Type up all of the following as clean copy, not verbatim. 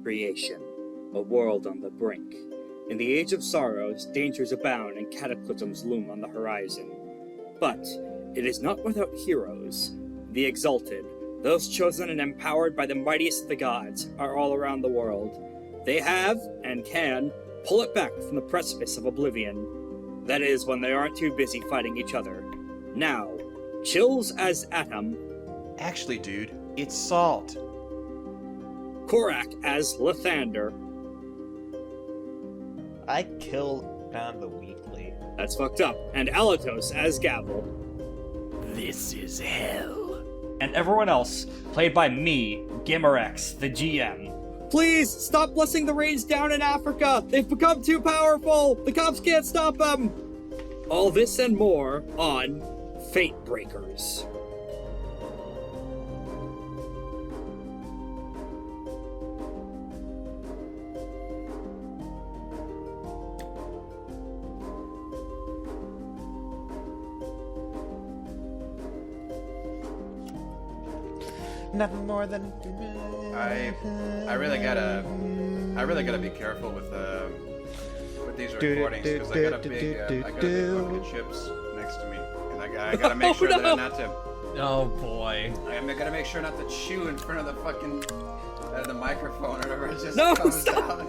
creation, a world on the brink. In the age of sorrows, dangers abound and cataclysms loom on the horizon. But it is not without heroes. The exalted, those chosen and empowered by the mightiest of the gods, are all around the world. They have, and can, pull it back from the precipice of oblivion. That is, when they aren't too busy fighting each other. Now, Chills as Atom. Actually, dude, it's Salt. Corrack as Lathander. I killed Pound the Weekly. That's fucked up. And Alatos as Gavel. This is hell. And everyone else, played by me, Gamerex, the GM. Please, stop blessing the rains down in Africa! They've become too powerful! The cops can't stop them! All this and more on FateBreakers. Nothing more than. I really gotta be careful with these recordings because I got a big bucket of chips next to me, and I gotta make sure that I'm not to. Oh boy. I gotta make sure not to chew in front of the fucking the microphone or whatever. It just No, comes stop! down.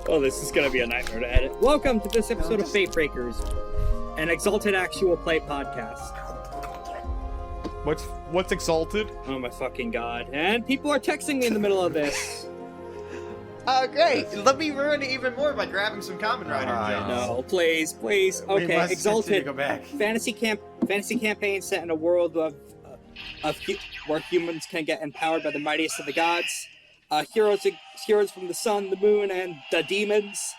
Oh, this is gonna be a nightmare to edit. Welcome to this episode of FateBreakers, an exalted actual play podcast. What's exalted? Oh my fucking god. And people are texting me in the middle of this. Oh, great! Let me ruin it even more by grabbing some Common Rider jobs. No, please. We Okay, must exalted. continue to go back. Fantasy campaign set in a world where humans can get empowered by the mightiest of the gods. Heroes from the sun, the moon, and the demons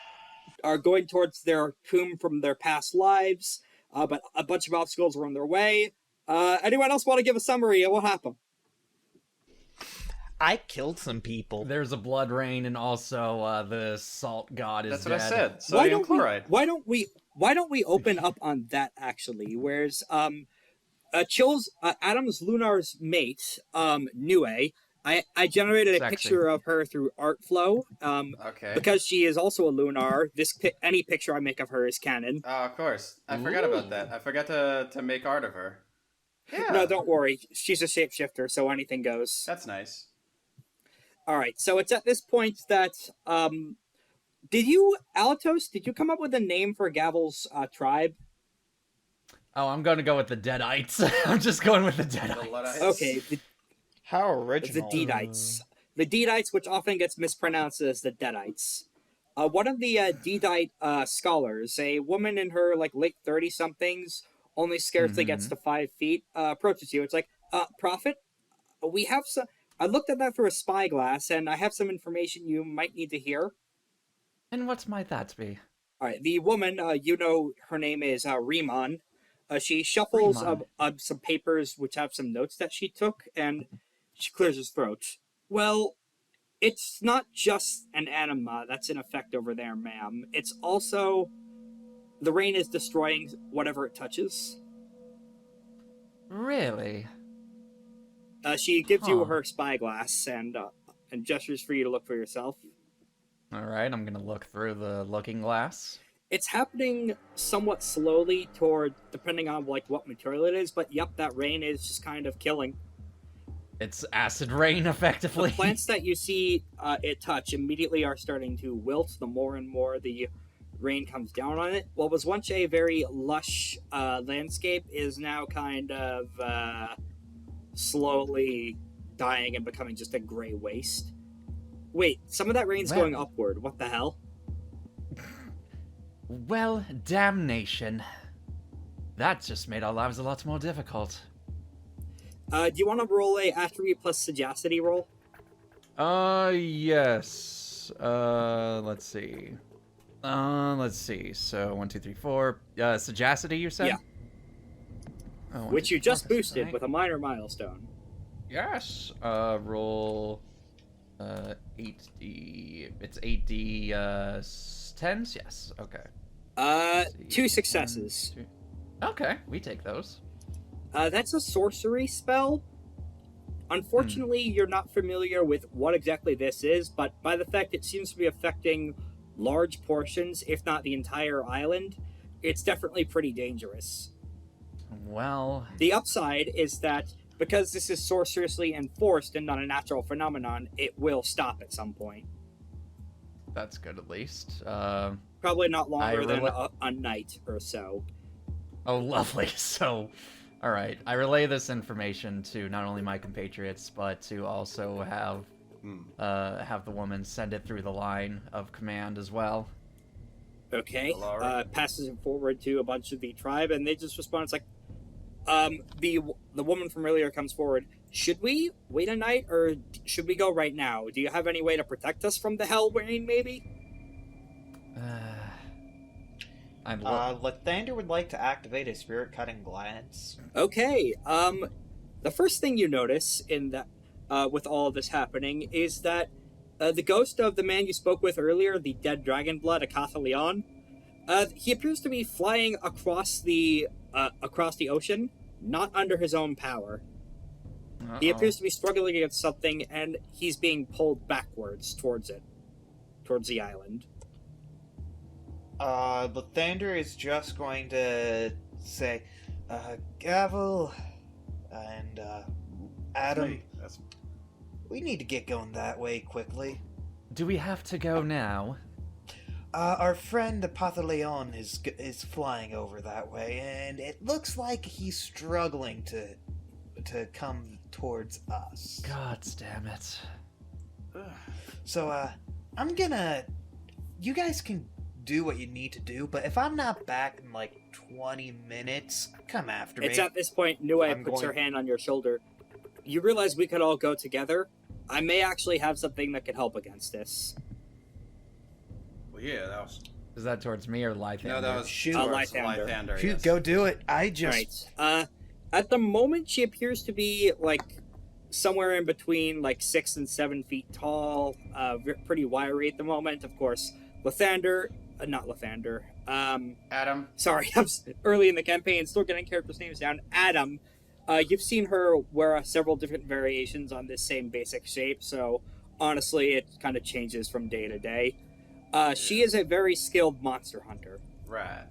are going towards their tomb from their past lives, but a bunch of obstacles are on their way. Anyone else want to give a summary of what happened? I killed some people. There's a blood rain, and also the salt god is That's dead. what I said. Sodium chloride. Why don't we open up on that actually? Whereas Chills Adam's Lunar's mate, Nue, I generated a Sexy. picture of her through Artflow. Okay. Because she is also a Lunar. Any picture I make of her is canon. Oh, of course. I forgot about that. I forgot to make art of her. Yeah. No, don't worry. She's a shapeshifter, so anything goes. That's nice. All right. So it's at this point that Alatos, did you come up with a name for Gavel's tribe? Oh, I'm going to go with the Deadites. I'm just going with the Deadites. Okay. How The original. Deadites. The Deadites, which often gets mispronounced as the Deadites. One of the Deadite scholars, a woman in her late 30-somethings, only scarcely gets to 5 feet, approaches you. It's like, Prophet, we have some... I looked at that through a spyglass, and I have some information you might need to hear. And what might that be? All right, the woman, her name is Riemann. She shuffles some papers which have some notes that she took, and she clears his throat. Well, it's not just an anima that's in effect over there, ma'am. It's also the rain is destroying whatever it touches. Really? She gives you her spyglass and gestures for you to look for yourself. All right, I'm going to look through the looking glass. It's happening somewhat slowly depending on what material it is, but yep, that rain is just kind of killing. It's acid rain, effectively. The plants that you see it touch immediately are starting to wilt the more and more the rain comes down on it. What was once a very lush landscape is now kind of slowly dying and becoming just a gray waste. Wait, some of that rain's going upward. What the hell? Well, damnation. That just made our lives a lot more difficult. Do you want to roll a attribute plus sagacity roll? Yes. Let's see. So, 1, 2, 3, 4. Sagacity, you said? Yeah. Oh, 1, Which 2, you just 4, boosted right? with a minor milestone. Yes. Roll 8d. It's 8d 10s? Yes. Okay. 2 successes. 1, 2. Okay, we take those. That's a sorcery spell. Unfortunately, you're not familiar with what exactly this is, but by the fact it seems to be affecting large portions, if not the entire island, it's definitely pretty dangerous. Well, The upside is that because this is sorcerously enforced and not a natural phenomenon, it will stop at some point. that's good at least. Probably not longer than rela- a night or so. Oh, lovely. So, all right. I relay this information to not only my compatriots, but to also have the woman send it through the line of command as well. Okay. Passes it forward to a bunch of the tribe, and they just respond. It's like, the woman from earlier comes forward. Should we wait a night, or should we go right now? Do you have any way to protect us from the hell rain, maybe? Lathander would like to activate a spirit-cutting glance. Okay. The first thing you notice in that, with all of this happening, is that the ghost of the man you spoke with earlier, the dead dragon blood, Akatha Leon, he appears to be flying across the ocean, not under his own power. Uh-oh. He appears to be struggling against something, and he's being pulled backwards towards the island. Lathander is just going to say, Gavel and Adam, we need to get going that way quickly. Do we have to go now? Our friend Apotheleon is flying over that way, and it looks like he's struggling to come towards us. God damn it. So, you guys can do what you need to do, but if I'm not back in like 20 minutes, come after me. It's at this point Nue puts her hand on your shoulder. You realize we could all go together? I may actually have something that could help against this. Well, yeah, that was... Is that towards me or Lythander? No, that was Lythander. Shoot, go do it. I just... Right. At the moment, she appears to be, like, somewhere in between, like, 6 and 7 feet tall, pretty wiry at the moment. Of course, not Lathander. Adam. Sorry, I'm early in the campaign, still getting characters' names down. Adam. You've seen her wear several different variations on this same basic shape, so honestly, it kind of changes from day to day. She is a very skilled monster hunter. Right.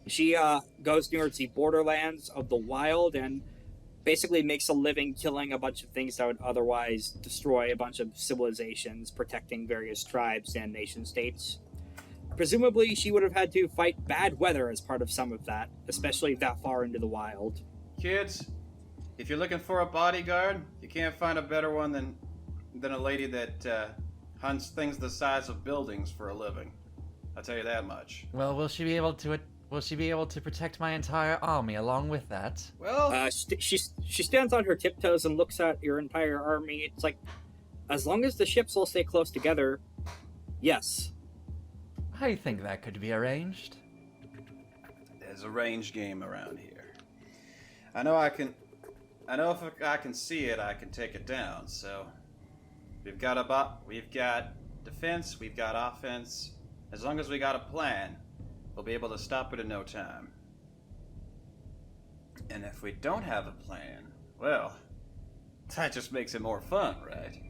She goes towards the borderlands of the wild and basically makes a living killing a bunch of things that would otherwise destroy a bunch of civilizations, protecting various tribes and nation states. Presumably, she would have had to fight bad weather as part of some of that, especially that far into the wild. Kids, if you're looking for a bodyguard, you can't find a better one than a lady that hunts things the size of buildings for a living. I'll tell you that much. Well, will she be able to protect my entire army along with that? Well, she stands on her tiptoes and looks at your entire army. It's like, as long as the ships all stay close together, yes. I think that could be arranged. there's a range game around here. I know if I can see it, I can take it down. So we've got defense, we've got offense. As long as we got a plan, we'll be able to stop it in no time. And if we don't have a plan, well, that just makes it more fun, right?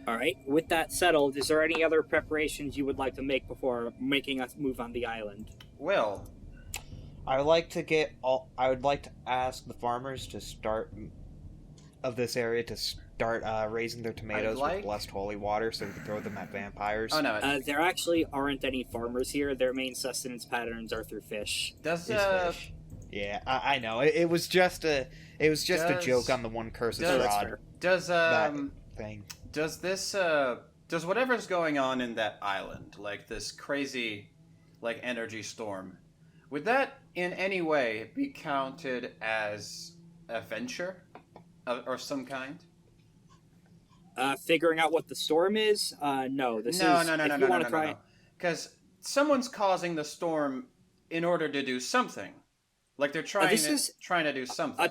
Alright, with that settled, is there any other preparations you would like to make before making us move on the island? Well, I would like to ask the farmers to start raising their tomatoes with blessed holy water so we can throw them at vampires. oh no, There actually aren't any farmers here. Their main sustenance patterns are through fish. does Fish. Yeah, I know. It was just a joke on the one cursed rod. Does that thing. Does this does whatever's going on in that island, like this crazy like energy storm, would that in any way be counted as a venture or some kind? Figuring out what the storm is? No. No. Because someone's causing the storm in order to do something. Like they're trying to do something.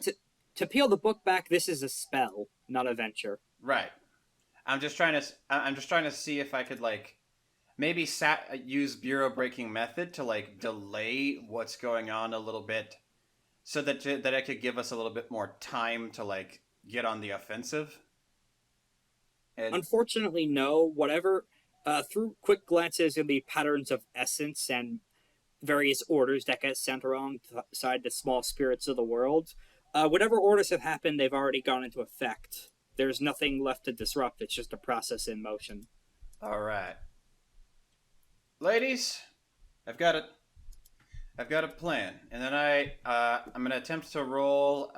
To peel the book back, this is a spell, not a venture. Right. I'm just trying to see if I could like maybe use bureau breaking method to like delay what's going on a little bit, so that it could give us a little bit more time to like get on the offensive? And Unfortunately, no. Whatever, through quick glances in the patterns of essence and various orders that get sent alongside the small spirits of the world, whatever orders have happened, they've already gone into effect. There's nothing left to disrupt. It's just a process in motion. all right, ladies, I've got a plan, and then I'm gonna attempt to roll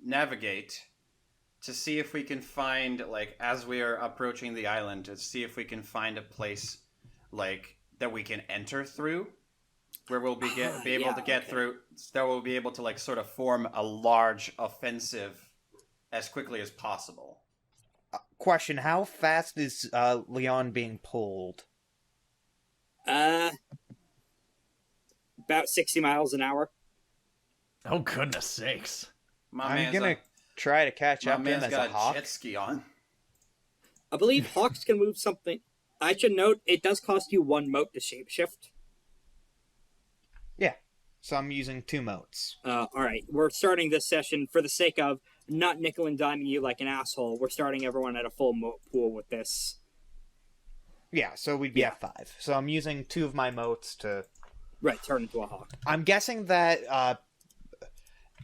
navigate to see if we can find, like, as we are approaching the island, to see if we can find a place like that we can enter through, where we'll be able to get through, that we'll be able to, like, sort of form a large offensive as quickly as possible. Question: how fast is Leon being pulled? About 60 miles an hour. Oh, goodness sakes. I'm gonna try to catch up to him as a hawk. Jet ski on. I believe hawks can move something. I should note, it does cost you 1 mote to shapeshift. Yeah, so I'm using 2 motes. Alright, we're starting this session for the sake of not nickel and diming you like an asshole. We're starting everyone at a full mote pool with this. Yeah, so we'd be at 5. So I'm using 2 of my motes to... Right, turn into a hawk. I'm guessing that,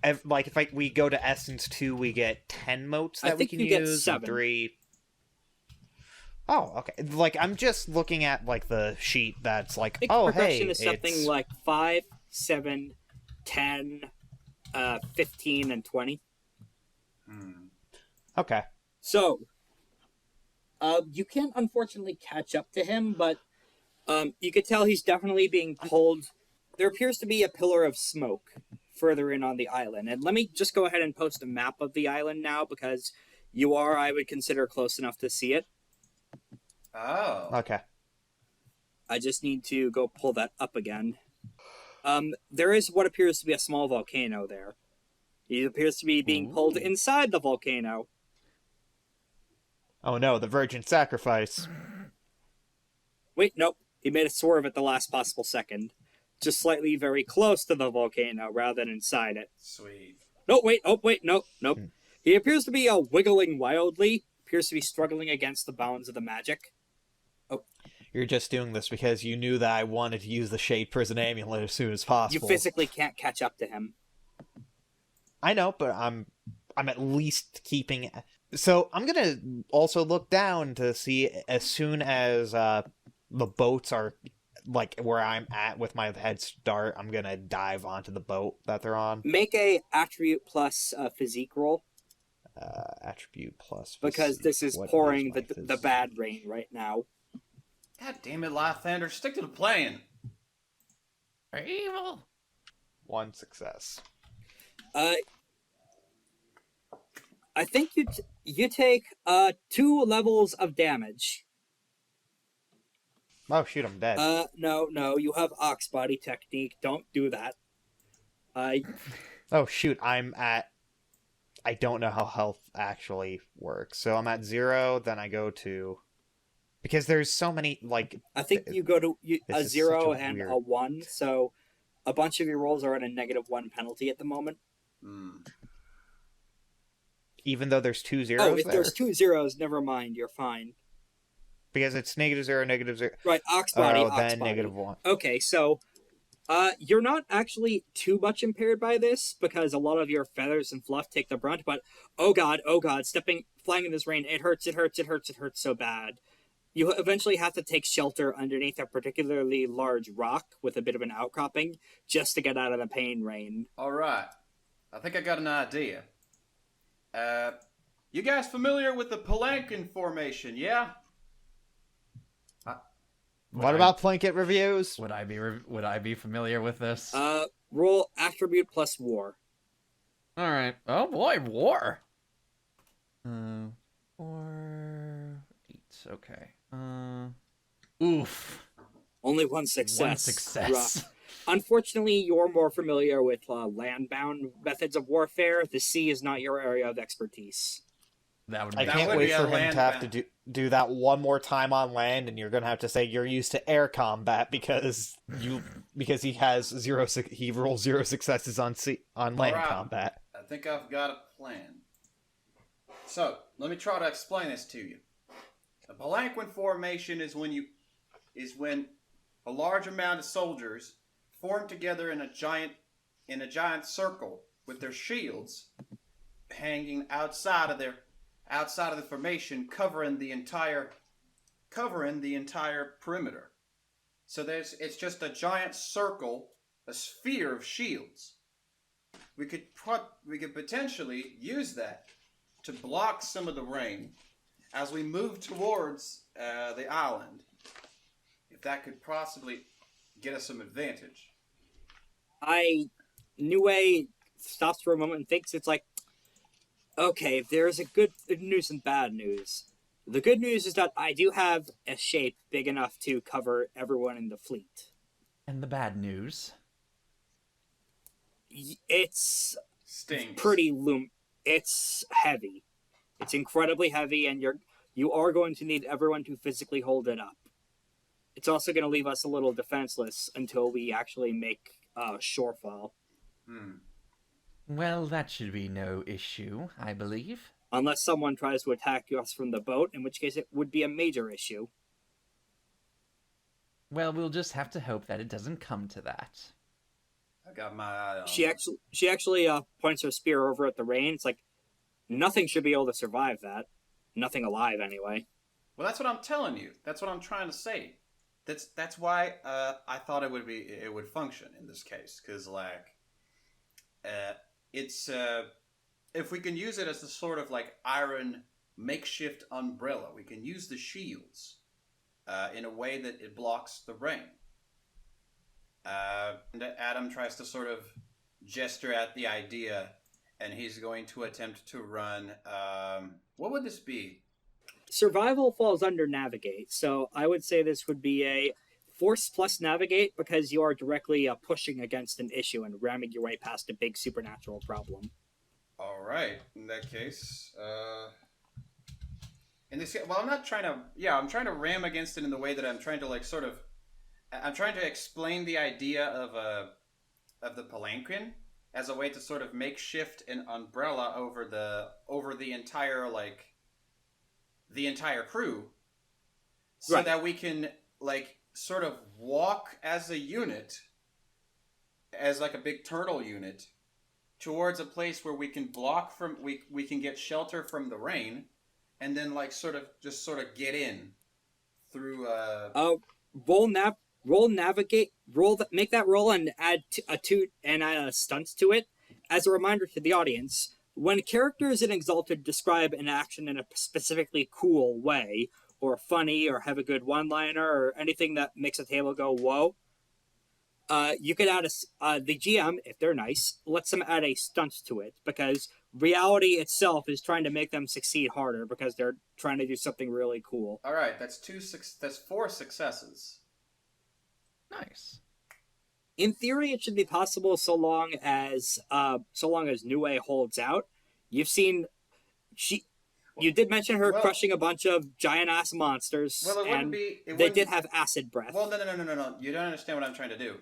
if we go to Essence 2, we get 10 motes that we can use. Get 7. 3... Oh, okay. Like, I'm just looking at, like, the sheet that's like, progression is something like 5, 7, 10, 15, and 20. Okay. So, you can't unfortunately catch up to him, but you could tell he's definitely being pulled. There appears to be a pillar of smoke further in on the island. And let me just go ahead and post a map of the island now, because you are, I would consider, close enough to see it. Oh. Okay. I just need to go pull that up again. There is what appears to be a small volcano there. He appears to be being pulled inside the volcano. Oh no, the virgin sacrifice. Wait, nope. He made a swerve at the last possible second. Just slightly very close to the volcano rather than inside it. Sweet. No, wait, nope. He appears to be wiggling wildly. Appears to be struggling against the bounds of the magic. Oh. You're just doing this because you knew that I wanted to use the Shade Prison Amulet as soon as possible. You physically can't catch up to him. I know, but I'm at least keeping... So I'm gonna also look down to see as soon as the boats are like where I'm at with my head start, I'm gonna dive onto the boat that they're on. Make a attribute plus physique roll. Attribute plus physique. Because this is pouring the bad rain right now. God damn it, Lathander, stick to the plan. Evil. 1 success. I think you take 2 levels of damage. Oh shoot, I'm dead. No, you have ox body technique. Don't do that. Oh shoot, I don't know how health actually works. So I'm at 0, then I go to... Because there's so many, like... I think you go to a 0 and a 1, so a bunch of your rolls are at a -1 penalty at the moment. Even though there's 2 zeros Oh, if there's 2 zeros, never mind, you're fine. Because it's -0, -0. Right, ox body, oh, ox then body. -1. Okay, so... you're not actually too much impaired by this, because a lot of your feathers and fluff take the brunt, but oh god, flying in this rain, it hurts so bad. You eventually have to take shelter underneath a particularly large rock with a bit of an outcropping, just to get out of the pain rain. Alright, I think I got an idea. You guys familiar with the Palanquin formation, yeah? What about Blanket reviews? Would I be familiar with this? Roll attribute plus war. All right. Oh boy, war. 4, 8. Okay. Oof. Only 1 success. 1 success. Rough. Unfortunately, you're more familiar with land-bound methods of warfare. The sea is not your area of expertise. I can't wait for him to have to do that one more time on land, and you're gonna have to say you're used to air combat because he rolls 0 successes on land combat. I think I've got a plan. So, let me try to explain this to you. A palanquin formation is when a large amount of soldiers form together in a giant circle with their shields hanging outside of the formation, covering the entire perimeter. So it's just a giant circle, a sphere of shields. We could potentially use that to block some of the rain as we move towards the island. If that could possibly get us some advantage. Niue stops for a moment and thinks. It's like, okay, there's a good news and bad news. The good news is that I do have a shape big enough to cover everyone in the fleet. And the bad news? It's Stings. It's heavy. It's incredibly heavy, and you are going to need everyone to physically hold it up. It's also going to leave us a little defenseless until we actually make shorefall. Well, that should be no issue, I believe. Unless someone tries to attack us from the boat, in which case it would be a major issue. Well, we'll just have to hope that it doesn't come to that. I got my eye on She actually points her spear over at the rain. It's like, nothing should be able to survive that. Nothing alive, anyway. Well, that's what I'm telling you. That's what I'm trying to say. That's why I thought it would function in this case, because it's if we can use it as a sort of iron makeshift umbrella, we can use the shields in a way that it blocks the rain. And Adam tries to sort of gesture at the idea, and he's going to attempt to run. What would this be? Survival falls under navigate, so I would say this would be a force plus navigate, because you are directly pushing against an issue and ramming your way past a big supernatural problem. All right. In that case, well, I'm not trying to. Yeah, I'm trying to ram against it in the way that I'm trying to I'm trying to explain the idea of the palanquin as a way to sort of makeshift an umbrella over the entire the entire crew, so right. that we can sort of walk as a unit, as a big turtle unit, towards a place where we can block from we can get shelter from the rain, and then sort of get in through make that roll and add a stunt to it. As a reminder to the audience, when characters in Exalted describe an action in a specifically cool way, or funny, or have a good one-liner, or anything that makes a table go, whoa, you could add the GM, if they're nice, lets them add a stunt to it, because reality itself is trying to make them succeed harder, because they're trying to do something really cool. All right, that's 4 successes. Nice. In theory, it should be possible so long as Niue holds out. You've seen you did mention her crushing a bunch of giant ass monsters. Well, they did have acid breath. Well, no. You don't understand what I'm trying to do.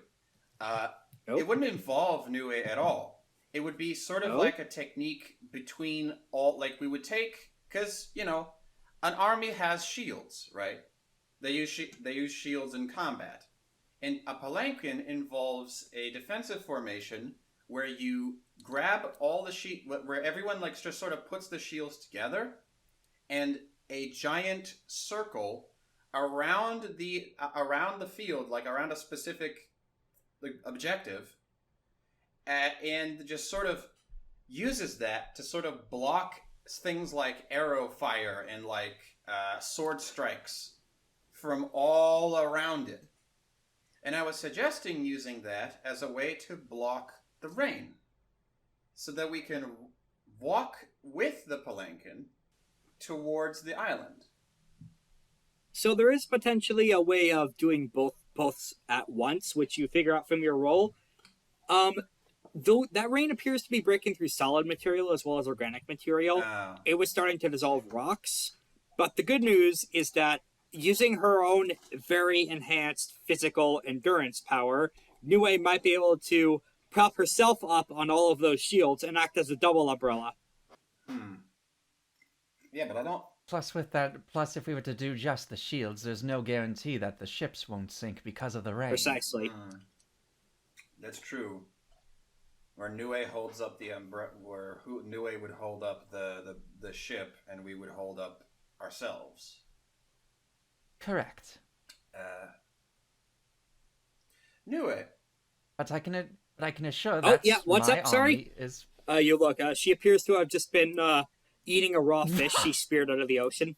Nope. It wouldn't involve Niue at all. It would be sort of like a technique between all. We would take, because an army has shields, right? They use shields in combat. And a palanquin involves a defensive formation where you grab all the where everyone just sort of puts the shields together, and a giant circle around the field, around a specific objective, and just sort of uses that to sort of block things like arrow fire and sword strikes from all around it. And I was suggesting using that as a way to block the rain, so that we can walk with the palanquin towards the island. So there is potentially a way of doing both at once, which you figure out from your roll. Though that rain appears to be breaking through solid material as well as organic material, it was starting to dissolve rocks. But the good news is that using her own very enhanced physical endurance power, Niue might be able to prop herself up on all of those shields and act as a double umbrella. Yeah, but I don't... Plus if we were to do just the shields, there's no guarantee that the ships won't sink because of the rain. Precisely. That's true. Where Nue holds up the Nue would hold up the ship, and we would hold up ourselves. Correct. Nue. But I can assure that what's my up? Sorry. army is... You look. She appears to have just been eating a raw fish she speared out of the ocean.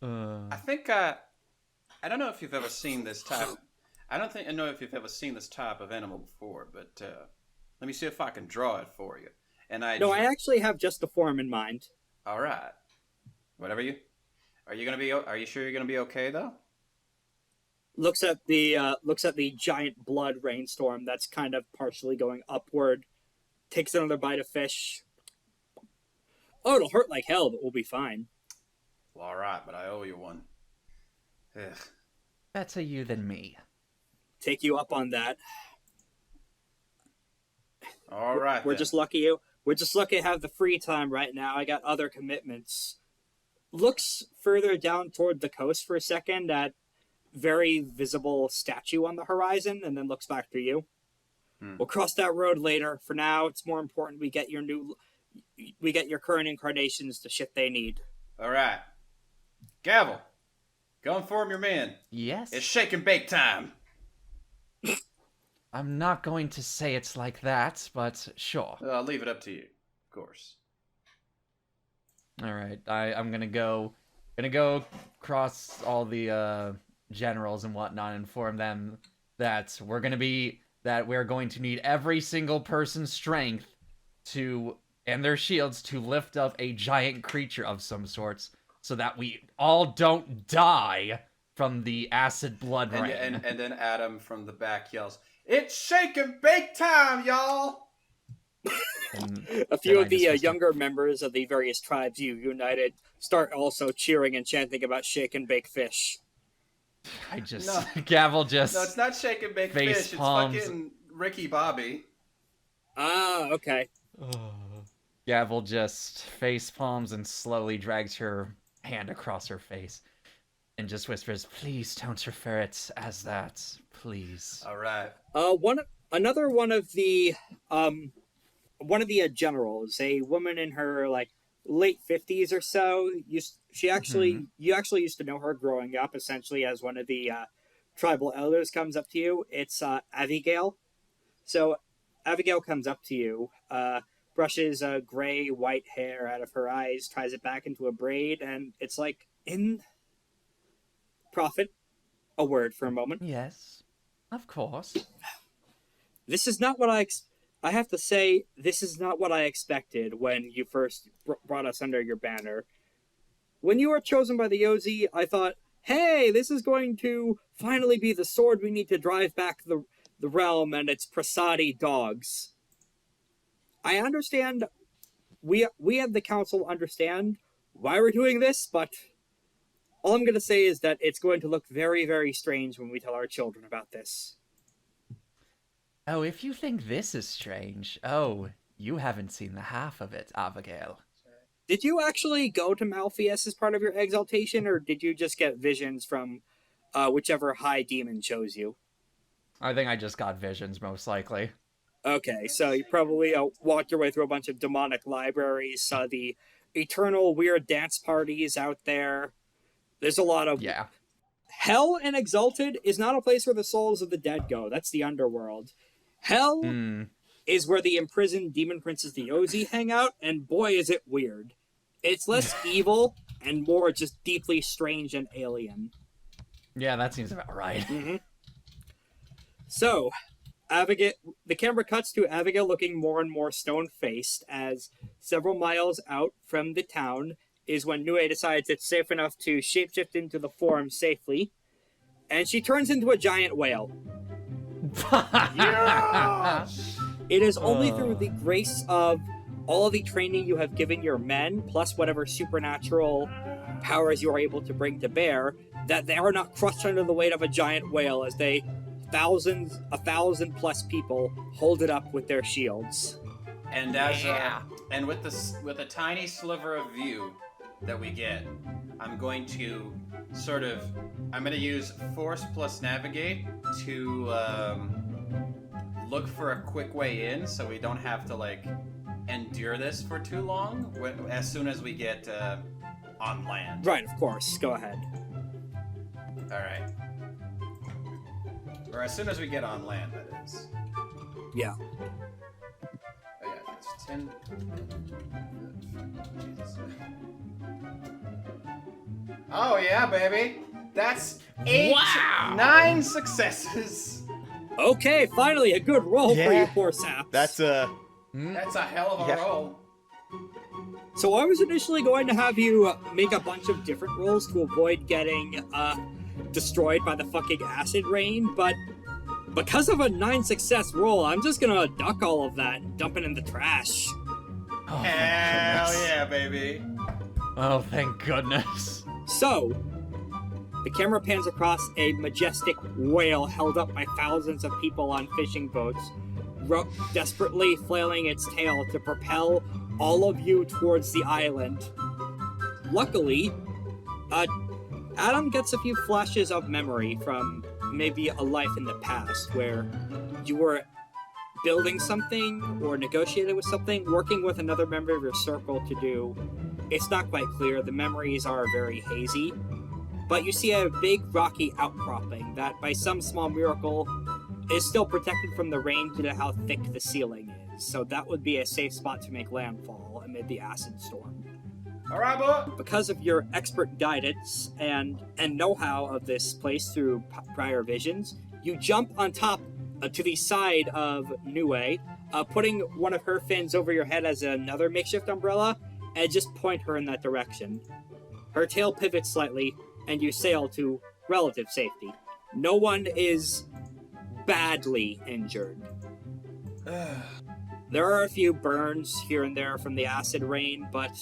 I think I don't know if you've ever seen this type. I know if you've ever seen this type of animal before, but let me see if I can draw it for you. I actually have just the form in mind. All right. Whatever you. Are you sure you're gonna be okay though? Looks at the giant blood rainstorm that's kind of partially going upward. Takes another bite of fish. Oh, it'll hurt like hell, but we'll be fine. Well, all right, but I owe you one. Ugh. Better you than me. Take you up on that. All right. We're just lucky to have the free time right now. I got other commitments. Looks further down toward the coast for a second at very visible statue on the horizon, and then looks back to you. We'll cross that road later. For now, it's more important we get your current incarnations the shit they need. All right. Gavel, go inform your men. Yes? It's shake and bake time. I'm not going to say it's like that, but sure. I'll leave it up to you, of course. All right, I'm gonna go cross all the generals and whatnot, and inform them that we're going to need every single person's strength and their shields to lift up a giant creature of some sorts, so that we all don't die from the acid blood rain. And then Adam from the back yells, "It's shake and bake time, y'all!" A few of the younger members of the various tribes you united start also cheering and chanting about shake and bake fish. Gavel just... No, it's not shake and bake fish, palms. It's fucking Ricky Bobby. Ah, okay. Gavel just face palms and slowly drags her hand across her face and just whispers, "Please don't refer it as that, please." All right. One of the generals, a woman in her late 50s or so. You actually used to know her growing up, essentially as one of the tribal elders comes up to you. It's Abigail. So Abigail comes up to you, brushes gray white hair out of her eyes, ties it back into a braid, and it's like, in Prophet, a word for a moment. Yes, of course. This is not what I have to say, this is not what I expected when you first brought us under your banner. When you were chosen by the Yozi, I thought, hey, this is going to finally be the sword we need to drive back the realm and its Prasadi dogs. I understand, we at the council understand why we're doing this, but all I'm going to say is that it's going to look very, very strange when we tell our children about this. Oh, if you think this is strange, you haven't seen the half of it, Abigail. Did you actually go to Malpheus as part of your exaltation, or did you just get visions from whichever high demon chose you? I think I just got visions, most likely. Okay, so you probably walked your way through a bunch of demonic libraries, saw the eternal weird dance parties out there. There's a lot of... Yeah. Hell and Exalted is not a place where the souls of the dead go. That's the underworld. Hell is where the imprisoned demon princes the Ozi hang out, and boy is it weird. It's less evil and more just deeply strange and alien. Yeah, that seems about right. Mm-hmm. So, Abigail, the camera cuts to Abigail looking more and more stone-faced as several miles out from the town is when Nue decides it's safe enough to shapeshift into the form safely, and she turns into a giant whale. Yes! It is only through the grace of all of the training you have given your men, plus whatever supernatural powers you are able to bring to bear, that they are not crushed under the weight of a giant whale as they 1,000 plus people hold it up with their shields. And and with a tiny sliver of view that we get, I'm going to use force plus navigate to look for a quick way in, so we don't have to like endure this for too long. As soon as we get on land. Right, of course. Go ahead. All right. Or as soon as we get on land, that is. Yeah. Oh yeah, it's 10. Jesus. Oh yeah, baby. That's 8, Wow. 9 successes. Okay, finally a good roll for you, poor saps. That's That's a hell of a Yeah. roll. So I was initially going to have you make a bunch of different rolls to avoid getting destroyed by the fucking acid rain, but because of a 9 success roll, I'm just gonna duck all of that and dump it in the trash. Oh, thank Hell goodness. yeah, baby. Oh, thank goodness. So, the camera pans across a majestic whale held up by thousands of people on fishing boats, desperately flailing its tail to propel all of you towards the island. Luckily, Adam gets a few flashes of memory from maybe a life in the past where you were building something or negotiating with something, working with another member of your circle to do. It's not quite clear, the memories are very hazy, but you see a big rocky outcropping that, by some small miracle, is still protected from the rain due to how thick the ceiling is, so that would be a safe spot to make landfall amid the acid storm. Alright, boy. Because of your expert guidance and know-how of this place through prior visions, you jump on top to the side of Nue, putting one of her fins over your head as another makeshift umbrella, and just point her in that direction. Her tail pivots slightly, and you sail to relative safety. No one is badly injured. There are a few burns here and there from the acid rain, but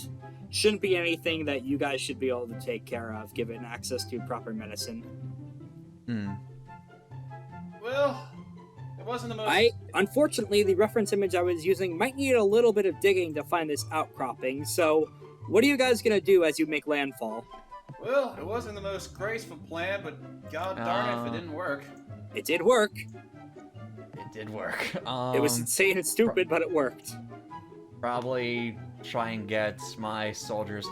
shouldn't be anything that you guys should be able to take care of, given access to proper medicine. Well, it wasn't the most... Unfortunately, the reference image I was using might need a little bit of digging to find this outcropping, so what are you guys gonna do as you make landfall? Well, it wasn't the most graceful plan, but god darn if it didn't work. It did work. It did work. It was insane and stupid, but it worked. Probably try and get my soldiers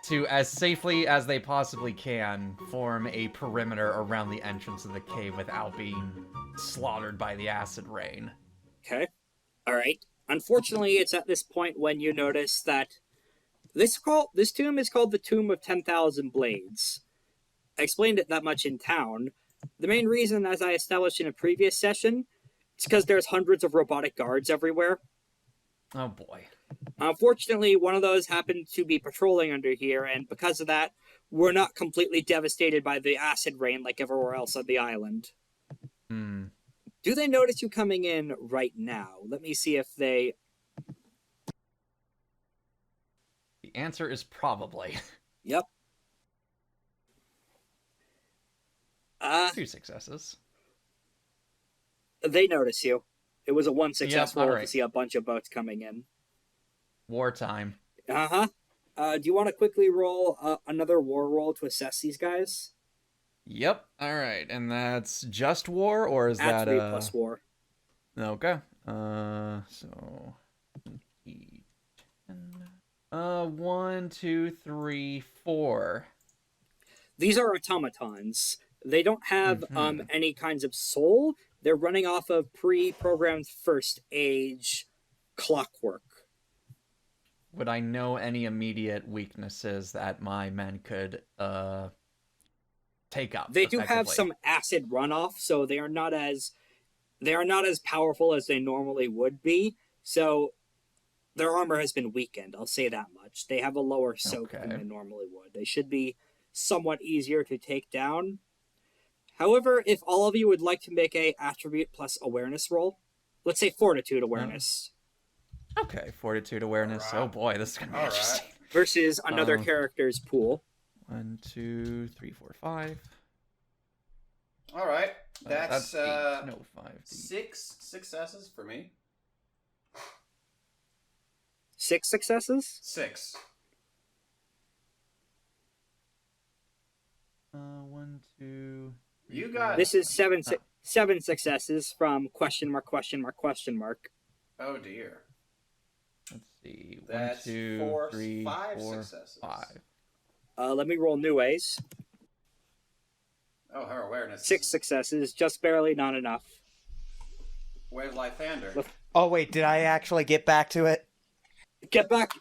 to as safely as they possibly can form a perimeter around the entrance of the cave without being slaughtered by the acid rain. Okay. Alright. Unfortunately, it's at this point when you notice that this tomb is called the Tomb of 10,000 Blades. I explained it that much in town. The main reason, as I established in a previous session, it's because there's hundreds of robotic guards everywhere. Oh boy. Unfortunately, one of those happened to be patrolling under here, and because of that, we're not completely devastated by the acid rain like everywhere else on the island. Do they notice you coming in right now? Let me see if they... The answer is probably. Yep. 2 successes. They notice you. It was a 1 success roll alright. to see a bunch of boats coming in. Wartime. Uh-huh. Do you want to quickly roll another war roll to assess these guys? Yep. Alright, and that's just war, or is Add that 3 plus war. Okay. So 1, 2, 3, 4. These are automatons. They don't have any kinds of soul. They're running off of pre-programmed first age clockwork. Would I know any immediate weaknesses that my men could take up? They do have effectively? some acid runoff, so they are not as powerful as they normally would be. So their armor has been weakened, I'll say that much. They have a lower soak than they normally would. They should be somewhat easier to take down. However, if all of you would like to make a attribute plus awareness roll, let's say fortitude awareness. Okay, fortitude awareness. Alright. Oh boy, this is gonna be interesting. Versus another character's pool. 1, 2, 3, 4, 5. All right. That's 8. No, 5. 6 successes for me. 6 successes? 6. 1, 2. You got. This is 7 successes from question mark, question mark, question mark. Oh dear. Let's see. 1, That's 2, 4, 3, 5 4, successes. 5. Let me roll new ways. Oh, her awareness. 6 successes, just barely, not enough. Where's Lythander? Look. Oh wait, did I actually get back to it? Get back.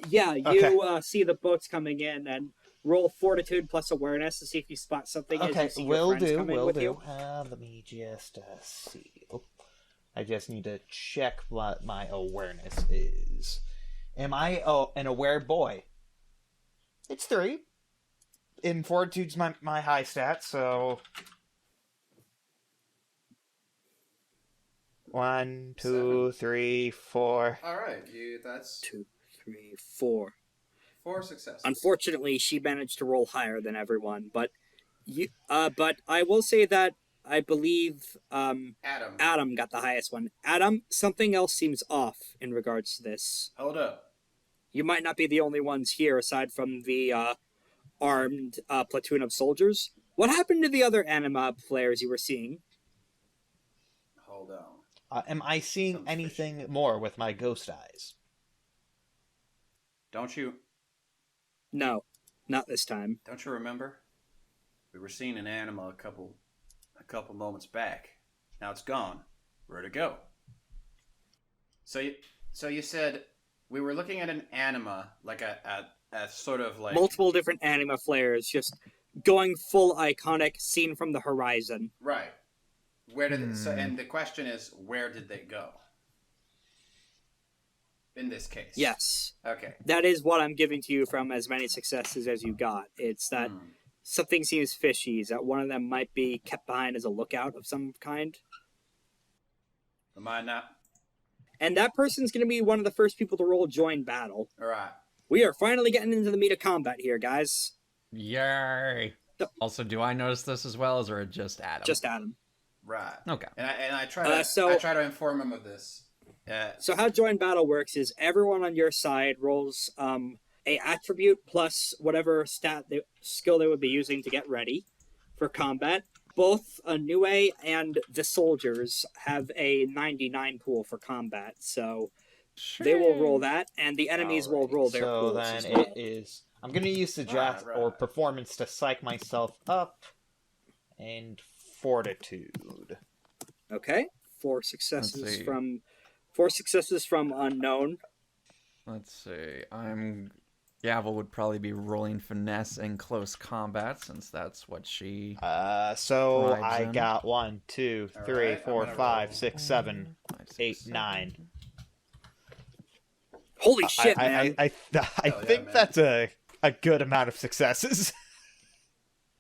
Yeah, you Okay. see the boats coming in and roll fortitude plus awareness to see if you spot something. as Okay, you see your will friends do, coming will with do. you. Let me just see. Oh, I just need to check what my awareness is. Am I an aware boy? It's 3. In fortitude's my high stat, so 1, 2, 3, 4. All right, that's 2, 3, 4. 4 successes. Unfortunately, she managed to roll higher than everyone, but I will say that I believe Adam got the highest one. Adam, something else seems off in regards to this. Hold up. You might not be the only ones here, aside from the armed platoon of soldiers. What happened to the other anima flares you were seeing? Hold on. Am I seeing Some anything fish. more with my ghost eyes? Don't you No, not this time. remember? We were seeing an anima a couple moments back. Now it's gone. Where'd it go? So you said we were looking at an anima, like a sort of like Multiple different anima flares, just going full iconic, seen from the horizon. right. Where did and the question is, where did they go? In this case. Yes. Okay. That is what I'm giving to you from as many successes as you got. It's that something seems fishy, that one of them might be kept behind as a lookout of some kind. Am I not? And that person's going to be one of the first people to roll join battle. All right. We are finally getting into the meat of combat here, guys. Yay! Also, do I notice this as well, or just Adam? Just Adam. Right. Okay. And I try to I try to inform him of this. So how join battle works is everyone on your side rolls a attribute plus whatever skill they would be using to get ready for combat. Both Nue and the soldiers have a 99 pool for combat, so they will roll that, and the enemies will roll their so pools then as well. it is. I'm going to use suggest Right. or performance to psych myself up, and fortitude. Okay, 4 Let's successes see. from unknown. Let's see. Gavel would probably be rolling finesse in close combat, since that's what she. So Thrives I in. got 1, 2, 3, Alright, I'm 4, gonna 5, roll. 6, 7, 5, 6, 8, 7. 9. Holy shit, man! I yeah, think man. that's a good amount of successes.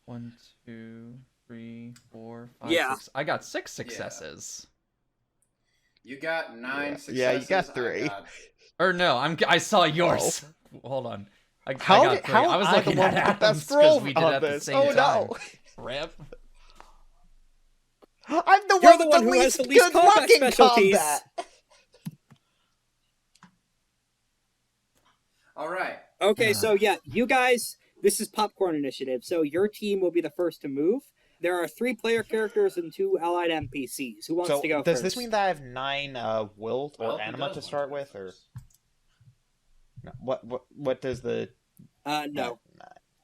1, 2, 3, 4, 5, Yeah. 6. I got 6 successes. You got 9 successes. Yeah, you got I 3. got- Or no, I saw yours. Hold on. I How got did 3. how I was am I looking the one at with the Adam's best roll because we did on it at the this? same Oh time. no! Rip. I'm the You're one the with one the who has least the least good combat looking specialties. combat. All right. Okay, so yeah, you guys, this is Popcorn Initiative, so your team will be the first to move. There are 3 player characters and 2 allied NPCs. Who wants So to go does first? this mean that I have 9 will Well, or he anima does to want start go with, or first. no, what does the No.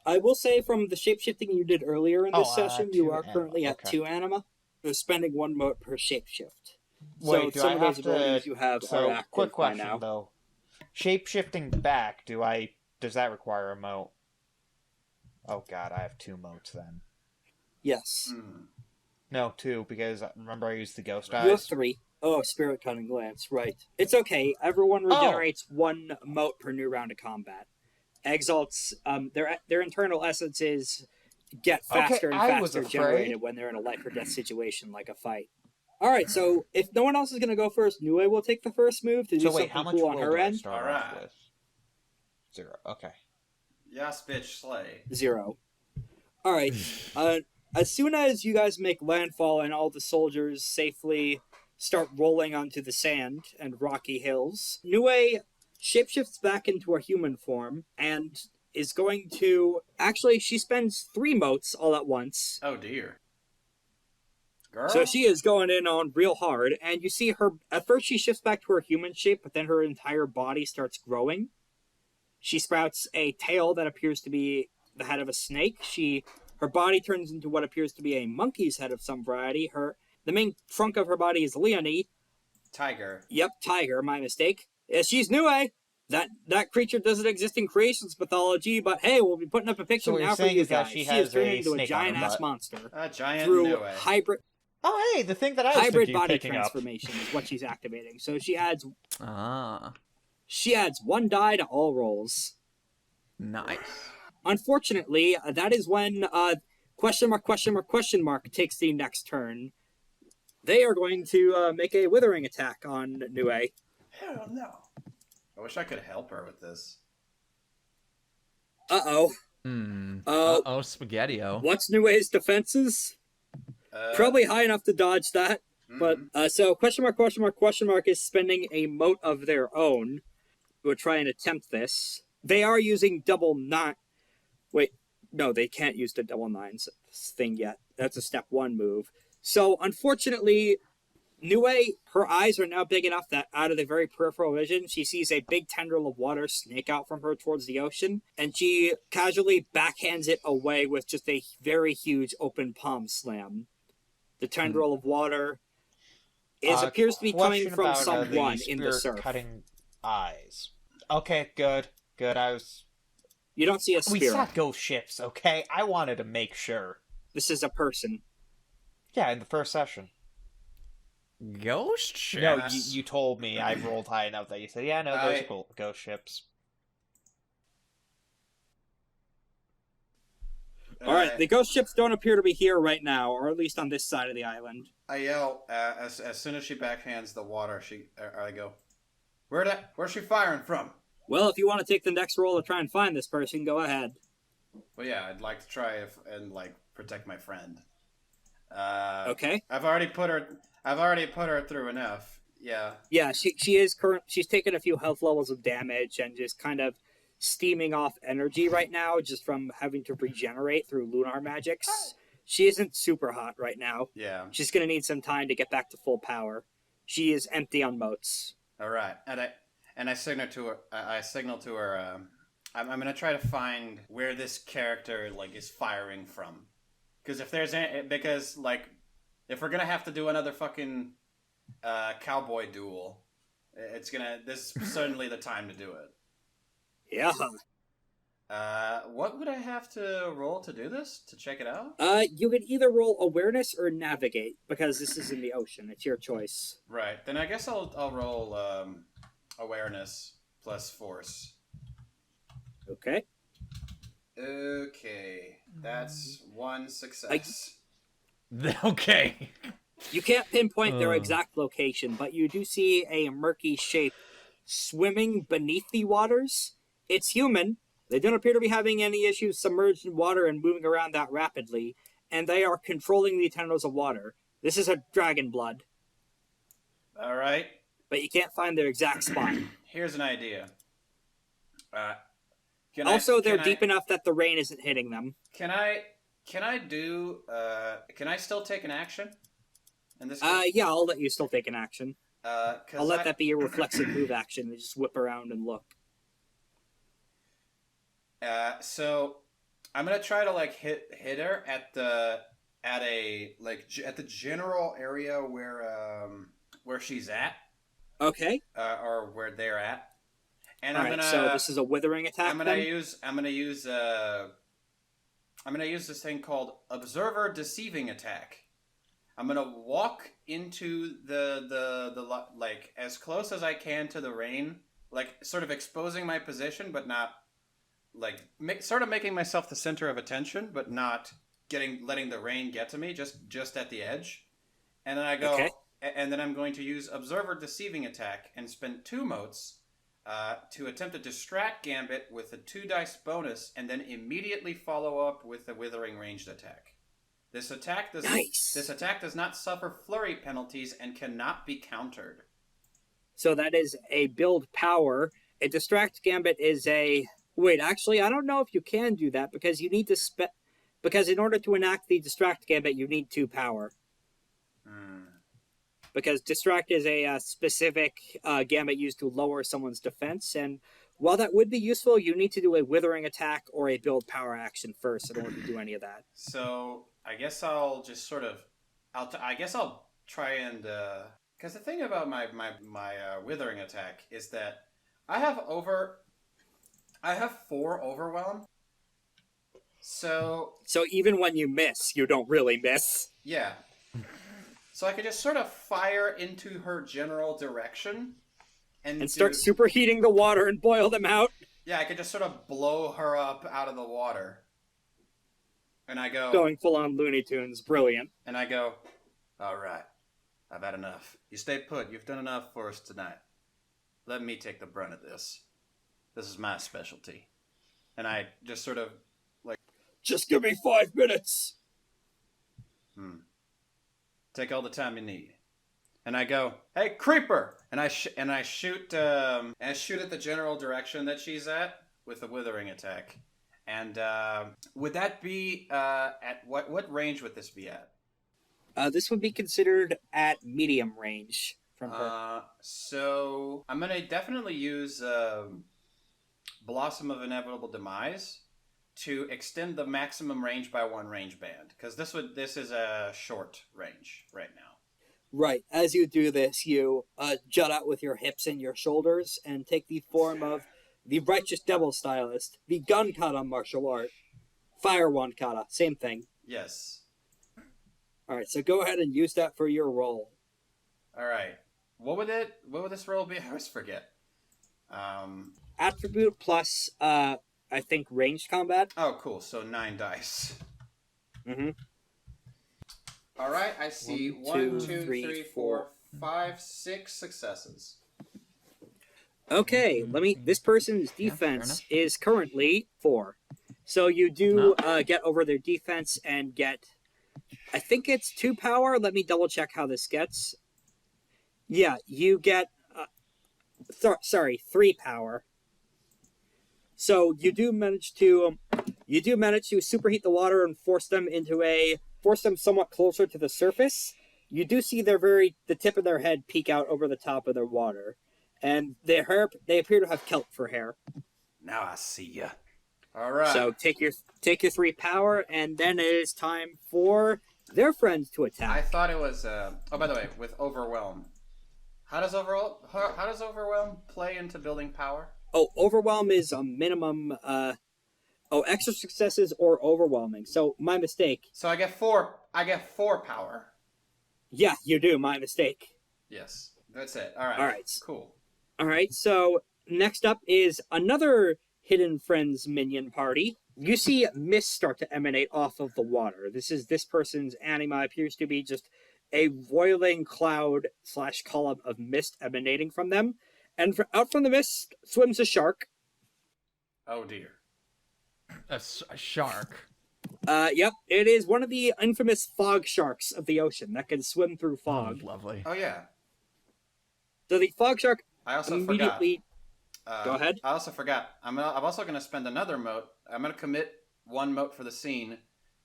I will say from the shapeshifting you did earlier in this session, you 2 are currently anima, at okay. 2 anima. You're spending 1 mote per shapeshift. Wait, So do some I of have those abilities to? you have So are active quick by question now. though, shapeshifting back. Does that require a mote? Oh god, I have 2 motes then. Yes. No, 2 because remember I used the ghost You have eyes. 3. Oh, Spirit Cunning Glance, right. It's okay. Everyone regenerates 1 mote per new round of combat. Exalts, their internal essences get faster and I was faster afraid. generated when they're in a life or death situation like a fight. Alright, so if no one else is going to go first, Nue will take the first move to do So wait, something how much cool will on her do I end. start Alright. off with? 0. Okay. Yes, bitch, slay. 0. Alright, as soon as you guys make landfall and all the soldiers safely start rolling onto the sand and rocky hills, Nue shapeshifts back into her human form and is going to... Actually, she spends 3 motes all at once. Oh, dear. Girl? So she is going in on real hard, and you see her... At first, she shifts back to her human shape, but then her entire body starts growing. She sprouts a tail that appears to be the head of a snake. Her body turns into what appears to be a monkey's head of some variety. The main trunk of her body is Leonie. Tiger. Yep, tiger, my mistake. She's Nue. That creature doesn't exist in creation's mythology, but hey, we'll be putting up a picture So what now you're for saying you is that guys. she She has is turned a into a snake on her giant-ass butt. monster. A giant Through Nue. Oh, hey, the thing that I was hybrid thinking body picking up. transformation is what she's activating. So she adds Ah, 1 die to all rolls. nice. Unfortunately, that is when question mark takes the next turn. They are going to make a withering attack on Nue. Hell no. I wish I could help her with this. Uh-oh. Spaghetti-O. What's Nue's defenses? Probably high enough to dodge that. But, so question mark is spending a mote of their own to try and attempt this. They are using double 9. Wait, no, they can't use the double 9s thing yet. That's a step 1 move. So, unfortunately, Nue, her eyes are now big enough that out of the very peripheral vision, she sees a big tendril of water snake out from her towards the ocean, and she casually backhands it away with just a very huge open palm slam. The tendril of water appears to be coming from someone in the surf. Cutting eyes. Okay, good. You don't see a We spirit. saw ghost ships, okay? I wanted to make sure. This is a person. Yeah, in the first session. Ghost ships? No, you told me I rolled high enough that you said, yeah, no, those are ghost ships. Alright, the ghost ships don't appear to be here right now, or at least on this side of the island. I yell as soon as she backhands the water. I go, where's she firing from? Well, if you want to take the next roll to try and find this person, go ahead. Well, yeah, I'd like to try and protect my friend. Okay. I've already put her through enough. Yeah. Yeah, she's taken a few health levels of damage and just kind of steaming off energy right now, just from having to regenerate through lunar magics. She isn't super hot right now. Yeah. She's gonna need some time to get back to full power. She is empty on motes. All right, and I signal to her. I'm gonna try to find where this character is firing from, because if we're gonna have to do another fucking cowboy duel, this is certainly the time to do it. Yeah. What would I have to roll to do this? To check it out? You could either roll awareness or navigate, because this is in the ocean. It's your choice. Right. Then I guess I'll roll awareness plus force. Okay. Okay. That's 1 success. Okay. You can't pinpoint their exact location, but you do see a murky shape swimming beneath the waters. It's human. They don't appear to be having any issues submerged in water and moving around that rapidly, and they are controlling the tendrils of water. This is a dragon blood. All right. But you can't find their exact spot. Here's an idea. They're deep enough that the rain isn't hitting them. Can I still take an action? In this case? Yeah, I'll let you still take an action. I'll let that be your reflexive move action. They just whip around and look. So I'm gonna try to hit her at the general area where she's at. Okay. Or where they're at. And so this is a withering attack. I'm gonna use this thing called Observer Deceiving Attack. I'm gonna walk into the as close as I can to the rain, sort of exposing my position, but not sort of making myself the center of attention, but not letting the rain get to me, just at the edge. And then I go, okay. And then I'm going to use Observer Deceiving Attack and spend 2 motes to attempt to distract Gambit with a 2 dice bonus, and then immediately follow up with a Withering ranged attack. This attack does not suffer flurry penalties and cannot be countered. So that is a build power. A distract gambit is a... Wait, actually, I don't know if you can do that because you need to because in order to enact the distract gambit, you need 2 power. Because distract is a specific gambit used to lower someone's defense, and while that would be useful, you need to do a withering attack or a build power action first in order to do any of that. So I guess I'll just sort of, I guess I'll try and, because the thing about my withering attack is that I have 4 overwhelm. So even when you miss, you don't really miss. Yeah. So I could just sort of fire into her general direction. And start superheating the water and boil them out? Yeah, I could just sort of blow her up out of the water. And I go... Going full-on Looney Tunes. Brilliant. And I go, all right, I've had enough. You stay put. You've done enough for us tonight. Let me take the brunt of this. This is my specialty. And I just sort of, like... Just give me 5 minutes! Take all the time you need. And I go, hey, creeper! And I shoot at the general direction that she's at with the withering attack. And would that be at what range would this be at? This would be considered at medium range from her. So I'm gonna definitely use Blossom of Inevitable Demise to extend the maximum range by 1 range band, because this is a short range right now. Right. As you do this, you jut out with your hips and your shoulders and take the form of the Righteous Devil Stylist, the gun kata martial art, fire wand kata, same thing. Yes. All right, so go ahead and use that for your roll. All right. What would this roll be? I always forget. Attribute plus, I think, ranged combat. Oh, cool. So 9 dice. Mm-hmm. All right, I see 1, 2, 3, 4, 5, 6 successes. Okay, this person's defense is currently 4. So you do get over their defense and get, I think it's 2 power. Let me double check how this gets. Yeah, you get, 3 power. So you do manage to superheat the water and force them somewhat closer to the surface. You do see the tip of their head peek out over the top of their water, and they appear to have kelp for hair. Now I see ya. All right. So take your 3 power, and then it is time for their friends to attack. I thought it was. Oh, by the way, with overwhelm, how does overwhelm play into building power? Oh, overwhelm is a minimum. Extra successes or overwhelming. So my mistake. So I get 4 power. Yeah, you do. My mistake. Yes, that's it. All right. All right. Cool. All right. So next up is another Hidden Friends minion party. You see mist start to emanate off of the water. This person's anima appears to be just a boiling cloud / column of mist emanating from them. And out from the mist swims a shark. Oh dear. A shark. Yep. It is one of the infamous fog sharks of the ocean that can swim through fog. Oh, lovely. Oh yeah. So the fog shark I also immediately... forgot. Go ahead. I also forgot. I'm also going to spend another mote. I'm going to commit 1 mote for the scene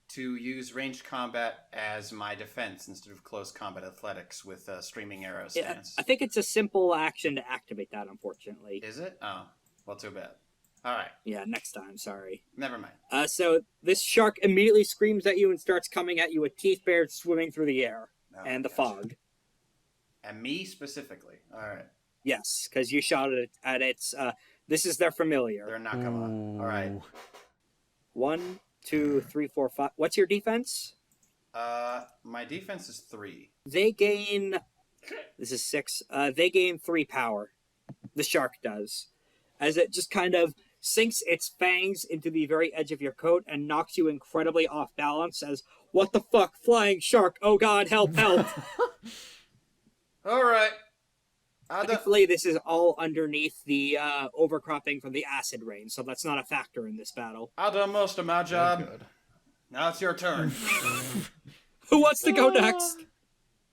to use ranged combat as my defense instead of close combat athletics with streaming arrow stance. Yeah, I think it's a simple action to activate that, unfortunately. Is it? Oh, well, too bad. All right. Yeah, next time, sorry. Never mind. So this shark immediately screams at you and starts coming at you with teeth bared swimming through the air and the fog. And me specifically. All right. Yes, because you shot it at its... this is their familiar. They're not come on. All right. 1, 2, 3, 4, 5. What's your defense? My defense is 3. They gain... This is 6. They gain 3 power. The shark does. As it just kind of sinks its fangs into the very edge of your coat and knocks you incredibly off balance as, what the fuck, flying shark, oh god, help, help. All right. Thankfully, this is all underneath the overcropping from the acid rain, so that's not a factor in this battle. I've done most of my job. Good. Now it's your turn. Who wants to go next?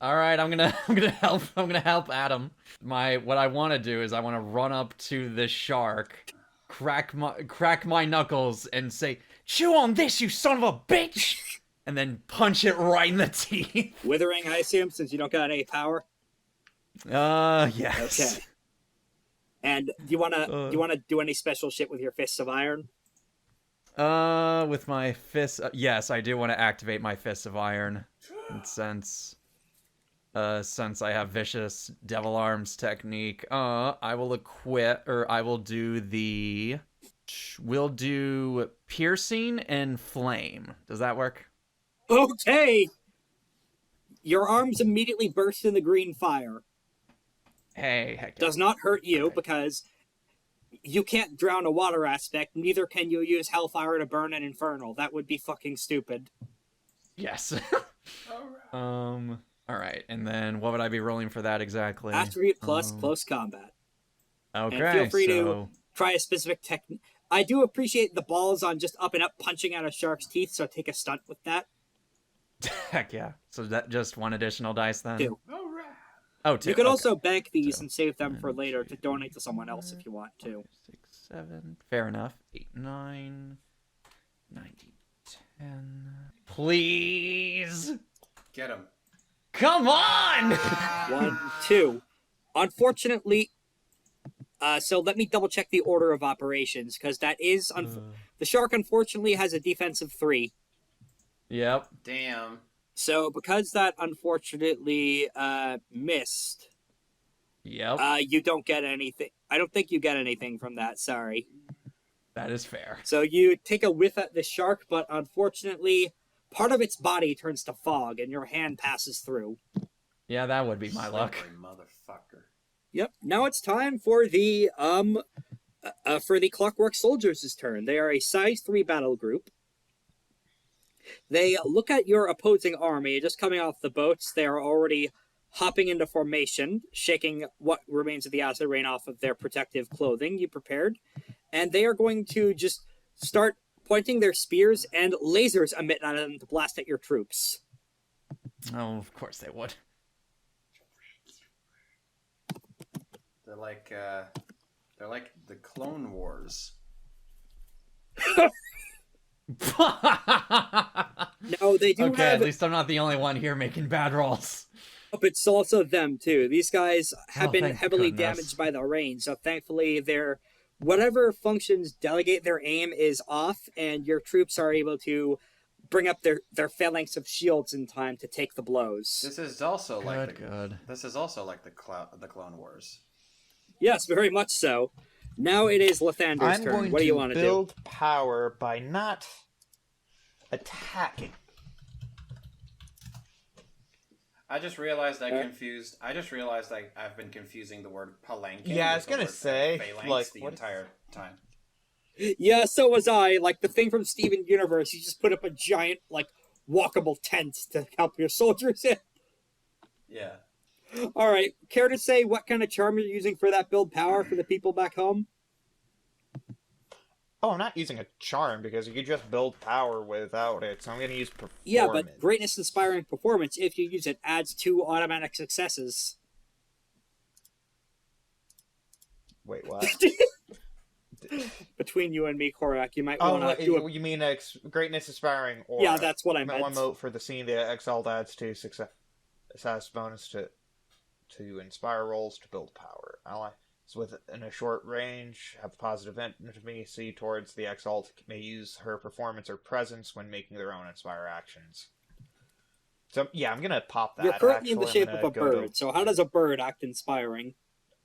All right, I'm gonna help Adam. What I want to do is I want to run up to this shark, crack my knuckles, and say, "Chew on this, you son of a bitch!" and then punch it right in the teeth. Withering, I assume, since you don't got any power. Yes. Okay. And do you wanna do any special shit with your fists of iron? With my fists, yes, I do want to activate my fists of iron, and since I have vicious devil arms technique, I will we'll do piercing and flame. Does that work? Okay. Your arms immediately burst in the green fire. Hey, heck yeah. Does not hurt you Okay. because you can't drown a water aspect, neither can you use hellfire to burn an infernal. That would be fucking stupid. Yes. Alright, and then what would I be rolling for that exactly? Attribute plus close combat. Okay, And feel free so... to try a specific technique. I do appreciate the balls on just up and up punching out a shark's teeth, so take a stunt with that. Heck yeah. So that just one additional dice then? 2. Oh, 2. You could okay. also bank these 2. and save them for later to donate to someone else if you want to. 6, 7. Fair enough. 8, 9, 9, 10. Please! Get him. Come on! 1, 2. Unfortunately, so let me double check the order of operations, because that is... the shark, unfortunately, has a defensive 3. Yep. Damn. So, because that, unfortunately, missed, Yep. you don't get anything. I don't think you get anything from that, sorry. That is fair. So you take a whiff at the shark, but unfortunately, part of its body turns to fog, and your hand passes through. Yeah, that would be my luck. Slippery motherfucker. Yep. Now it's time for the Clockwork Soldiers' turn. They are a size 3 battle group. They look at your opposing army, just coming off the boats. They are already hopping into formation, shaking what remains of the acid rain off of their protective clothing you prepared. And they are going to just start pointing their spears, and lasers emit out of them to blast at your troops. Oh, of course they would. They're like the Clone Wars. No, they do Okay, have... at least I'm not the only one here making bad rolls. But it's also them, too. These guys have been thank heavily goodness. damaged by the rain, so thankfully their... whatever functions delegate their aim is off, and your troops are able to bring up their phalanx of shields in time to take the blows. This is also like Good. This is also like the Clone Wars. Yes, very much so. Now it is Lathander's I'm turn. going What do you to want to do? build power by not attacking. I just realized I've been confusing the word palanquin. Yeah, I was with the gonna word say, phalanx like, the what- entire time. Yeah, so was I. Like, the thing from Steven Universe, you just put up a giant, like, walkable tent to help your soldiers in. Yeah. Alright, care to say what kind of charm you're using for that build power for the people back home? Oh, I'm not using a charm because you could just build power without it, so I'm going to use performance. Yeah, but greatness inspiring performance, if you use it, adds 2 automatic successes. Wait, what? Between you and me, Corrack, you might Oh, want to do a... you mean greatness inspiring or... Yeah, that's what I meant. One vote for the scene. The exalt adds 2 success bonus to inspire rolls to build power. Allies within a short range have positive intimacy towards the exalt may use her performance or presence when making their own inspire actions. So yeah, I'm gonna pop that. You're currently in the Actually, shape I'm of gonna a go bird, so how does a bird act inspiring?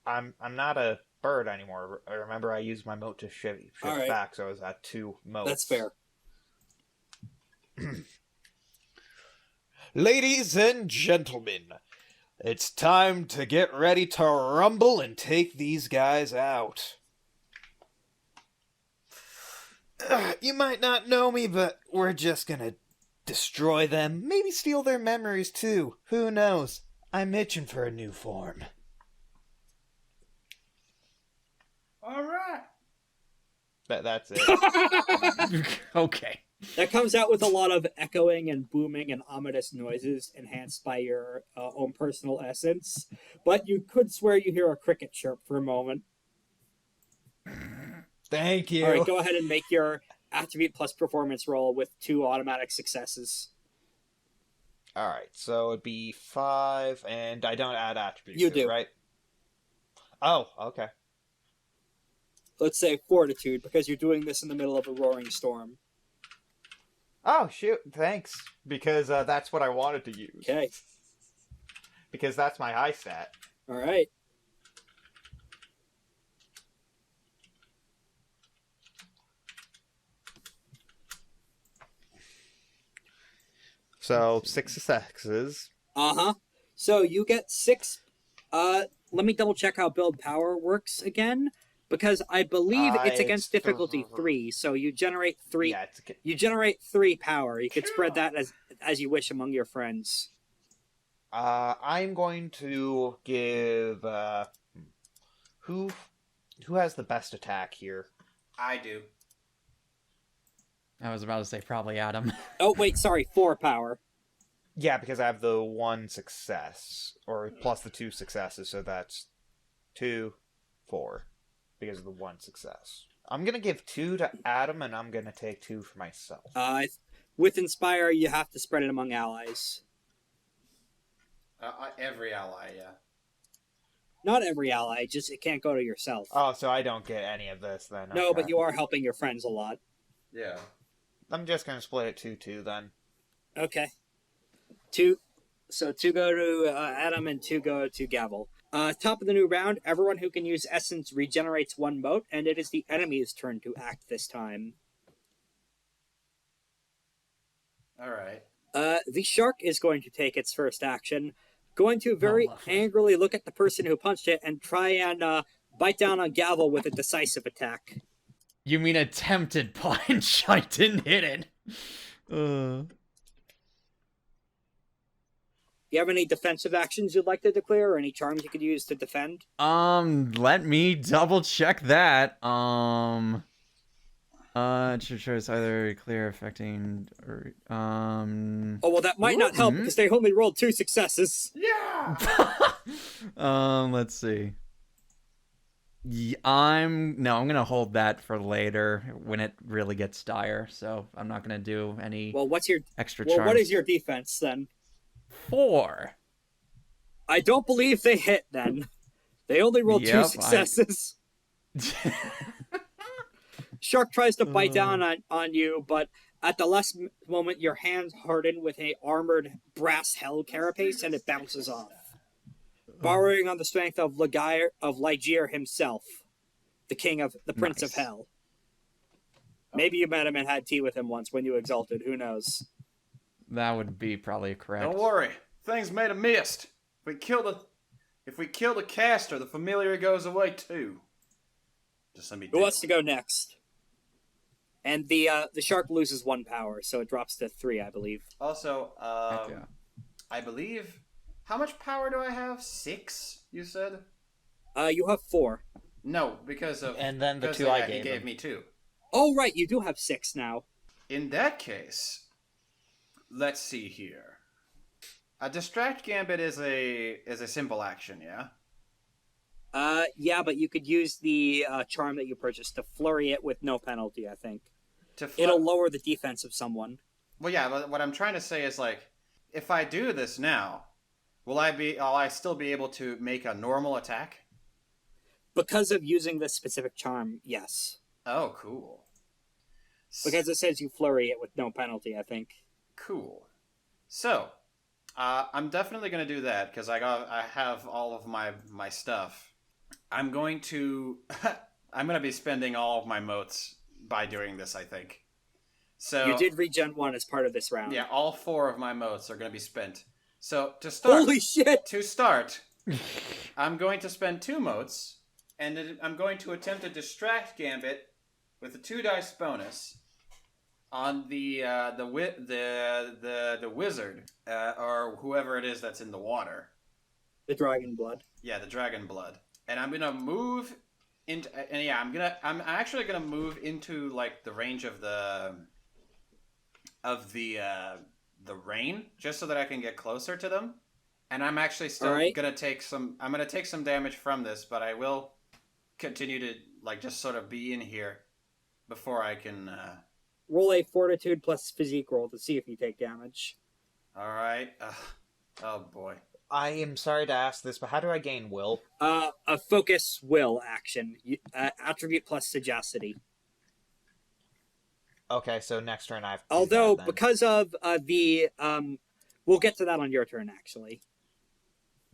I'm not a bird anymore. I remember I used my mote to shift Alright. back, so I was at 2 motes. That's fair. Ladies and gentlemen, it's time to get ready to rumble and take these guys out. You might not know me, but we're just gonna destroy them. Maybe steal their memories too. Who knows? I'm itching for a new form. All right. That's it. Okay. That comes out with a lot of echoing and booming and ominous noises enhanced by your own personal essence. But you could swear you hear a cricket chirp for a moment. Thank you. All right, go ahead and make your attribute plus performance roll with 2 automatic successes. All right, so it'd be 5, and I don't add attributes. You do. Right? Oh, okay. Let's say fortitude, because you're doing this in the middle of a roaring storm. Oh, shoot, thanks. Because that's what I wanted to use. Okay. Because that's my high stat. All right. So, 6 successes. Uh-huh. So you get 6... let me double check how build power works again. Because I believe it's against difficulty 3, so you generate 3. Yeah, you generate 3 power. You could spread that as you wish among your friends. I'm going to give who has the best attack here? I do. I was about to say probably Adam. Oh wait, sorry, 4 power. Yeah, because I have the 1 success, or plus the 2 successes, so that's 2, 4. Because of the 1 success. I'm going to give 2 to Adam, and I'm going to take 2 for myself. With Inspire, you have to spread it among allies. Every ally, yeah. Not every ally, just it can't go to yourself. Oh, so I don't get any of this then. No, Okay. but you are helping your friends a lot. Yeah. I'm just going to split it 2-2 then. Okay. 2. So 2 go to Adam and 2 go to Gavel. Top of the new round, everyone who can use Essence regenerates 1 mote, and it is the enemy's turn to act this time. Alright. The shark is going to take its first action, going to very angrily look at the person who punched it and try and bite down on Gavel with a decisive attack. You mean attempted punch? I didn't hit it. Do you have any defensive actions you'd like to declare, or any charms you could use to defend? Let me double check that. Choose either clear affecting or Oh well, that might not help because they only rolled 2 successes. Yeah. Let's see. I'm gonna hold that for later when it really gets dire. So I'm not gonna do any. Well, what's your extra Well, charms? what is your defense then? 4. I don't believe they hit then. They only rolled 2 successes. Shark tries to bite down on you, but at the last moment, your hands harden with a armored brass hell carapace, and it bounces off. Borrowing on the strength of Ligeir himself, the Prince of Hell. Maybe you met him and had tea with him once when you exalted. Who knows? That would be probably correct. Don't worry, things made a mist. If we kill the caster, the familiar goes away too. Just let me. Who wants to go next? And the shark loses 1 power, so it drops to 3, I believe. Also, Yeah. I believe. How much power do I have? 6, you said? You have 4. No, because of. And then the because 2 I he gave gave him. me 2. Oh, right, you do have 6 now. In that case, let's see here. A distract gambit is a simple action, yeah. Yeah, but you could use the charm that you purchased to flurry it with no penalty, I think. It'll lower the defense of someone. Well, yeah, but what I'm trying to say is, like, if I do this now, will I still be able to make a normal attack? Because of using this specific charm, yes. Oh, cool. Because it says you flurry it with no penalty, I think. Cool. So, I'm definitely going to do that, because I have all of my stuff. I'm going to be spending all of my motes by doing this, I think. So you did regen 1 as part of this round. Yeah, all 4 of my motes are going to be spent. So to start, holy shit! To start, I'm going to spend 2 motes, and then I'm going to attempt a distract gambit with a 2 dice bonus on the wizard or whoever it is that's in the water. The dragon blood. Yeah, the dragon blood. And I'm gonna move into, and yeah, I'm actually gonna move into like the range of the of the rain, just so that I can get closer to them. And I'm actually still gonna take some. I'm gonna take some damage from this, but I will continue to just sort of be in here before I can. Roll a Fortitude plus Physique roll to see if you take damage. All right. Oh boy. I am sorry to ask this, but how do I gain will? A focus will action. Attribute plus sagacity. Okay, so next turn I have to Although, do that, then. because of the... we'll get to that on your turn, actually.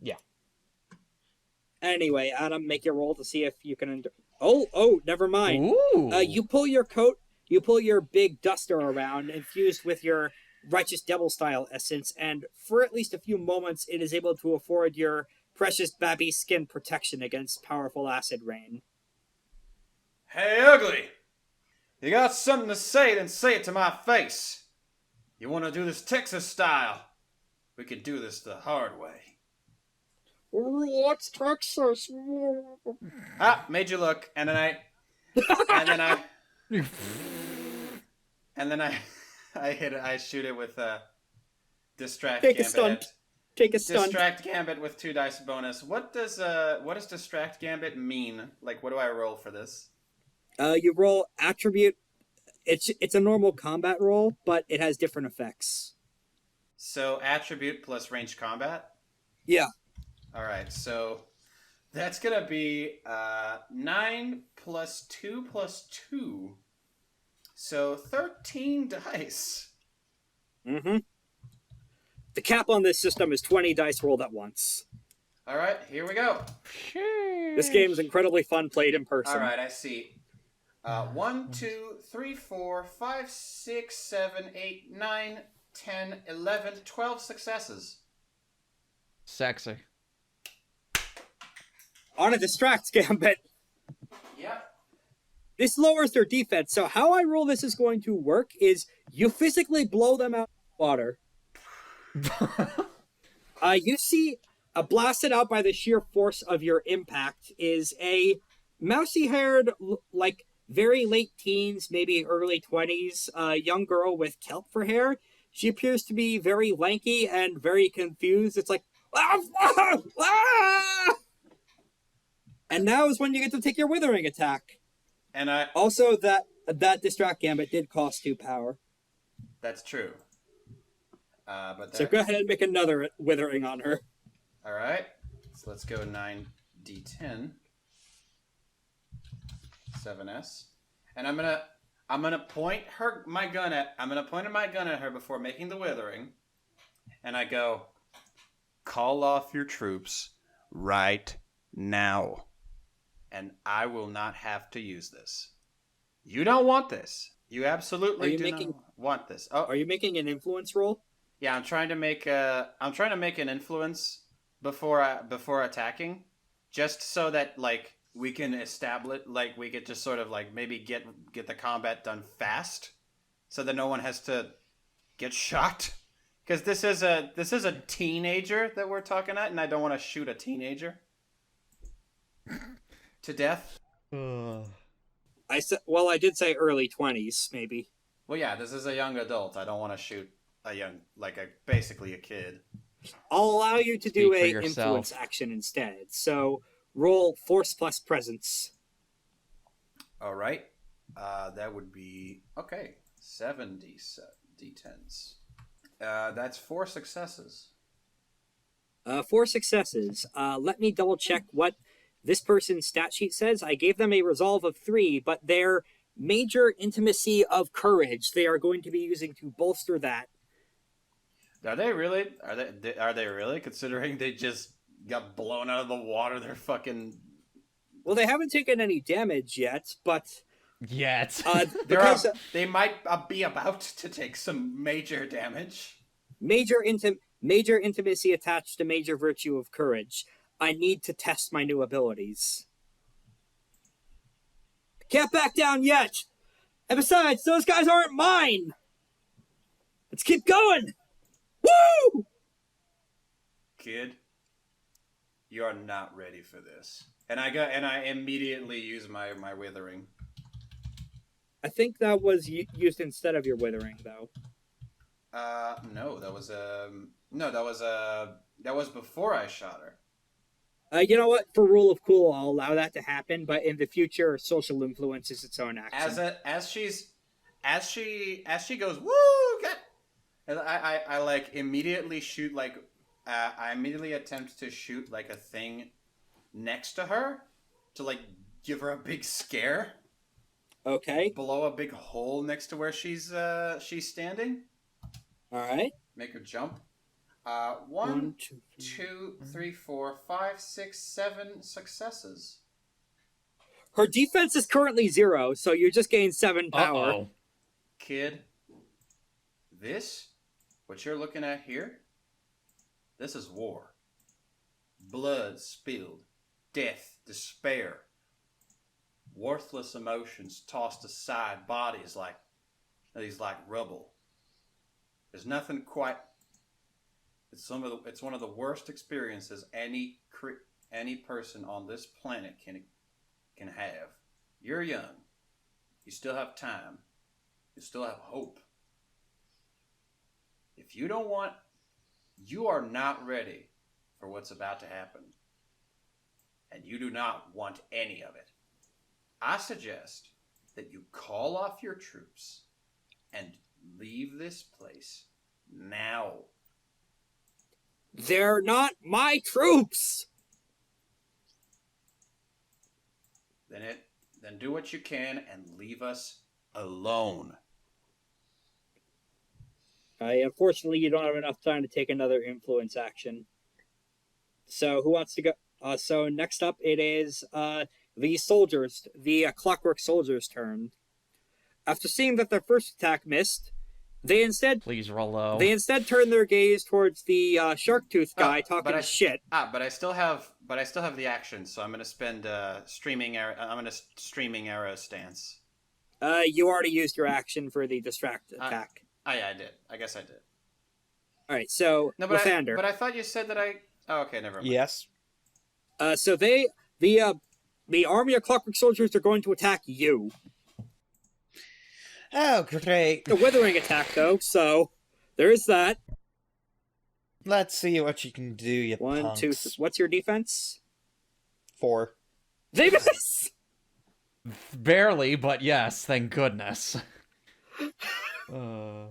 Yeah. Anyway, Adam, make your roll to see if you can... Oh, never mind. Ooh. You pull your coat, you pull your big duster around, infused with your Righteous Devil-style essence, and for at least a few moments, it is able to afford your precious babby skin protection against powerful acid rain. Hey, ugly! You got something to say, then say it to my face. You want to do this Texas style? We can do this the hard way. What's Texas? Made you look, and then I shoot it with distract Take gambit. a stunt. Take a stunt. Distract gambit with 2 dice bonus. What does distract gambit mean? Like, what do I roll for this? You roll attribute. It's a normal combat roll, but it has different effects. So attribute plus range combat. Yeah. All right, so that's gonna be 9 plus 2 plus 2, so 13 dice. Mm-hmm. The cap on this system is 20 dice rolled at once. All right, here we go. This game is incredibly fun played in person. All right, I see. 1, 2, 3, 4, 5, 6, 7, 8, 9, 10, 11, 12 successes. Sexy. On a distract gambit. Yep. This lowers their defense, so how I roll this is going to work is you physically blow them out of the water. You see, blasted out by the sheer force of your impact is a mousy-haired, very late teens, maybe early 20s, young girl with kelp for hair. She appears to be very lanky and very confused. It's like, and now is when you get to take your withering attack. And I Also, that distract gambit did cost 2 power. That's true. But So go ahead and make another withering on her. All right. So let's go 9d10. 7s. And I'm gonna point my gun at her before making the withering. And I go, call off your troops right now. And I will not have to use this. You don't want this. You absolutely not want this. Oh, Are you making an influence roll? yeah, I'm trying to make an influence before attacking, just so that we can establish, we could just sort of maybe get the combat done fast, so that no one has to get shot. Because this is a teenager that we're talking at, and I don't want to shoot a teenager to death. I did say early 20s, maybe. Well, yeah, this is a young adult. I don't want to shoot a young, basically a kid. I'll allow you to Speak do for a yourself. influence action instead. So roll force plus presence. All right, that would be 7 d10s. That's 4 successes. 4 successes. Let me double check what this person's stat sheet says. I gave them a resolve of 3, but their major intimacy of courage they are going to be using to bolster that. Are they really? Are they really? Considering they just got blown out of the water, they're fucking. Well, they haven't taken any damage yet, but Yet. They might be about to take some major damage. major intimacy attached to major virtue of courage. I need to test my new abilities. Can't back down yet. And besides, those guys aren't mine. Let's keep going. Woo! Kid, you are not ready for this. And I immediately use my withering. I think that was used instead of your withering, though. No, that was that was before I shot her. You know what? For rule of cool, I'll allow that to happen. But in the future, social influence is its own action. As she goes, woo! And I like immediately shoot like I immediately attempt to shoot like a thing next to her to like give her a big scare. Okay. Blow a big hole next to where she's standing. All right. Make her jump. 1, 2, 3, 4, 5, 6, 7 successes. Her defense is currently 0, so you just gained 7 power. Uh-oh. Kid, what you're looking at here, this is war. Blood spilled, death, despair, worthless emotions tossed aside, bodies like rubble. There's nothing quite. It's one of the worst experiences any person on this planet can have. You're young. You still have time. You still have hope. If you don't want, you are not ready for what's about to happen. And you do not want any of it. I suggest that you call off your troops and leave this place now. They're not my troops! Then do what you can and leave us alone. Unfortunately, you don't have enough time to take another influence action. So, who wants to go? So, next up, it is the soldiers, the clockwork soldiers' turn. After seeing that their first attack missed, they instead Please roll low. They instead turn their gaze towards the shark tooth guy talking shit. But I still have the action, so I'm gonna spend streaming arrow. I'm gonna streaming arrow stance. You already used your action for the distract attack. Yeah, I did. I guess I did. All right, so No, but Lathander. I thought you said that I. Oh, okay, never mind. Yes. So the army of clockwork soldiers are going to attack you. Oh, great. A withering attack, though, so there is that. Let's see what you can do, you 1, punks. 2. What's your defense? 4. They miss. Barely, but yes, thank goodness.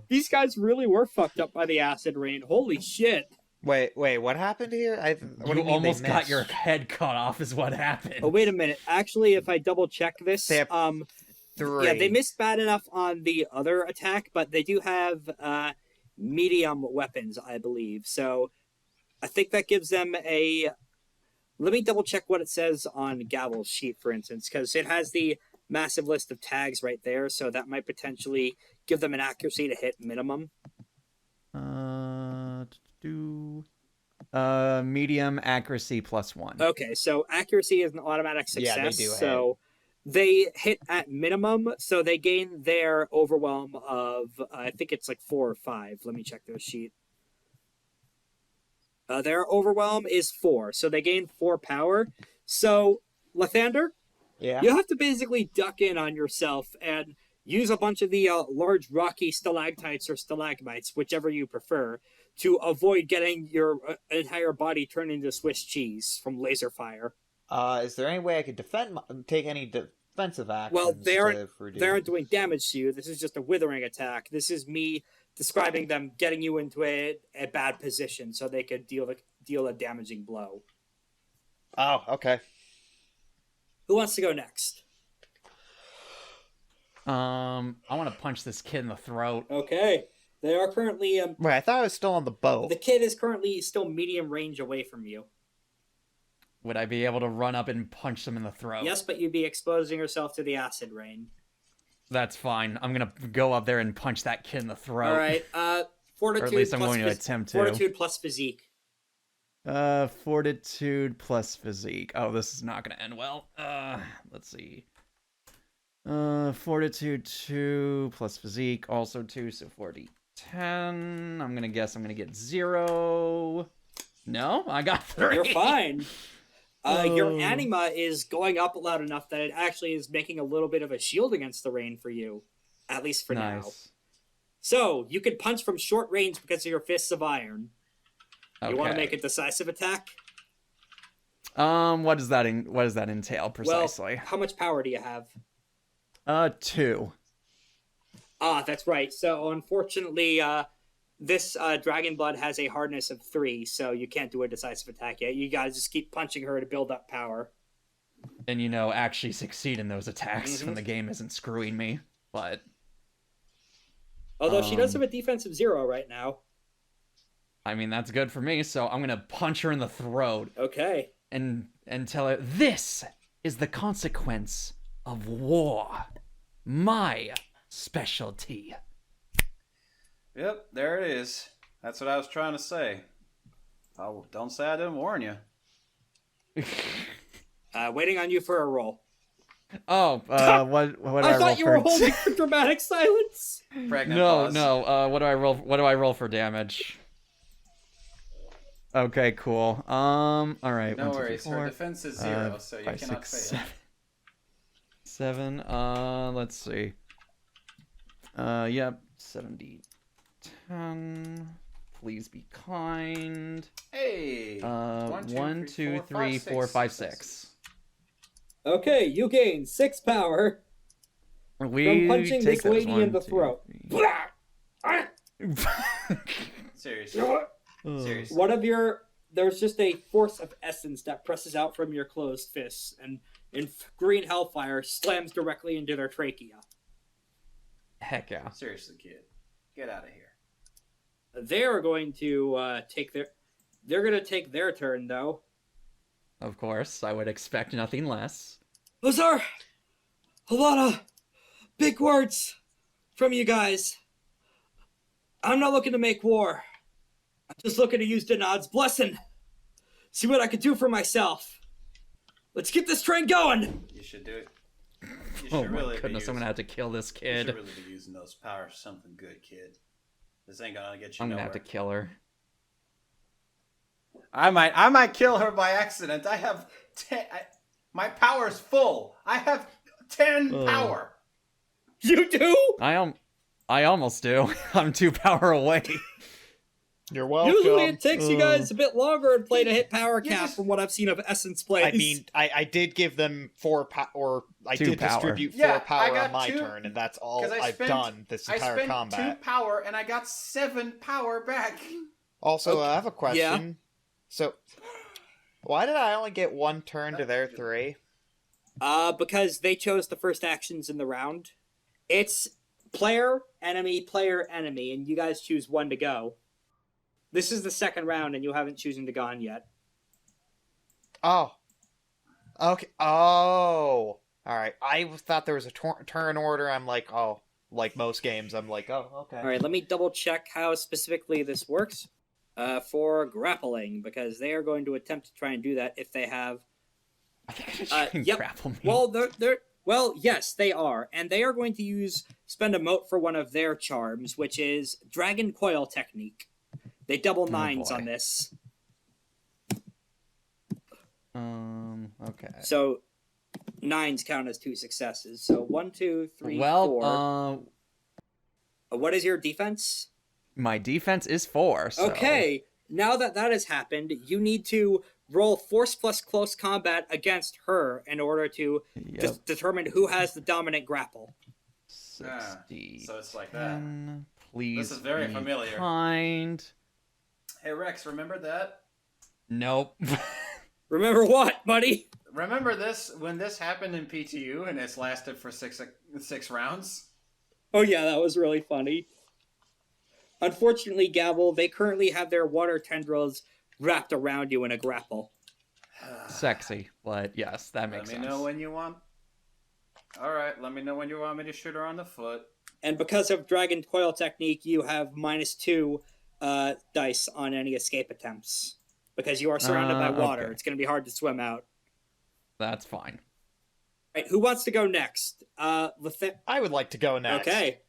These guys really were fucked up by the acid rain. Holy shit! Wait, what happened here? What do You mean almost they got missed? your head cut off is what happened. Oh, wait a minute. Actually, if I double check this, They have 3. yeah, they missed bad enough on the other attack, but they do have medium weapons, I believe. So I think that gives them a. Let me double check what it says on Gavel's sheet, for instance, because it has the massive list of tags right there, so that might potentially give them an accuracy to hit minimum. Medium accuracy +1. Okay, so accuracy is an automatic success. Yeah, they do so they hit at minimum, so they gain their overwhelm of I think it's like 4 or 5. Let me check their sheet. Their overwhelm is 4, so they gain 4 power. So Lathander, Yeah. you have to basically duck in on yourself and use a bunch of the large rocky stalactites or stalagmites, whichever you prefer, to avoid getting your entire body turned into Swiss cheese from laser fire. Is there any way I could take any defensive actions? Well, they aren't reduce- they aren't doing damage to you. This is just a withering attack. This is me describing them getting you into a bad position so they could deal a damaging blow. Oh, okay. Who wants to go next? I want to punch this kid in the throat. Okay. They are currently Wait, I thought I was still on the boat. the kid is currently still medium range away from you. Would I be able to run up and punch them in the throat? Yes, but you'd be exposing yourself to the acid rain. That's fine. I'm gonna go up there and punch that kid in the throat. All right. Fortitude. Or at least I'm plus going to attempt to. Fortitude plus physique. Fortitude plus physique. Oh, this is not gonna end well. Let's see. Fortitude 2 plus physique, also 2, so 40. 10. I'm gonna guess I'm gonna get 0. No, I got 3. You're fine. Your anima is going up loud enough that it actually is making a little bit of a shield against the rain for you, at least for now. Nice. So, you can punch from short range because of your fists of iron. You want to make a decisive attack? What does that entail precisely? Well, how much power do you have? 2. Ah, that's right. So, unfortunately, this Dragon Blood has a hardness of 3, so you can't do a decisive attack yet. You gotta just keep punching her to build up power. And, actually succeed in those attacks when the game isn't screwing me, but... Although she does have a defense of 0 right now. I mean, that's good for me, so I'm gonna punch her in the throat. Okay. And tell her, this is the consequence of war. My specialty. Yep, there it is. That's what I was trying to say. Oh, don't say I didn't warn you. Waiting on you for a roll. Oh, what do I roll for? I thought you were holding for dramatic silence. Pregnant pause. No. What do I roll? What do I roll for damage? Okay, cool. All right. No 1, 2, 3, worries. 4, Her defense is 0, so you 5, cannot 6, fail. 7. Let's see. Yep. 70. 10. Please be kind. Hey. 1, 2, 3, 4, 5, 6. Okay, you gain 6 power from punching this lady in the throat. Seriously. Seriously. There's just a force of essence that presses out from your closed fists, and in green hellfire slams directly into their trachea. Heck yeah. Seriously, kid. Get out of here. They are going to They're going to take their turn, though. Of course, I would expect nothing less. Those are a lot of big words from you guys. I'm not looking to make war. I'm just looking to use Denad's blessing. See what I can do for myself. Let's get this train going. You should do it. You should Oh really my goodness, I'm gonna have to kill this You kid. should really be using those powers for something good, kid. This ain't gonna get you I'm nowhere. gonna have to kill her. I might kill her by accident. I have 10. My power's full. I have 10 power. You do? I almost do. I'm 2 power away. You're welcome. Usually it takes you guys a bit longer to play to hit power cap just- from what I've seen of Essence plays. I mean, I did give them 4 power, or I 2 did power. distribute 4 Yeah, I power got on my 2 turn, and that's all 'cause I've done this I entire spent combat. 2 power and I got 7 power back. Also, Okay, I have a question. yeah. So, why did I only get 1 turn to their 3? Because they chose the first actions in the round. It's player, enemy, and you guys choose 1 to go. This is the second round, and you haven't chosen to go on yet. Oh. Okay. Oh. Alright. I thought there was a turn order. I'm like, oh. Like most games, I'm like, oh, okay. Alright, let me double check how specifically this works. For grappling, because they are going to attempt to try and do that if they have... I think I should try and grapple me. Well, yes, they are. And they are going to spend a mote for one of their charms, which is Dragon Coil Technique. They double 9s boy. on this. Okay. So 9s count as 2 successes. So 1, 2, 3, 4. Well, What is your defense? my defense is 4, so... Okay, now that has happened, you need to roll Force plus Close Combat against her in order to Yep. determine who has the dominant grapple. 60. So it's like that. Please This is very be familiar. kind. Hey Rex, remember that? Nope. Remember what, buddy? Remember this when this happened in PTU and it's lasted for six rounds? Oh yeah, that was really funny. Unfortunately, Gavel, they currently have their water tendrils wrapped around you in a grapple. Sexy, but yes, that makes sense. Let me know when you want. All right, let me know when you want me to shoot her on the foot. And because of Dragon Coil Technique, you have -2 dice on any escape attempts. Because you are surrounded by water. Okay. It's going to be hard to swim out. That's fine. Right, who wants to go next? I would like to go next. Okay.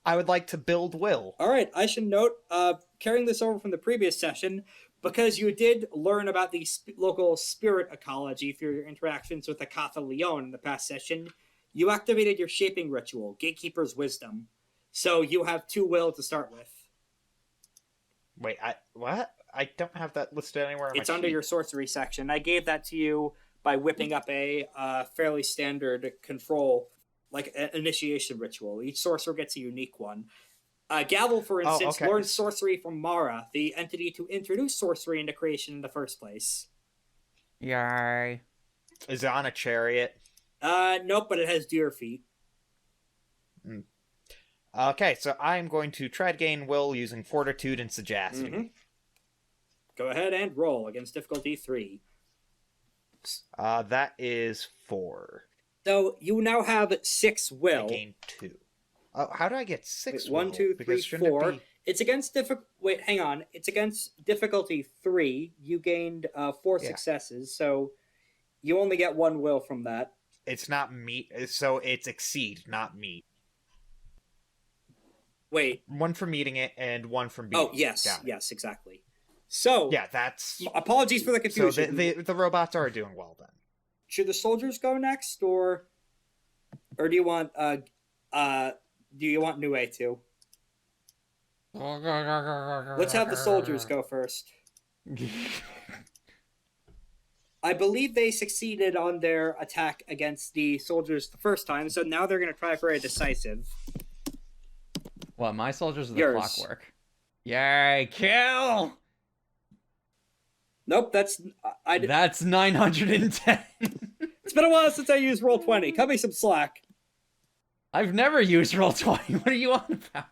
I would like to build will. All right, I should note, carrying this over from the previous session, because you did learn about the local spirit ecology through your interactions with the Katha Leon in the past session, you activated your shaping ritual, Gatekeeper's Wisdom. So you have 2 will to start with. Wait, what? I don't have that listed anywhere on It's my under sheet. your sorcery section. I gave that to you by whipping up a fairly standard control, like an initiation ritual. Each sorcerer gets a unique one. Gavel, for instance, okay. learns sorcery from Mara, the entity to introduce sorcery into creation in the first place. Yay. Is it on a chariot? Nope, but it has deer feet. Okay, so I'm going to try to gain will using fortitude and sagacity. Mm-hmm. Go ahead and roll against difficulty 3. That is 4. So you now have 6 will. I gained 2. Oh, how do I get 6 Wait, 1, will? 2, 3, Because shouldn't 4. it be... It's against Wait, hang on. It's against difficulty 3. You gained 4 successes, so you only get 1 will from that. It's not meat, so it's exceed, not meat. Wait. 1 for meeting it and 1 from beating. Oh, yes, yes, exactly. So yeah, that's... Apologies for the confusion. So the robots are doing well then. Should the soldiers go next, or do you want Nue to? Let's have the soldiers go first. I believe they succeeded on their attack against the soldiers the first time, so now they're going to try for a decisive. What, my soldiers are the Yours. clockwork? Yay, kill! Nope, that's... That's 910. It's been a while since I used Roll20. Cut me some slack. I've never used Roll20. What are you on about?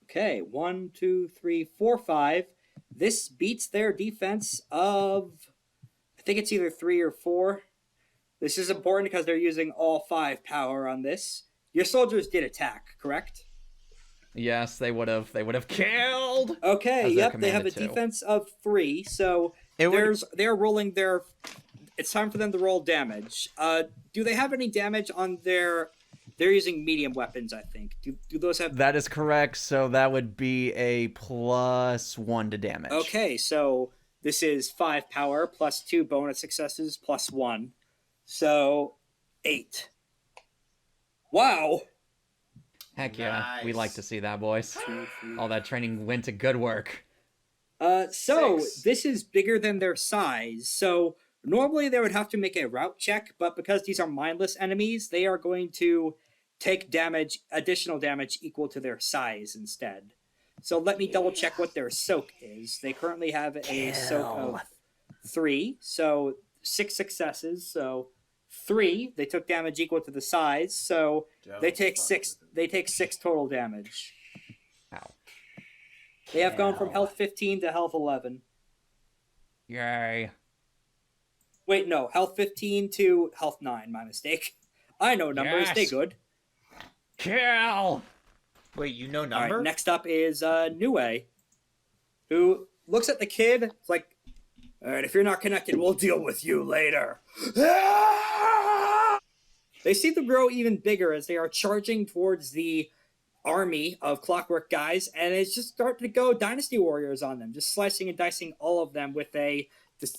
Okay, 1, 2, 3, 4, 5. This beats their defense of... I think it's either 3 or 4. This is important because they're using all 5 power on this. Your soldiers did attack, correct? Yes, they would have killed. Okay, yep, they have a to. defense of 3, so they're rolling their... It's time for them to roll damage. Do they have any damage on their... They're using medium weapons, I think. Do those have... That is correct, so that would be a +1 to damage. Okay, so this is 5 power, plus 2 bonus successes, plus 1. So, 8. Wow! Heck yeah, we like to see that, boys. 2, 3. All that training went to good work. So, 6. this is bigger than their size, so... Normally, they would have to make a route check, but because these are mindless enemies, they are going to take damage, additional damage equal to their size instead. So let me double check what their soak is. They currently have a soak of 3, so 6 successes. So 3, they took damage equal to the size. So they take 6. They take 6 total damage. Ow. They have gone from health 15 to health 11. Yay. Wait, no, health 15 to health 9, my mistake. I know numbers, Yes. they good. Kill! Wait, you know All number? right, next up is Nue, who looks at the kid, it's like, all right, if you're not connected, we'll deal with you later. They seem to grow even bigger as they are charging towards the army of clockwork guys, and it's just starting to go Dynasty Warriors on them, just slicing and dicing all of them with a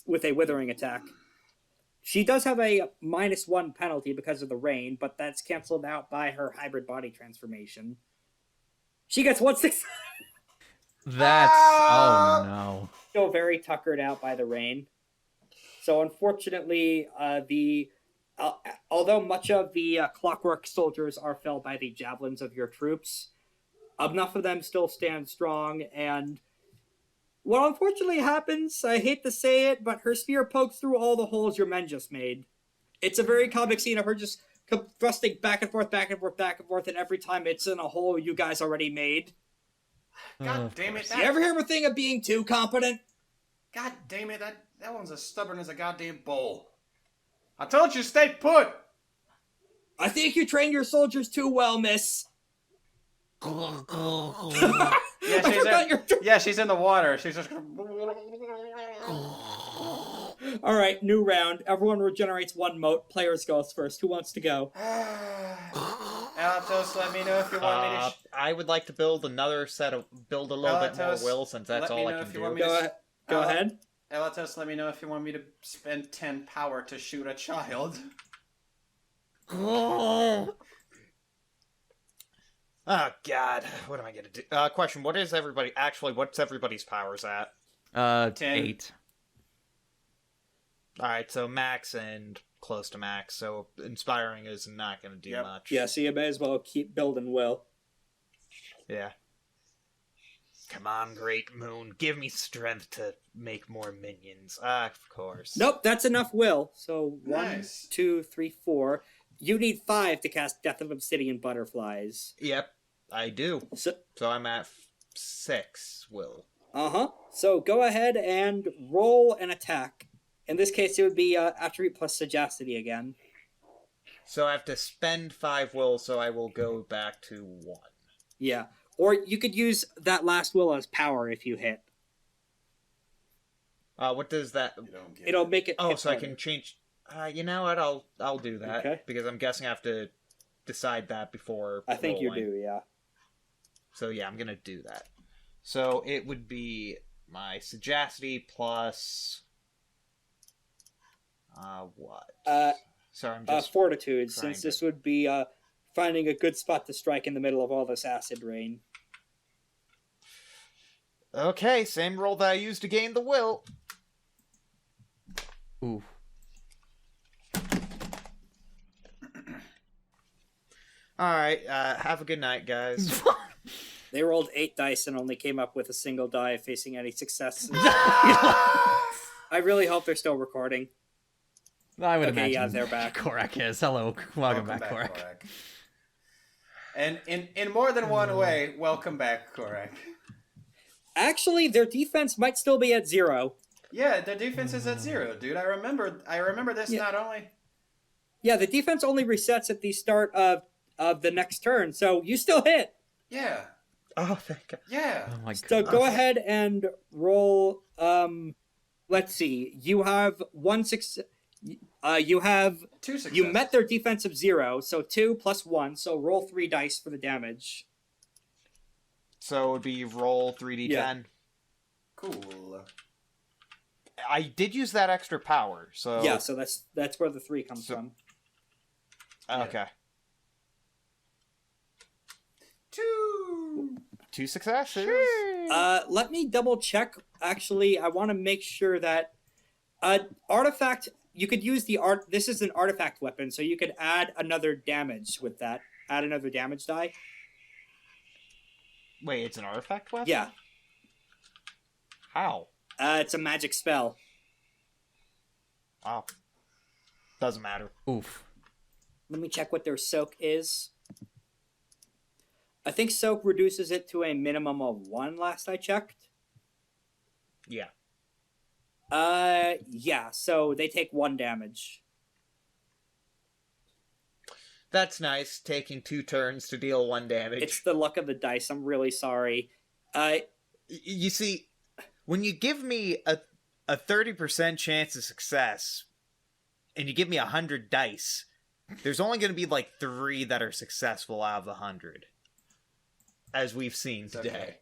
withering attack. She does have a -1 penalty because of the rain, but that's canceled out by her hybrid body transformation. She gets 1 6. That's... Oh, no. Still very tuckered out by the rain. So unfortunately, although much of the clockwork soldiers are felled by the javelins of your troops, enough of them still stand strong, and what unfortunately happens, I hate to say it, but her spear pokes through all the holes your men just made. It's a very comic scene of her just thrusting back and forth, back and forth, back and forth, and every time it's in a hole you guys already made. God damn it! You ever hear a thing of being too competent? God damn it! That one's as stubborn as a goddamn bull. I told you, stay put. I think you train your soldiers too well, miss. Yeah, she's in the water. She's just. All right, new round. Everyone regenerates 1 mote. Players goes first. Who wants to go? Alatos, let me know if you want me to. I would like to build a little bit more will, since that's all I can do. Go ahead. Alatos, let me know if you want me to spend 10 power to shoot a child. Oh God, what am I gonna do? Question: what's everybody's powers at? 10. 8. All right, so max and close to max. So inspiring is not gonna do much. Yeah, so you may as well keep building will. Yeah. Come on, Great Moon, give me strength to make more minions. Of course. Nope, that's enough will. So Nice. 1, 2, 3, 4. You need 5 to cast Death of Obsidian Butterflies. Yep, I do. So, So I'm at 6 will. So go ahead and roll an attack. In this case, it would be attribute plus sagacity again. So I have to spend 5 will, so I will go back to 1. Yeah. Or you could use that last will as power if you hit. What does that? You don't get It'll make it. Oh, hit so I harder. can change. You know what? I'll do that. Okay. Because I'm guessing I have to decide that before. I think you rolling. do, yeah. So yeah, I'm gonna do that. So it would be my sagacity plus. What? Sorry, I'm just. Fortitude, trying since to- this would be finding a good spot to strike in the middle of all this acid rain. Okay, same roll that I used to gain the will. Ooh. All right. Have a good night, guys. They rolled 8 dice and only came up with a single die facing any successes. I really hope they're still recording. I would Okay, imagine. yeah, they're back. Corrack is. Hello. Welcome back, Corrack. Corrack. And in more than one way, welcome back, Corrack. Actually, their defense might still be at 0. Yeah, their defense is at 0, dude. I remember this Yeah. not only. Yeah, the defense only resets at the start of the next turn, so you still hit. Yeah. Oh, thank God. Yeah. Oh my So god. go ahead and roll. Let's see. You have 1 6. You have 2 successes. you met their defense of 0, so 2 plus 1. So roll 3 dice for the damage. So it would be roll 3d10. Yeah. Cool. I did use that extra power, so Yeah, so that's where the 3 comes So- from. okay. 2 successes. Let me double check. Actually, I want to make sure that artifact. You could use the art. This is an artifact weapon, so you could add another damage with that. Add another damage die. Wait, it's an artifact weapon? Yeah, How? it's a magic spell. Wow. Doesn't matter. Oof. Let me check what their soak is. I think soak reduces it to a minimum of 1 last I checked. Yeah. Yeah, so they take 1 damage. That's nice, taking 2 turns to deal 1 damage. It's the luck of the dice. I'm really sorry. You see, when you give me a 30% chance of success, and you give me 100 dice, there's only going to be like 3 that are successful out of 100. As we've seen It's today.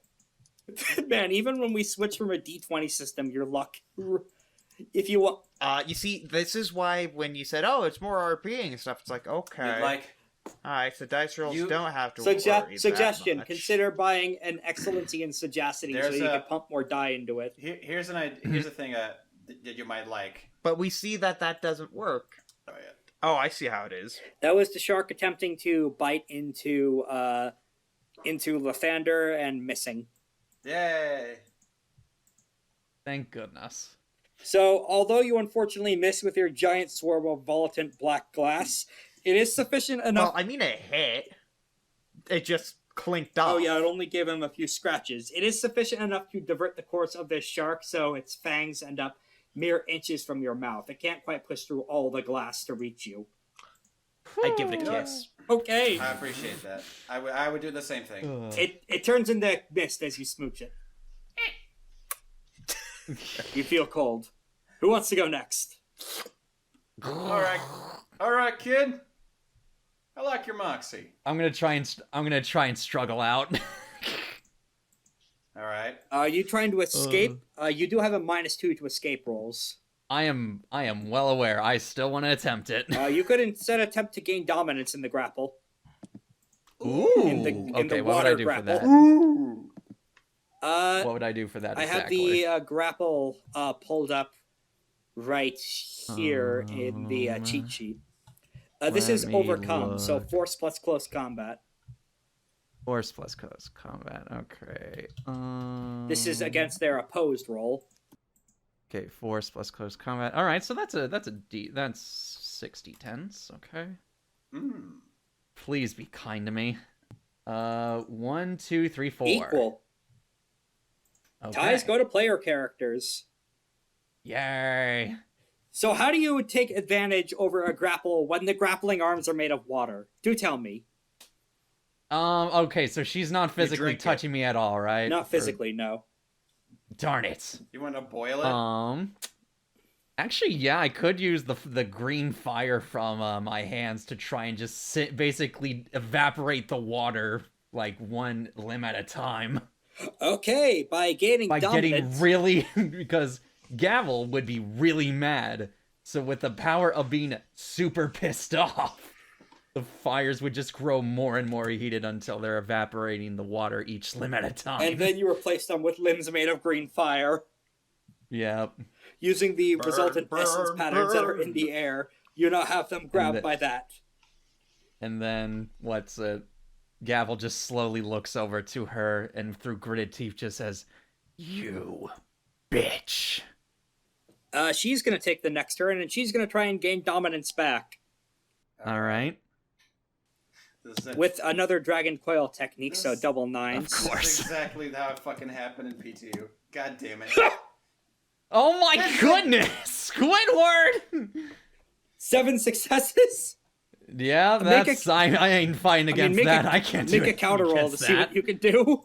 okay. Man, even when we switch from a D20 system, your luck. If you want. You see, this is why when you said, "Oh, it's more RPing and stuff," it's like, okay, You'd like. all right, so dice rolls You- don't have to worry Suggestion: that much. consider buying an excellency in sagacity so There's you a- can pump more die into it. Here's a thing that you might like. But we see that doesn't work. Oh yeah. Oh, I see how it is. That was the shark attempting to bite into Lathander and missing. Yay. Thank goodness. So, although you unfortunately miss with your giant swarm of volatile black glass, it is sufficient enough. Well, I mean, it hit. It just clinked off. Oh yeah, it only gave him a few scratches. It is sufficient enough to divert the course of this shark, so its fangs end up mere inches from your mouth. It can't quite push through all the glass to reach you. I'd give it a kiss. Okay. I appreciate that. I would do the same thing. It turns into mist as you smooch it. You feel cold. Who wants to go next? All right, kid. I like your moxie. I'm gonna try and struggle out. All right. You trying to escape? You do have a -2 to escape rolls. I am well aware. I still want to attempt it. You could instead attempt to gain dominance in the grapple. Ooh. in the Okay, what would water I do grapple. for that? Ooh. What would I do for that I have exactly? the grapple pulled up right here in the cheat sheet. This let is me overcome, so look. force plus close combat. Force plus close combat. Okay. This is against their opposed roll. Okay, force plus close combat. All right, so that's 60 tens. Okay. Mm. Please be kind to me. 1, 2, 3, 4. Equal. Okay. Ties go to player characters. Yay. So how do you take advantage over a grapple when the grappling arms are made of water? Do tell me. Okay, so she's not physically drink it. touching me at all, right? Not physically, no. Darn it. You want to boil it? Actually, yeah, I could use the green fire from my hands to try and just basically evaporate the water like one limb at a time. Okay, by gaining By dominance. getting really because Gavel would be really mad. So with the power of being super pissed off, the fires would just grow more and more heated until they're evaporating the water each limb at a time. And then you replace them with limbs made of green fire. Yep. Using the resultant essence patterns that are in burn. the air, you now have them grabbed by that. And then what's it? Gavel just slowly looks over to her and through gritted teeth just says, "You bitch." She's going to take the next turn, and she's going to try and gain dominance back All right. This is it. with another Dragon Coil technique, so This- double nines. Of course. This is exactly how it fucking happened in PTU. God damn it. Oh my goodness! Squidward! 7 successes? Yeah, Make that's a- I ain't fighting against that. I can't do Make a it counter roll to against see that. what you can do.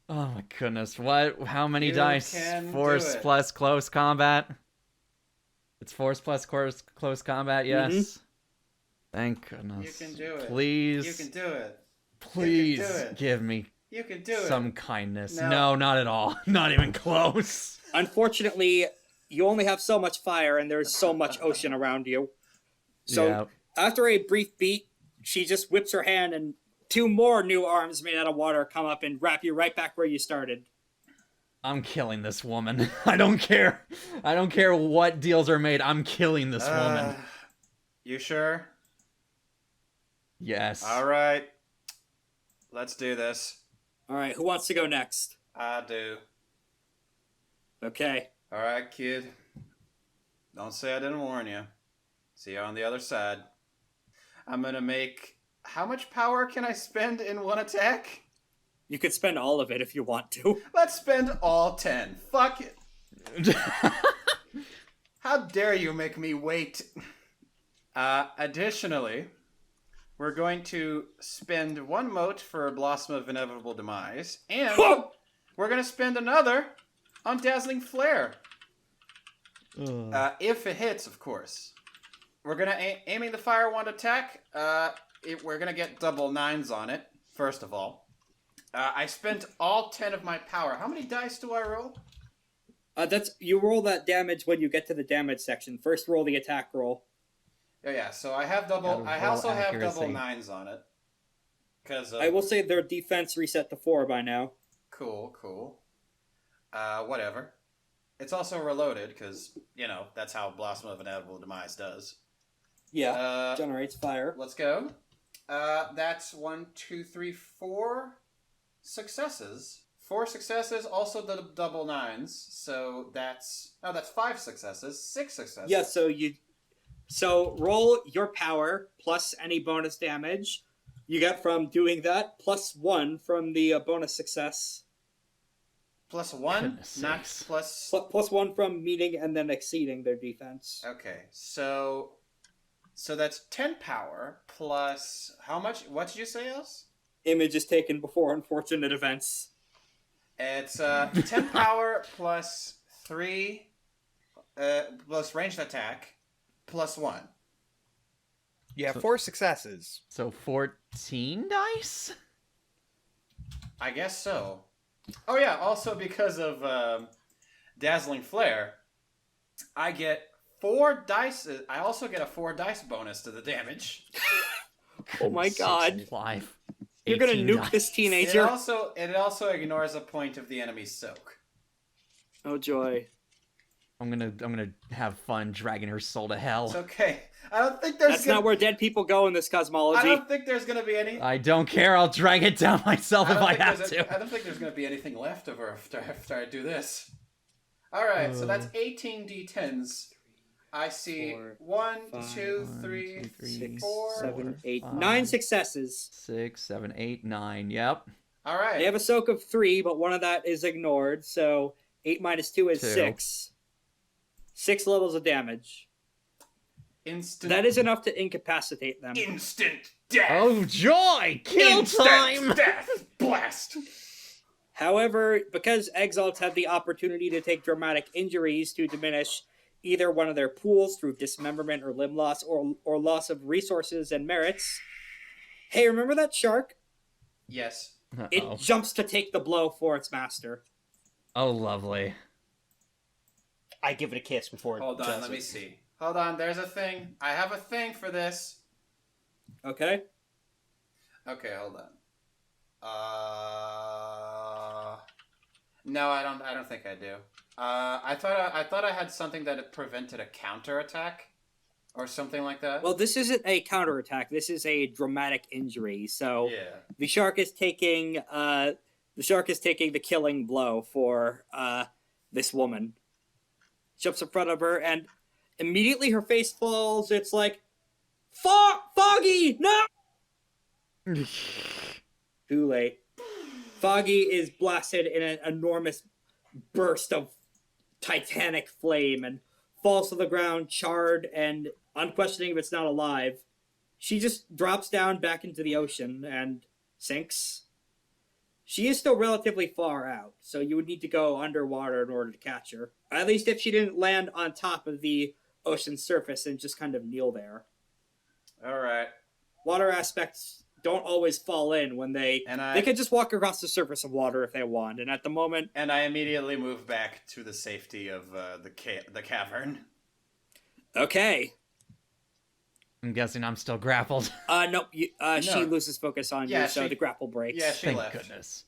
Oh my goodness! What? How many You dice? can do Force it. plus close combat. It's force plus close combat. Yes. Thank goodness. You can do it. Please. You can do it. Please do it. give me You can do it. some kindness. No. No, not at all. Not even close. Unfortunately, you only have so much fire, and there's so much ocean around you. So Yeah. after a brief beat, she just whips her hand, and 2 more new arms made out of water come up and wrap you right back where you started. I'm killing this woman. I don't care. I don't care what deals are made. I'm killing this woman. You sure? Yes. All right. Let's do this. All right, who wants to go next? I do. Okay. All right, kid. Don't say I didn't warn you. See you on the other side. I'm gonna make... How much power can I spend in one attack? You could spend all of it if you want to. Let's spend all 10. Fuck it. How dare you make me wait? Additionally, we're going to spend 1 mote for Blossom of Inevitable Demise, and we're going to spend another on Dazzling Flare. If it hits, of course. We're going to aiming the Fire Wand attack. We're going to get double 9s on it, first of all. I spent all 10 of my power. How many dice do I roll? That's you roll that damage when you get to the damage section. First roll the attack roll. Oh, yeah, so I have double... Gotta I roll also have accuracy. double 9s on it. Because I will say their defense reset to 4 by now. Cool. Whatever. It's also reloaded, because, that's how Blossom of Inevitable Demise does. Yeah, generates fire. Let's go. That's 1, 2, 3, 4 successes. 4 successes, also the double 9s. So that's 5 successes. 6 successes. Yeah, so roll your power plus any bonus damage you get from doing that, plus 1 from the bonus success. Plus 1, Goodness not sakes. plus... Plus 1 from meeting and then exceeding their defense. Okay, so that's 10 power plus... How much? What did you say else? Image is taken before unfortunate events. It's 10 power plus 3 plus ranged attack plus 1. Yeah, 4 successes. So 14 dice? I guess so. Oh yeah, also because of Dazzling Flare, I get 4 dice. I also get a 4 dice bonus to the damage. Oh my Goodness god. sakes alive. You're gonna 18 nuke dice. this It teenager? also ignores a point of the enemy's soak. Oh joy. I'm gonna have fun dragging her soul to hell. It's okay. I don't think there's That's not where dead people go in this I cosmology. don't think there's gonna be any. I don't care. I'll drag it down myself if I have to. I don't think there's gonna be anything left of her after I do this. All right, so that's 18 d10s. I see 1, 2, 3, 6, 4, 7, 8, 5, 9 successes. 6, 7, 8, 9. Yep. All right. They have a soak of 3, but one of that is ignored, so 8 minus 2 is 2. 6. 6 levels of damage. Instant. That is enough to incapacitate them. Instant death. Oh joy! Kill Instant time! death. Blast. However, because Exalts have the opportunity to take dramatic injuries to diminish either one of their pools through dismemberment or limb loss or loss of resources and merits. Hey, remember that shark? Yes. It jumps to take the blow for its master. Oh, lovely. I give it a kiss before it Hold on, does let it. me see. Hold on, there's a thing. I have a thing for this. Okay? Okay, hold on. No, I don't think I do. I thought I had something that it prevented a counterattack or something like that. Well, this isn't a counterattack. This is a dramatic injury. So yeah. the shark is taking the killing blow for this woman. Jumps in front of her and immediately her face falls. It's like, Foggy, no! Too late. Foggy is blasted in an enormous burst of titanic flame and falls to the ground, charred and unquestioning if it's not alive. She just drops down back into the ocean and sinks. She is still relatively far out, so you would need to go underwater in order to catch her. At least if she didn't land on top of the ocean surface and just kind of kneel there. All right. Water aspects don't always fall in when they could just walk across the surface of water if they want, and at the moment... And I immediately move back to the safety of the cavern. Okay. I'm guessing I'm still grappled. No, No. she loses focus on Yeah, you, so she- the grapple breaks. Yeah, she Thank left. goodness.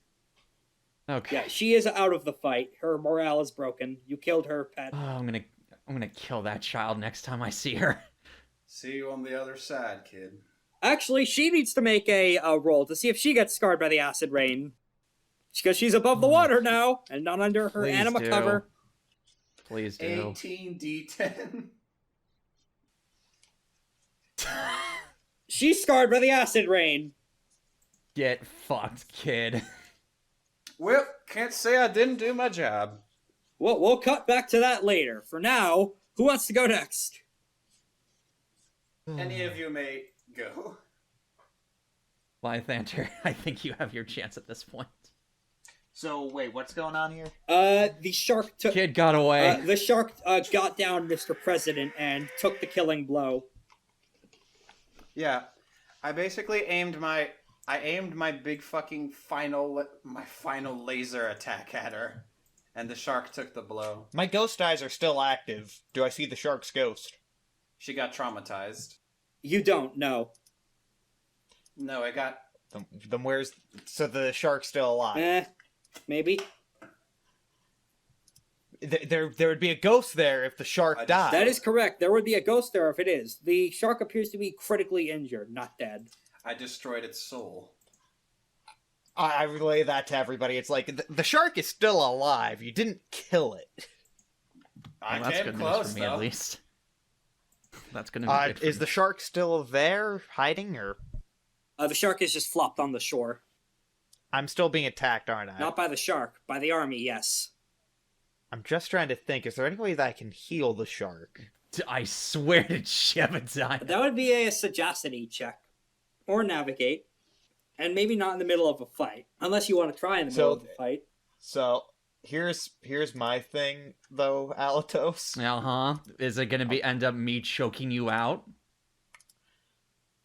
Okay. Yeah, she is out of the fight. Her morale is broken. You killed her pet. Oh, I'm gonna kill that child next time I see her. See you on the other side, kid. Actually, she needs to make a roll to see if she gets scarred by the acid rain. Because she's above the water now, and not under her Please anima do. cover. Please do. 18d10. She's scarred by the acid rain. Get fucked, kid. Well, can't say I didn't do my job. Well, we'll cut back to that later. For now, who wants to go next? Any of you may go. Lythander, I think you have your chance at this point. So, wait, what's going on here? The shark took... Kid got away. the shark got down Mr. President and took the killing blow. Yeah, I basically aimed my big fucking final laser attack at her, and the shark took the blow. My ghost eyes are still active. Do I see the shark's ghost? She got traumatized. You don't know. No, I got. Then where's... So the shark's still alive? Maybe. There would be a ghost there if the shark died. That is correct. There would be a ghost there if it is. The shark appears to be critically injured, not dead. I destroyed its soul. I relay that to everybody. It's like, the shark is still alive. You didn't kill it. I That's came good close, news for me, though. at least. That's gonna be good for Is me. the shark still there, hiding, or... The shark is just flopped on the shore. I'm still being attacked, aren't I? Not by the shark, by the army, yes. I'm just trying to think, is there any way that I can heal the shark? I swear to Jebediah. That would be a sagacity check. Or navigate. And maybe not in the middle of a fight. Unless you want to try in the middle of a fight. So, here's my thing, though, Alatos. Uh-huh. Is it gonna be end up me choking you out?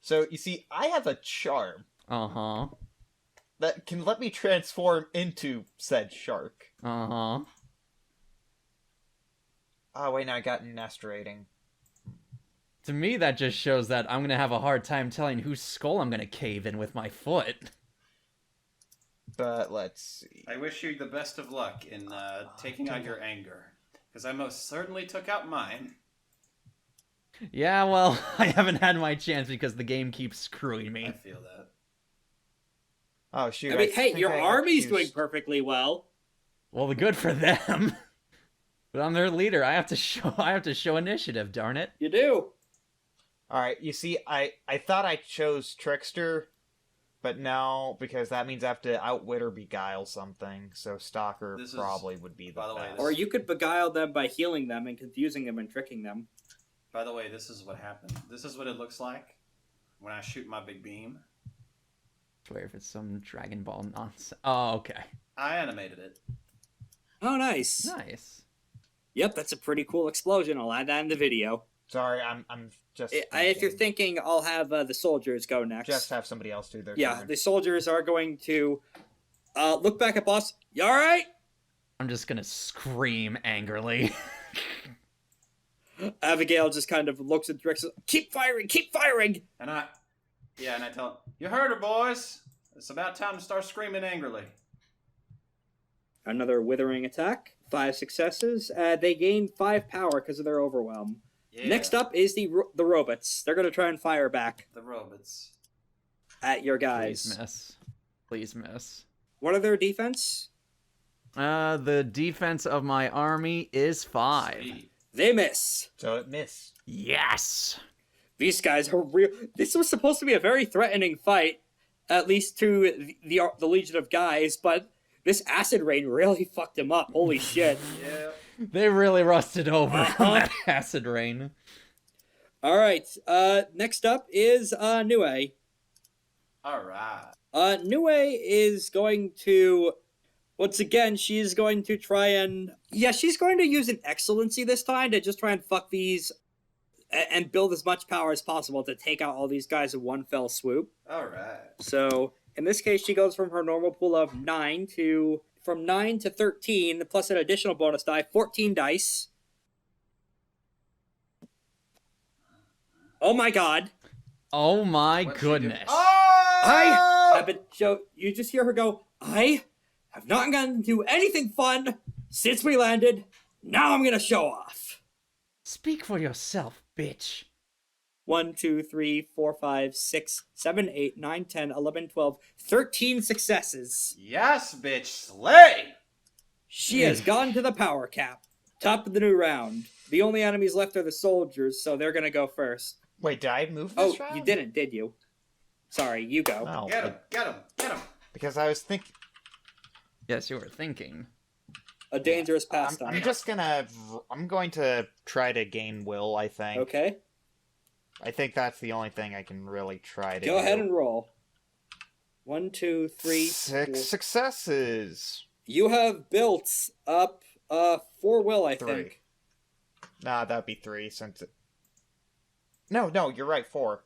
So, you see, I have a charm Uh-huh. that can let me transform into said shark. Uh-huh. Oh, wait, no, I got nest rating. To me, that just shows that I'm gonna have a hard time telling whose skull I'm gonna cave in with my foot. But let's see. I wish you the best of luck in taking out your anger, because I most certainly took out mine. Yeah, well, I haven't had my chance because the game keeps screwing I me. feel that. Oh shoot! I mean, hey, think your I army's used- doing perfectly well. Well, the good for them. But I'm their leader. I have to show initiative, darn it. You do. All right, you see, I thought I chose Trickster, but no, because that means I have to outwit or beguile something. So Stalker This is- probably would be the by the way, best. Or you could beguile them by healing them and confusing them and tricking them. By the way, this is what happened. This is what it looks like when I shoot my big beam. I swear if it's some Dragon Ball nonsense. Oh, okay. I animated it. Oh, nice. Nice. Yep, that's a pretty cool explosion. I'll add that in the video. Sorry, I'm just. If you're thinking, I'll have the soldiers go next. just have somebody else do their. Yeah, turn. the soldiers are going to look back at boss. You all right? I'm just gonna scream angrily. Abigail just kind of looks at Drix. Keep firing! Keep firing! And I tell them, you heard her, boys. It's about time to start screaming angrily. Another withering attack. 5 successes. They gain 5 power because of their overwhelm. Yeah, Next up is the robots. They're going to try and fire back the robots. at your Please guys. miss. Please miss. What are their defense? The defense of my army is 5. Sweet. They miss. So it missed. Yes. These guys are real. This was supposed to be a very threatening fight, at least to the Legion of Guys, but this acid rain really fucked him up. Holy shit. Yeah. They really rusted over Uh-huh. on that acid rain. All right. Next up is Nue. All right. Nue is going to, once again, she's going to try and, she's going to use an excellency this time to just try and fuck these and build as much power as possible to take out all these guys in one fell swoop. All right. So in this case, she goes from her normal pool of 9 to 13, plus an additional bonus die, 14 dice. Oh my god. Oh my What'd she do? goodness. Oh! I have been, so you just hear her go, I have not gotten to do anything fun since we landed. Now I'm gonna show off. Speak for yourself, bitch. 1, 2, 3, 4, 5, 6, 7, 8, 9, 10, 11, 12, 13 successes. Yes, bitch, slay! She has gone to the power cap. Top of the new round. The only enemies left are the soldiers, so they're gonna go first. Wait, did I move Oh, this round? you didn't, did you? Sorry, you go. No, Get him, get him, get him! because I was thinking. Yes, you were thinking. A dangerous I'm pastime. just gonna. I'm going to try to gain will. I think. Okay, I think that's the only thing I can really try to. go do. ahead and roll. 1, 2, 3, 6 4. successes. You have built up 4 will, I 3. think. Nah, that'd be 3 since it. No, you're right. 4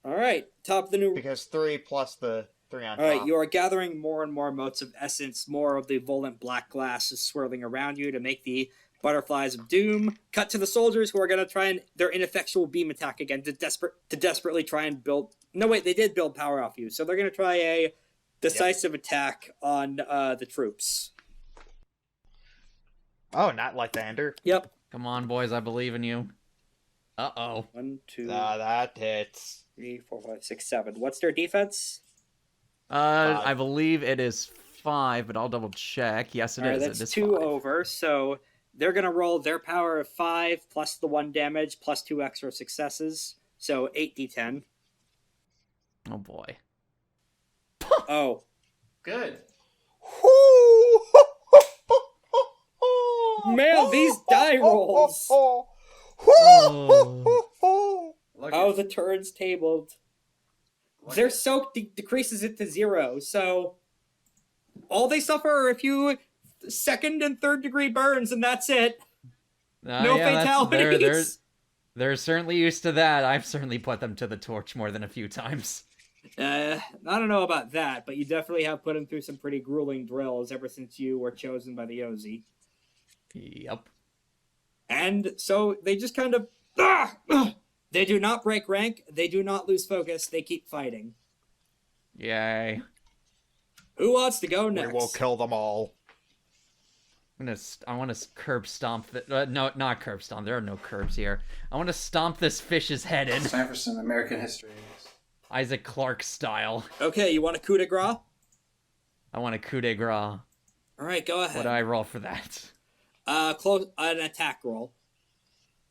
All right, top of the new. because 3 plus the 3 on All right, top. you are gathering more and more motes of essence. More of the volant black glass is swirling around you to make the butterflies of doom. Cut to the soldiers who are going to try and their ineffectual beam attack again to desperately try and build. No, wait, they did build power off you, so they're going to try a decisive attack on the troops. Oh, not like Thunder. Yep. Come on, boys, I believe in you. Uh-oh. 1, 2, That hits. 3, 4, 5, 6, 7. What's their defense? I believe it is 5, but I'll double check. Yes, it All right, is. that's It is 2 5. over, so they're going to roll their power of 5 plus the 1 damage plus 2 extra successes, so 8d10. Oh boy. Oh, Good. man, these die rolls. Look How at the turns tabled. look Their at- soak decreases it to 0, so all they suffer are a few 2nd and 3rd degree burns, and that's it. No fatalities. They're certainly used to that. I've certainly put them to the torch more than a few times. I don't know about that, but you definitely have put them through some pretty grueling drills ever since you were chosen by the OZ. Yep. And so they just kind of... They do not break rank. They do not lose focus. They keep fighting. Yay. Who wants to go next? We will kill them all. I want to curb stomp. No, not curb stomp. There are no curbs here. I want to stomp this fish's head in. It's time for some American history. Isaac Clarke style. Okay, you want a coup de grace? I want a coup de grace. All right, go ahead. What do I roll for that? Close an attack roll.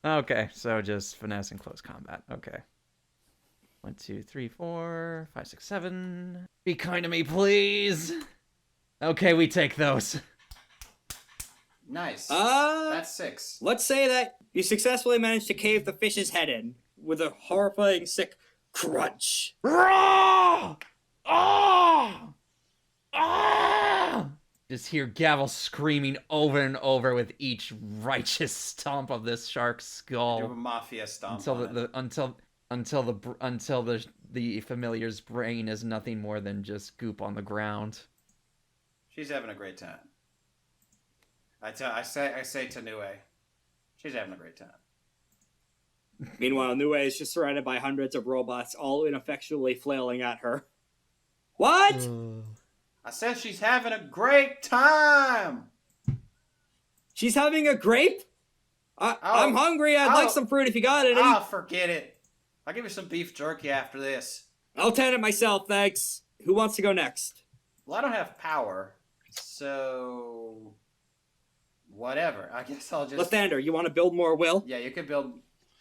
Okay, so just finesse and close combat. Okay. 1, 2, 3, 4, 5, 6, 7. Be kind to me, please. Okay, we take those. Nice. That's 6. Let's say that you successfully managed to cave the fish's head in with a horrifying sick crunch. Ah! Ah! Ah! Just hear Gavel screaming over and over with each righteous stomp of this shark's skull. Do a mafia stomp until the familiar's brain is nothing more than just goop on the ground. She's having a great time. I say to Nue, she's having a great time. Meanwhile, Nue is just surrounded by hundreds of robots, all ineffectually flailing at her. What? I said she's having a great time. She's having a grape? I'm hungry. I'd like some fruit if you got any. Ah, forget it. I'll give you some beef jerky after this. I'll tend it myself, thanks. Who wants to go next? Well, I don't have power, so whatever. I guess I'll just. Lathander, you want to build more will? Yeah, you could build.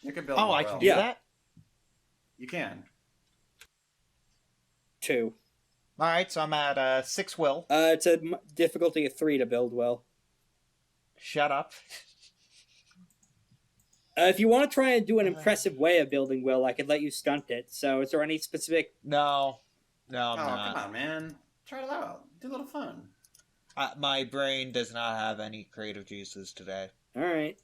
Oh, more I can will. do that? You can. 2. Alright, so I'm at 6 will. It's a difficulty of 3 to build will. Shut up. If you want to try and do an impressive way of building will, I could let you stunt it. So is there any specific... No, I'm not. Come on, man. Try it out. Do a little fun. My brain does not have any creative juices today. Alright.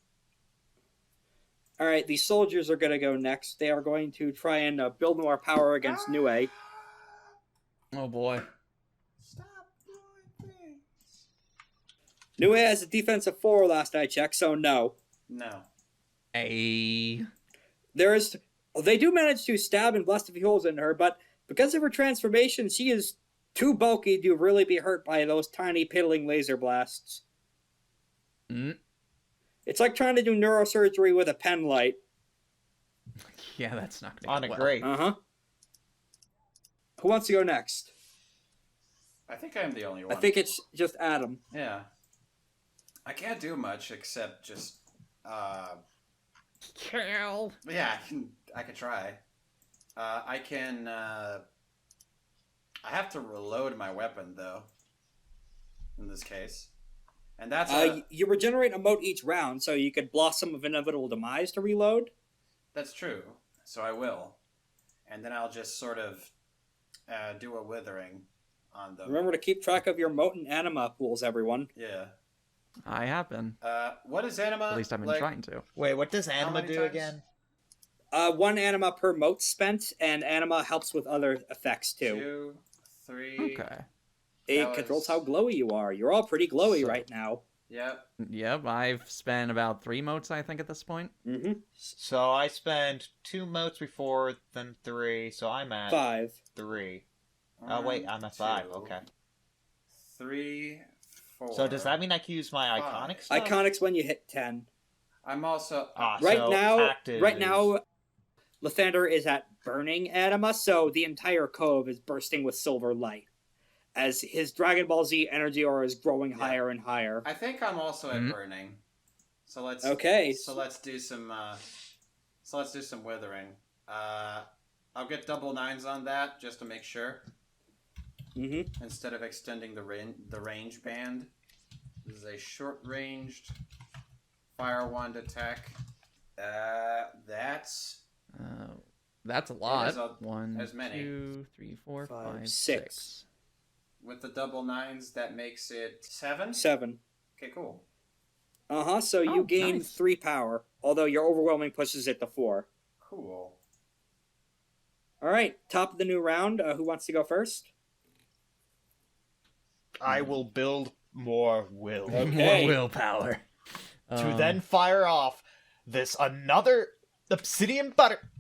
Alright, the soldiers are going to go next. They are going to try and build more power against Nue. Oh boy. Stop doing things. Nue has a defense of 4 last I checked, so no. No. Hey. They do manage to stab and blast a few holes in her, but because of her transformation, she is too bulky to really be hurt by those tiny piddling laser blasts. It's like trying to do neurosurgery with a pen light. Yeah, that's not gonna On go a well. grape. Who wants to go next? I think I'm the only one. I think it's just Adam. Yeah. I can't do much except just. Kill. Yeah, I can try. I can. I have to reload my weapon though. In this case, and that's you regenerate a mote each round, so you could Blossom of Inevitable Demise to reload. That's true. So I will, and then I'll just sort of do a withering on them. Remember to keep track of your mote and anima pools, everyone. Yeah. I have been. What is anima? At least I've been trying to. Wait, what does anima many do times? again? 1 anima per mote spent, and anima helps with other effects too. 2, 3. Okay. It That controls was- how glowy you are. You're all pretty glowy So- right now. Yep. Yep, I've spent about 3 motes, I think, at this point. Mm-hmm. So I spent 2 motes before, then 3, so I'm at 5. 3. Oh wait, I'm at 5, 2, okay. 3, 4. So does that mean I can use my 5. iconic stuff? Iconics when you hit 10. I'm also. Right so now, active right is- now, Lathander is at burning anima, so the entire cove is bursting with silver light, as his Dragon Ball Z energy aura is growing higher and higher. I think I'm also at burning. So let's. Okay. So let's do some. Withering. I'll get double 9s on that just to make sure. Mm-hmm. Instead of extending the range band. This is a short-ranged fire wand attack. That's That's a lot. is a- One, as many. 2, 3, 4, 5, 5, 6. 6. with the double 9s. That makes it 7. 7. Okay, cool. Uh-huh, so you Oh, gain nice. 3 power, although your overwhelming pushes it to 4. Cool. Alright, top of the new round. Who wants to go first? I will build more will. Okay. More willpower. To then fire off this another obsidian butter.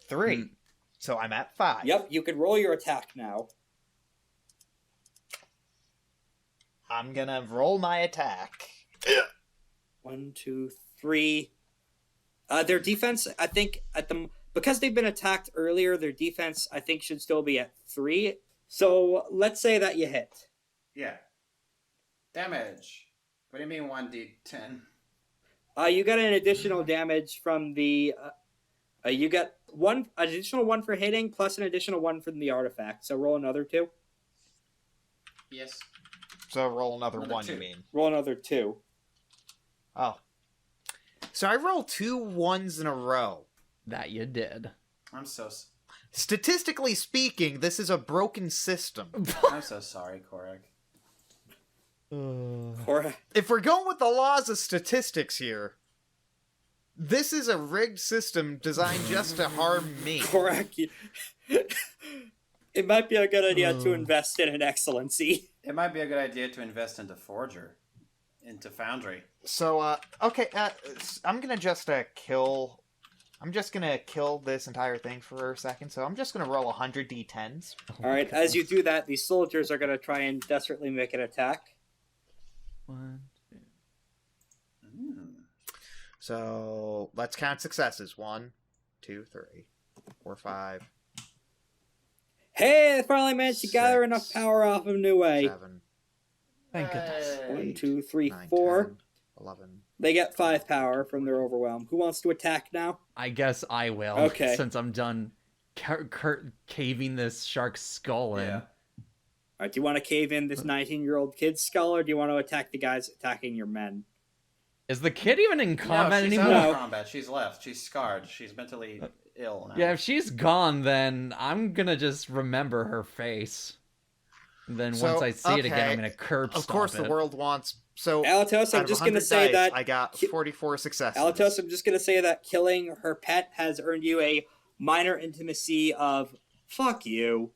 3. So I'm at 5. Yep, you can roll your attack now. I'm gonna roll my attack. 1, 2, 3. Their defense, I think, because they've been attacked earlier, their defense, I think, should still be at 3. So let's say that you hit. Yeah. Damage. What do you mean 1d10? You got an additional damage from the. You got an additional 1 for hitting, plus an additional 1 from the artifact. So roll another 2. Yes. So roll another 1, 2. you mean? Roll another 2. Oh. So I rolled 2 1s in a row. That you did. I'm so Statistically speaking, this is a broken system. I'm so sorry, Corrack. If we're going with the laws of statistics here, this is a rigged system designed just to harm me. Corrack, it might be a good idea to invest in an excellency. It might be a good idea to invest into Forger. Into Foundry. So, okay, I'm gonna just kill... I'm just gonna kill this entire thing for a second, so I'm just gonna roll 100 d10s. Alright, as you do that, these soldiers are gonna try and desperately make an attack. 1, 2. So, let's count successes. 1, 2, 3, 4, 5, Hey, they finally managed to gather 6, enough power off of New Way. 7, Thank goodness. 1, 2, 3, 9, 4. 10, 11. They get 5 power from their overwhelm. Who wants to attack now? I guess I will. Okay. Since I'm done caving this shark's skull in. Yeah. Alright, do you want to cave in this 19-year-old kid's skull, or do you want to attack the guys attacking your men? Is the kid even in combat no, she's anymore? out No. of combat. She's left. She's scarred. She's mentally ill now. Yeah, if she's gone, then I'm gonna just remember her face. And then So, once I see it again, okay, I'm gonna curb Of stomp course, it. the world wants... So, Alatos, out I'm of just going to 100 say dice, that... I got 44 successes. Alatos, I'm just going to say that killing her pet has earned you a minor intimacy of fuck you.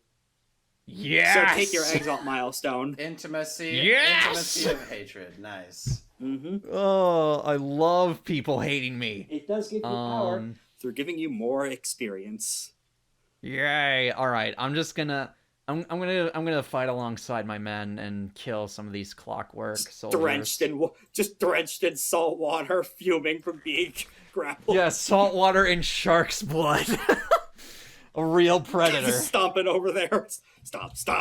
Yes! So take your exalt milestone. Intimacy. Yes! Intimacy of hatred. Nice. Mm-hmm. Oh, I love people hating me. It does give you power through giving you more experience. Yay! All right, I'm just gonna, I'm gonna fight alongside my men and kill some of these clockwork soldiers. Drenched in salt water, fuming from being grappled. Yeah, salt water and shark's blood. A real predator. Just stomping over there. Stop, shut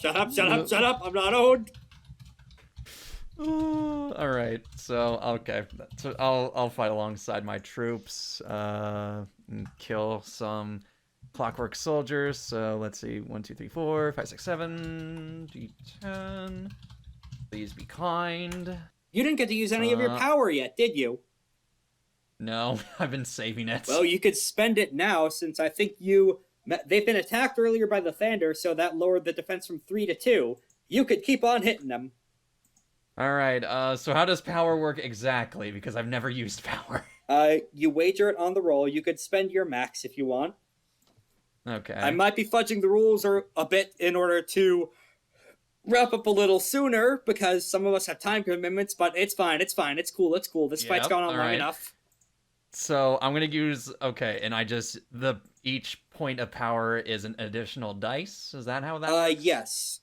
up, I'm not owned. All right, so okay, so I'll fight alongside my troops, and kill some clockwork soldiers. So let's see, 1, 2, 3, 4, 5, 6, 7, D10. Please be kind. You didn't get to use any of your power yet, did you? No, I've been saving it. Well, you could spend it now, since I think they've been attacked earlier by the Thunder, so that lowered the defense from 3 to 2. You could keep on hitting them. All right. So how does power work exactly? Because I've never used power. You wager it on the roll. You could spend your max if you want. Okay. I might be fudging the rules a bit in order to wrap up a little sooner, because some of us have time commitments, but it's fine. It's cool. This fight's gone on long enough. So I'm gonna use and each point of power is an additional dice. Is that how that works? Yes.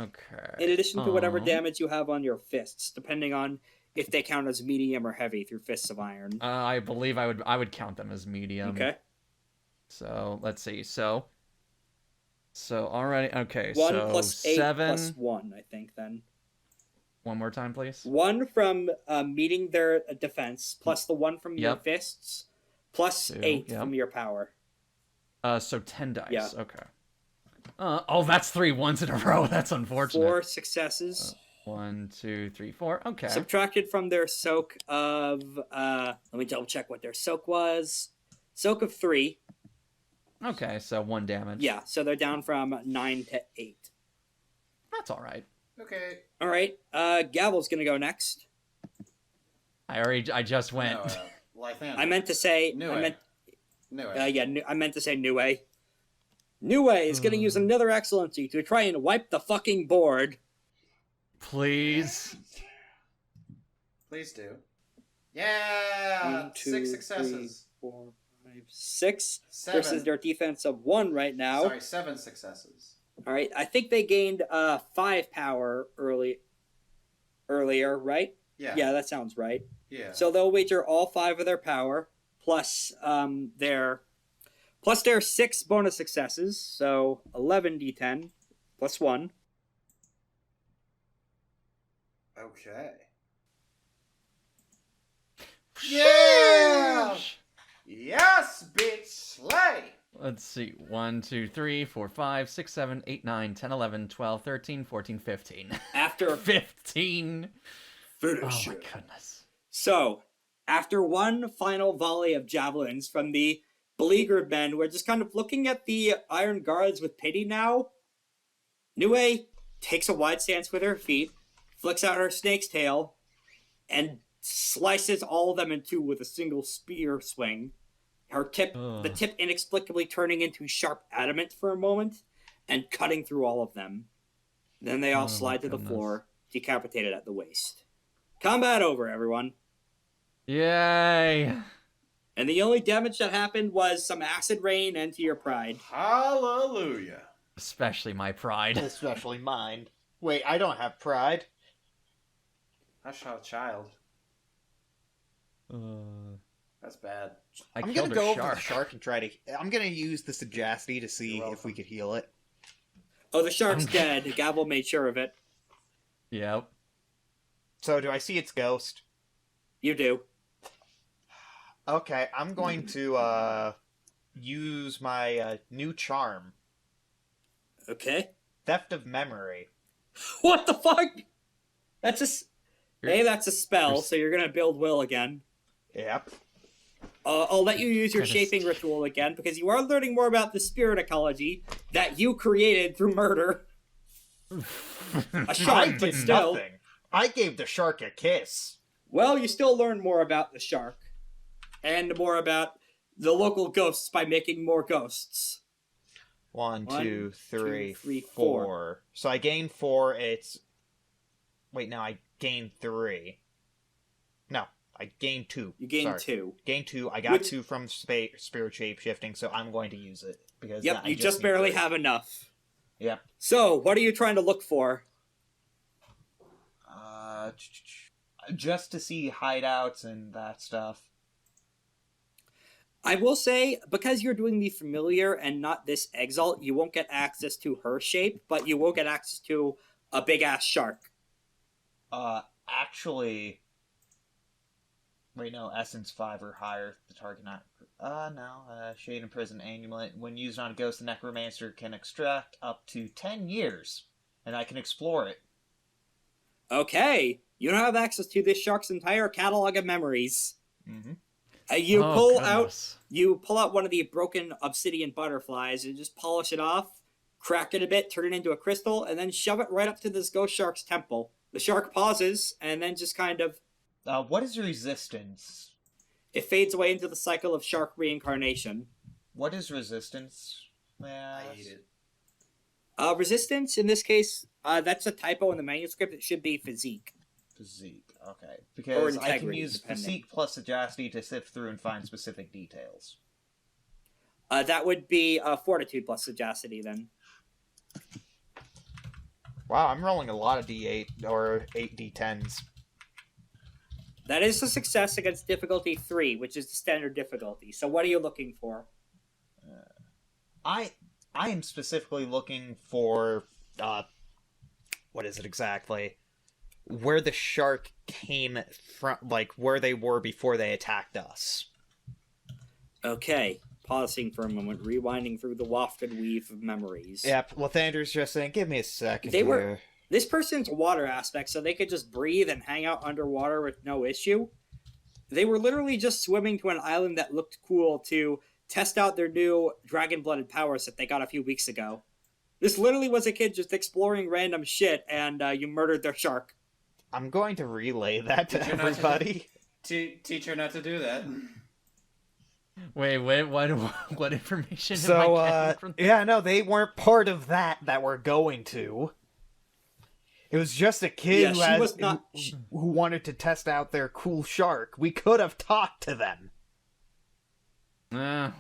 Okay. In addition to whatever damage you have on your fists, depending on if they count as medium or heavy through Fists of Iron. I believe I would count them as medium. Okay. So let's see. So already 1 so plus 8 7 plus 1, I think, then. One more time, please. 1 from meeting their defense, plus the 1 from your fists, plus 2, 8 from your power. So 10 dice. Yeah. Okay. That's 3 1s in a row. That's unfortunate. 4 successes. 1, 2, 3, 4. Okay. Subtracted from their soak of... let me double check what their soak was. Soak of 3. Okay, so 1 damage. Yeah, so they're down from 9 to 8. That's all right. Okay. All right, Gavel's gonna go next. I just went. Lythander. I meant to say... New I meant, New I meant to say New Way. New Way is gonna use another excellency to try and wipe the fucking board. Please. Please do. Yeah! 1, 2, 6 successes. 3, 4, 5, 6. 7. Versus their defense of 1 right now. Sorry, 7 successes. All right, I think they gained 5 power earlier, right? Yeah. Yeah, that sounds right. Yeah. So they'll wager all 5 of their power plus their 6 bonus successes, so 11 d10 plus 1. Okay. Yeah! Yes, bitch, slay! Let's see. 1, 2, 3, 4, 5, 6, 7, 8, 9, 10, 11, 12, 13, 14, 15. After 15. finish Oh my it. goodness. So, after one final volley of javelins from the beleaguered men, we're just kind of looking at the Iron Guards with pity now. Nue takes a wide stance with her feet, flicks out her snake's tail, and slices all of them in two with a single spear swing. The tip inexplicably turning into sharp adamant for a moment, and cutting through all of them. Then they all slide to the floor, decapitated at the waist. Combat over, everyone. Yay! And the only damage that happened was some acid rain and to your pride. Hallelujah. Especially my pride. Especially mine. Wait, I don't have pride. I shot a child. That's bad. I'm gonna go over to the shark and try to... I'm gonna use the sagacity to see if we could heal it. Oh, the shark's dead. Gavel made sure of it. Yep. So, do I see its ghost? You do. Okay, I'm going to, use my, new charm. Okay. Theft of Memory. What the fuck? That's a spell, so you're gonna build will again. Yep. I'll let you use your shaping ritual again, because you are learning more about the spirit ecology that you created through murder. A shark, but still. Nothing. I gave the shark a kiss. Well, you still learn more about the shark. And more about the local ghosts by making more ghosts. 1, 2, 3, 3, 4. So I gain 4, it's... Wait, no, I gain 3. No, I gain 2. You gain 2. Gain 2, I got 2 from spirit shape-shifting, so I'm going to use it. Because Yep, you just barely have enough. Yep. So, what are you trying to look for? Just to see hideouts and that stuff. I will say, because you're doing the familiar and not this exalt, you won't get access to her shape, but you will get access to a big-ass shark. Actually... Wait, no, Essence 5 or higher, the target not... Shade Imprisoned Amulet. When used on a ghost, the Necromancer can extract up to 10 years, and I can explore it. Okay, you don't have access to this shark's entire catalog of memories. Mm-hmm. You pull out one of the broken obsidian butterflies and just polish it off, crack it a bit, turn it into a crystal, and then shove it right up to this ghost shark's temple. The shark pauses, and then just kind of... what is resistance? It fades away into the cycle of shark reincarnation. What is resistance? I hate it. Resistance, in this case, that's a typo in the manuscript. It should be physique. Physique, okay. Because integrity, I can use depending. physique plus sagacity to sift through and find specific details. That would be fortitude plus sagacity, then. Wow, I'm rolling a lot of d8, or 8 d10s. That is a success against difficulty 3, which is the standard difficulty. So what are you looking for? I am specifically looking for, what is it exactly? Where the shark came from, like, where they were before they attacked us. Okay, pausing for a moment, rewinding through the wafted weave of memories. Yep, Lathander's just saying, give me a second here. This person's water aspect, so they could just breathe and hang out underwater with no issue. They were literally just swimming to an island that looked cool to test out their new dragon-blooded powers that they got a few weeks ago. This literally was a kid just exploring random shit, and you murdered their shark. I'm going to relay that to everybody. Teach her not to do that. Wait, what information So, am I getting from that? yeah, no, they weren't part of that we're going to. It was just a kid who wanted to test out their cool shark. We could have talked to them. Oh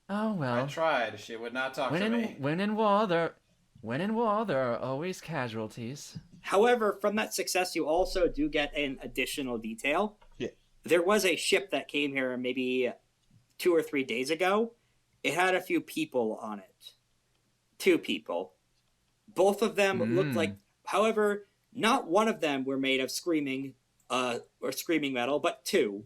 well. I tried. She would not talk to me. When in war, When in war, there are always casualties. However, from that success, you also do get an additional detail. Yeah. There was a ship that came here maybe 2 or 3 days ago. It had a few people on it. 2 people. Both of them looked like, however, not one of them were made of screaming metal, but 2.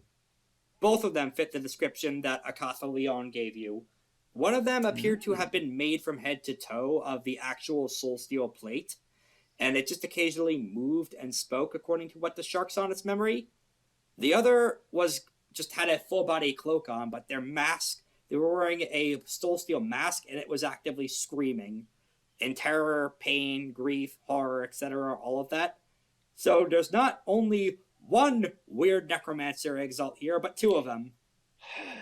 Both of them fit the description that Akatha Leon gave you. One of them appeared to have been made from head to toe of the actual soul steel plate, and it just occasionally moved and spoke according to what the shark saw in its memory. The other just had a full body cloak on, but their mask, they were wearing a soul steel mask, and it was actively screaming in terror, pain, grief, horror, etc., all of that. So there's not only one weird necromancer exalt here, but 2 of them.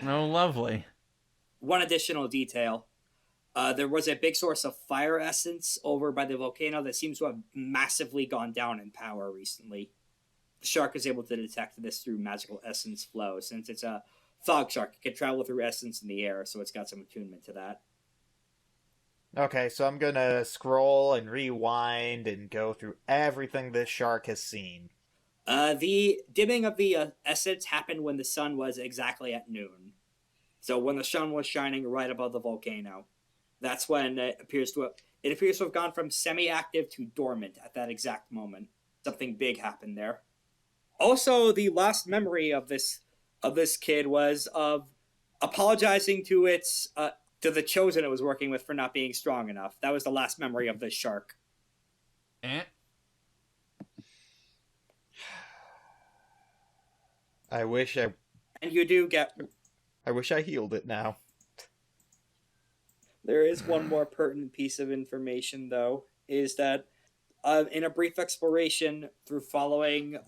Oh, lovely. One additional detail. There was a big source of fire essence over by the volcano that seems to have massively gone down in power recently. The shark is able to detect this through magical essence flow. Since it's a fog shark, it can travel through essence in the air, so it's got some attunement to that. Okay, so I'm gonna scroll and rewind and go through everything this shark has seen. The dimming of the essence happened when the sun was exactly at noon. So when the sun was shining right above the volcano, that's when it appears to have gone from semi-active to dormant at that exact moment. Something big happened there. Also, the last memory of this kid was of apologizing to the chosen it was working with for not being strong enough. That was the last memory of this shark. I wish I healed it now. There is one more pertinent piece of information, though, is that in a brief exploration through following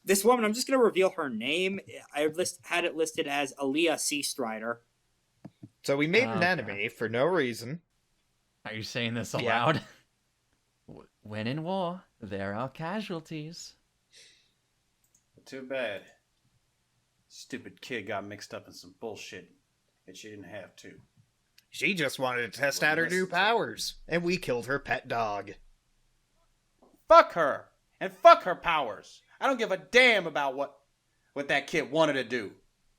this woman, I'm just going to reveal her name. I had it listed as Aaliyah Seastrider. So we made an enemy for no reason. Are you saying this aloud? Yeah. When in war, there are casualties. Too bad. Stupid kid got mixed up in some bullshit, and she didn't have to. She just wanted to test out her new powers, and we killed her pet dog. Fuck her! And fuck her powers! I don't give a damn about what that kid wanted to do.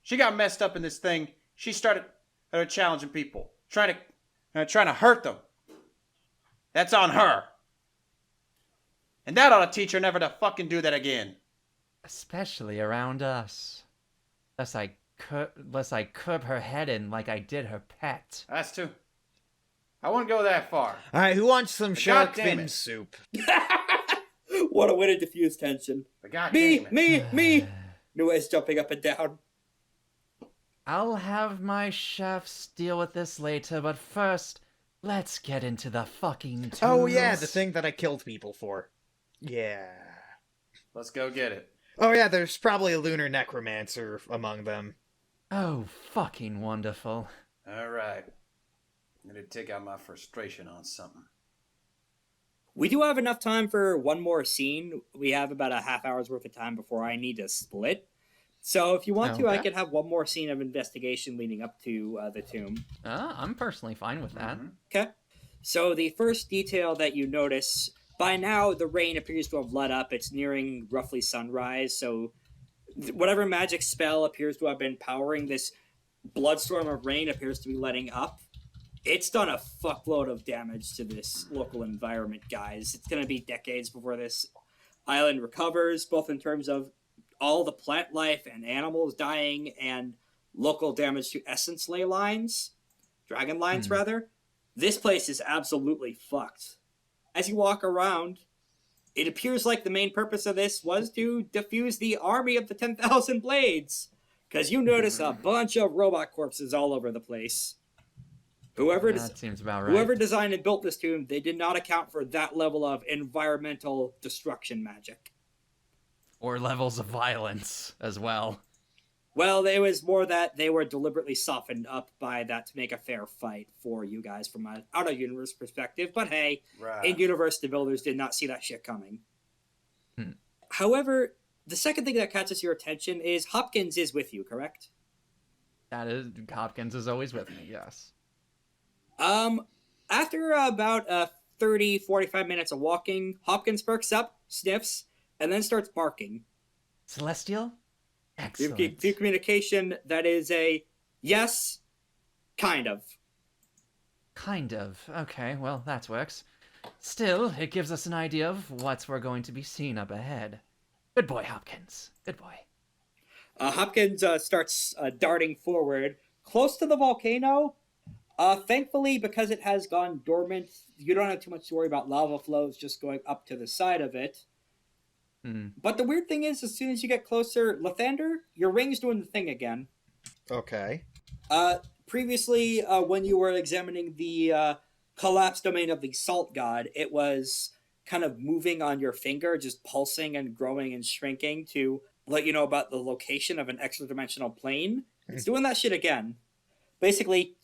She got messed up in this thing. She started challenging people, trying to hurt them. That's on her. And that ought to teach her never to fucking do that again. Especially around us. Lest I curb her head in like I did her pet. That's too. I wouldn't go that far. Alright, who wants some shark fin soup? What a way to diffuse tension. Me! Nue's jumping up and down. I'll have my chefs deal with this later, but first, let's get into the fucking tools. Oh yeah, the thing that I killed people for. Yeah. Let's go get it. Oh yeah, there's probably a lunar necromancer among them. Oh, fucking wonderful. Alright. I'm gonna take out my frustration on something. We do have enough time for one more scene. We have about a half hour's worth of time before I need to split. So if you want to, I could have one more scene of investigation leading up to the tomb. I'm personally fine with that. Mm-hmm. Okay. So the first detail that you notice, by now the rain appears to have let up. It's nearing roughly sunrise, so whatever magic spell appears to have been powering this bloodstorm of rain appears to be letting up. It's done a fuckload of damage to this local environment, guys. It's going to be decades before this island recovers, both in terms of all the plant life and animals dying and local damage to essence ley lines. Dragon lines, rather. This place is absolutely fucked. As you walk around, it appears like the main purpose of this was to defuse the army of the 10,000 Blades. Because you notice a bunch of robot corpses all over the place. That seems about right. Whoever designed and built this tomb, they did not account for that level of environmental destruction magic. Or levels of violence as well. Well, it was more that they were deliberately softened up by that to make a fair fight for you guys from an out-of-universe perspective. But hey, in-universe, the builders did not see that shit coming. However, the second thing that catches your attention is Hopkins is with you, correct? Hopkins is always with me, yes. After about 30, 45 minutes of walking, Hopkins perks up, sniffs, and then starts barking. Celestial? Excellent. Through communication, that is a yes, kind of. Kind of. Okay, well, that works. Still, it gives us an idea of what we're going to be seeing up ahead. Good boy, Hopkins. Good boy. Hopkins starts darting forward, close to the volcano. Thankfully, because it has gone dormant, you don't have too much to worry about lava flows just going up to the side of it. But the weird thing is, as soon as you get closer, Lathander, your ring's doing the thing again. Okay. Previously, when you were examining the collapsed domain of the Salt God, it was kind of moving on your finger, just pulsing and growing and shrinking to let you know about the location of an extra-dimensional plane. It's doing that shit again. Basically,